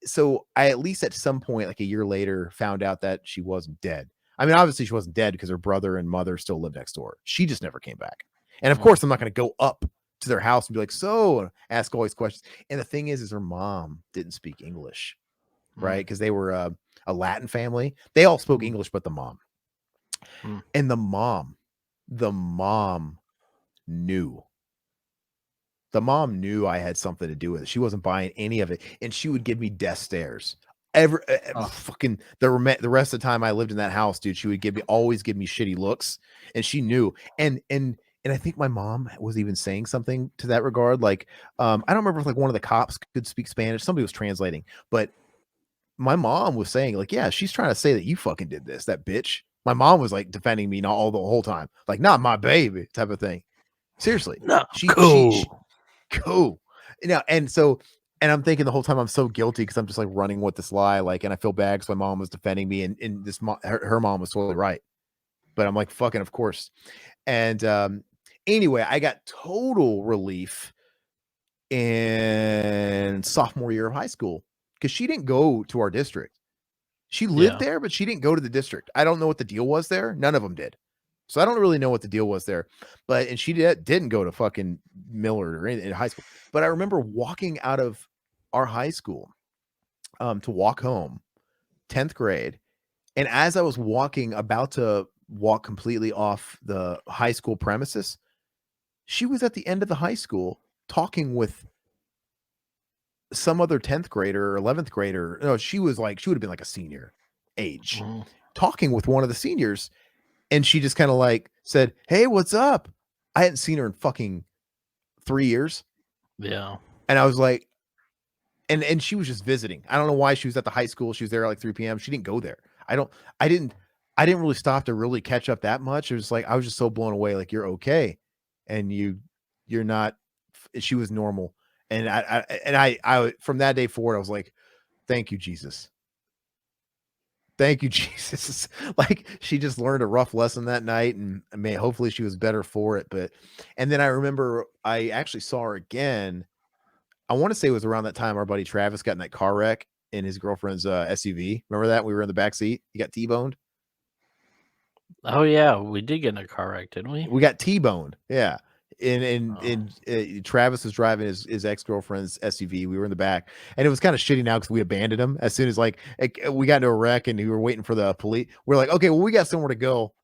so I, at least at some point, like a year later, found out that she wasn't dead. I mean, obviously she wasn't dead because her brother and mother still lived next door. She just never came back. And of course, I'm not going to go up to their house and be like, so, ask all these questions. And the thing is her mom didn't speak English, right? Because they were a Latin family. They all spoke English, but the mom. And the mom knew. The mom knew I had something to do with it. She wasn't buying any of it, and she would give me death stares. Fucking the rest of the time I lived in that house, dude, she would always give me shitty looks, and she knew. And I think my mom was even saying something to that regard. Like, I don't remember if like one of the cops could speak Spanish. Somebody was translating, but my mom was saying like, yeah, she's trying to say that you fucking did this, that bitch. My mom was like defending me the whole time, like, not my baby type of thing. Seriously, no, cool. Now, and I'm thinking the whole time I'm so guilty because I'm just like running with this lie, like, and I feel bad because my mom was defending me, and this her mom was totally right. But I'm like, fucking, of course. And anyway, I got total relief in sophomore year of high school because she didn't go to our district. She lived there, but she didn't go to the district. I don't know what the deal was there. None of them did. So I don't really know what the deal was there. And she didn't go to fucking Millard or anything in high school. But I remember walking out of our high school to walk home, 10th grade. And as I was about to walk completely off the high school premises, she was at the end of the high school talking with some other 10th grader or 11th grader. No, she would have been like a senior age, talking with one of the seniors. And she just kind of like said, hey, what's up? I hadn't seen her in fucking 3 years. Yeah. And I was like, and she was just visiting. I don't know why she was at the high school. She was there at like 3 p.m. She didn't go there. I didn't really stop to really catch up that much. It was like, I was just so blown away. Like, you're okay. And you're not. She was normal. And I from that day forward, I was like, thank you, Jesus. Thank you, Jesus. Like, she just learned a rough lesson that night, and hopefully she was better for it. And then I remember I actually saw her again. I want to say it was around that time our buddy Travis got in that car wreck in his girlfriend's SUV. Remember that? We were in the back seat. He got T-boned. Oh yeah, we did get in a car wreck, didn't we? We got T-boned. Yeah. And Travis was driving his ex-girlfriend's SUV. We were in the back, and it was kind of shitty now because we abandoned him as soon as we got into a wreck and we were waiting for the police. We're like, okay, well, we got somewhere to go.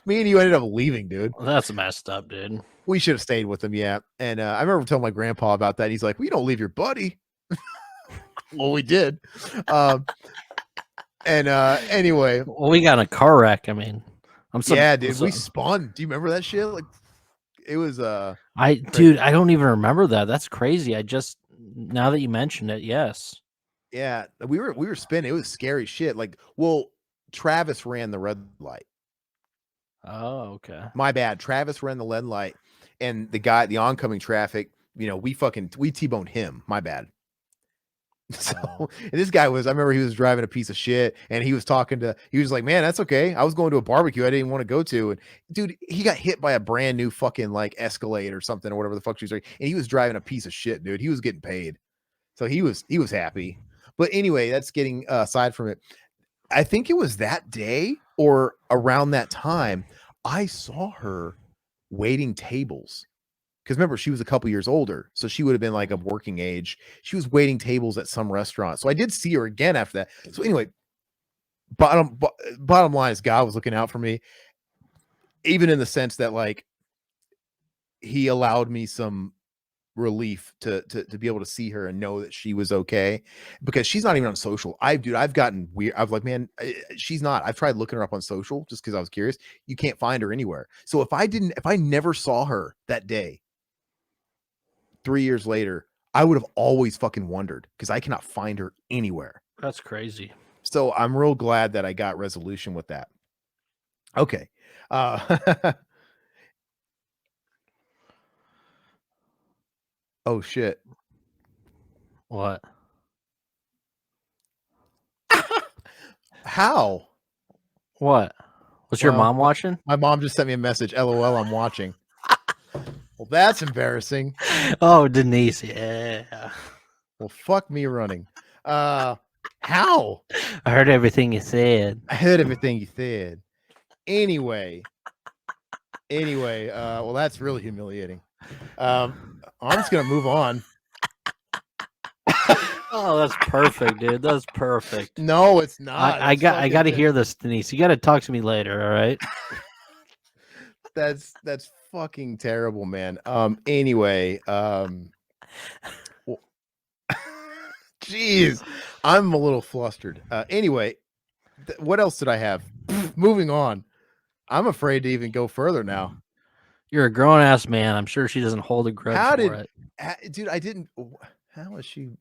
Me and you ended up leaving, dude. Well, that's messed up, dude. We should have stayed with him, yeah. And I remember telling my grandpa about that. And he's like, "We don't leave your buddy." Well, we did. Anyway, Well, we got in a car wreck. I mean, yeah, dude, we spun. Do you remember that shit? Like, it was dude, I don't even remember that. That's crazy. I just now that you mentioned it, yes. Yeah, we were spinning. It was scary shit. Like, well, Travis ran the red light. Oh, okay. My bad. Travis ran the red light, and the oncoming traffic, we T-boned him. My bad. So and this guy I remember he was driving a piece of shit, and he was like, "Man, that's okay. I was going to a barbecue I didn't want to go to." And dude, he got hit by a brand new fucking like Escalade or something or whatever the fuck she was doing, and he was driving a piece of shit, dude. He was getting paid. So he was happy. But anyway, that's getting aside from it. I think it was that day or around that time I saw her waiting tables. Because remember, she was a couple years older, so she would have been like of working age. She was waiting tables at some restaurant. So I did see her again after that. So anyway, bottom line is God was looking out for me, even in the sense that like he allowed me some relief to be able to see her and know that she was okay, because she's not even on social. I've gotten weird. I've like, man, she's not. I've tried looking her up on social just because I was curious. You can't find her anywhere. So if I never saw her that day, 3 years later, I would have always fucking wondered because I cannot find her anywhere. That's crazy. So I'm real glad that I got resolution with that. Okay. Oh shit. What? How? What? Was your mom watching? My mom just sent me a message. LOL, I'm watching. Well, that's embarrassing. Oh, Denise. Yeah. Well, fuck me running. How? I heard everything you said. I heard everything you said. Anyway, well, that's really humiliating. I'm just gonna move on. Oh, that's perfect, dude. That's perfect. No, it's not. I got to hear this, Denise. You got to talk to me later, all right? That's fucking terrible, man. Anyway, jeez, I'm a little flustered. Anyway, what else did I have? Moving on. I'm afraid to even go further now. You're a grown ass man. I'm sure she doesn't hold a grudge for it. Dude, I didn't. How is she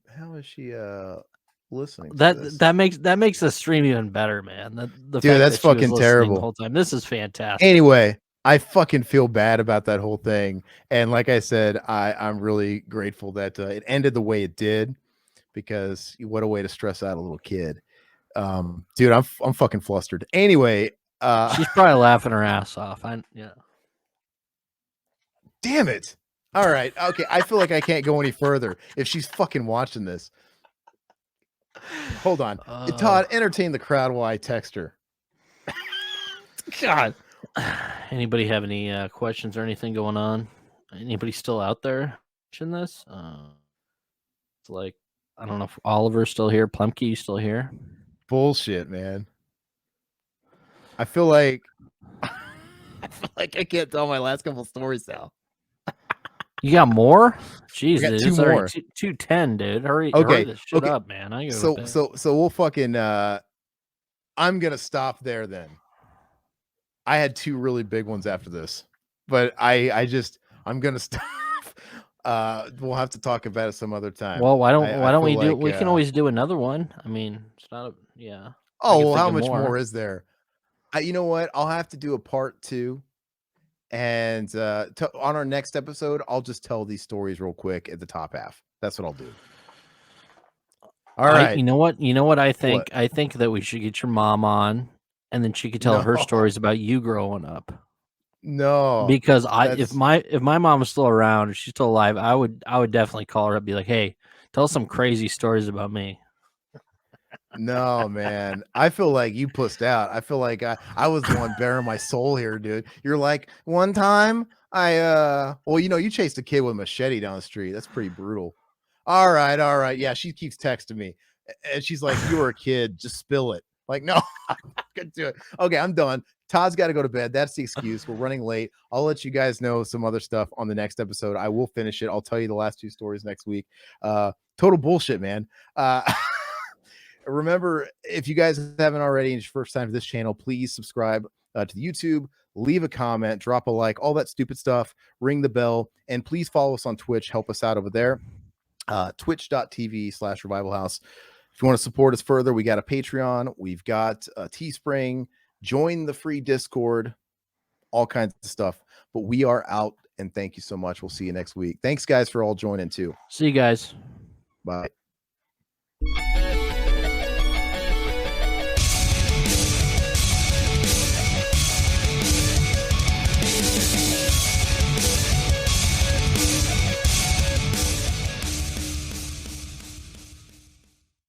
listening? That makes the stream even better, man. Dude, that's fucking terrible. The whole time. This is fantastic. Anyway, I fucking feel bad about that whole thing, and like I said, I'm really grateful that it ended the way it did, because what a way to stress out a little kid. Dude, I'm fucking flustered. Anyway, she's probably laughing her ass off. Yeah. Damn it. All right. Okay. I feel like I can't go any further if she's fucking watching this. Hold on. Todd, entertain the crowd while I text her. God. Anybody have any questions or anything going on? Anybody still out there watching this? It's like, I don't know if Oliver's still here. Plumke, you still here? Bullshit, man. I feel like I can't tell my last couple stories now. You got more? Jeez, dude, it's already 2:10, dude. Hurry this shit up, man. So we'll fucking I'm gonna stop there then. I had two really big ones after this, but I'm gonna stop. We'll have to talk about it some other time. Well, why don't we do? We can always do another one. I mean, it's not yeah. Oh, well, how much more is there? You know what? I'll have to do a part 2. And on our next episode, I'll just tell these stories real quick at the top half. That's what I'll do. All right. You know what I think? What? I think that we should get your mom on, and then she could tell her stories about you growing up. No, because if my mom was still around, if she's still alive, I would definitely call her up and be like, hey, tell some crazy stories about me. No, man. I feel like you pussed out. I feel like I was the one bearing my soul here, dude. You're like, one time well, you chased a kid with a machete down the street. That's pretty brutal. All right, all right. Yeah, she keeps texting me. And she's like, you were a kid, just spill it. Like, no, I'm not gonna do it. Okay, I'm done. Todd's got to go to bed. That's the excuse. We're running late. I'll let you guys know some other stuff on the next episode. I will finish it. I'll tell you the last 2 stories next week. Total bullshit, man. Remember, if you guys haven't already and it's your first time to this channel, please subscribe to the YouTube, leave a comment, drop a like, all that stupid stuff, ring the bell, and please follow us on Twitch. Help us out over there. Twitch.tv/Revival House. If you want to support us further, we got a Patreon, we've got a Teespring, join the free Discord, all kinds of stuff. But we are out, and thank you so much. We'll see you next week. Thanks, guys, for all joining too. See you guys. Bye.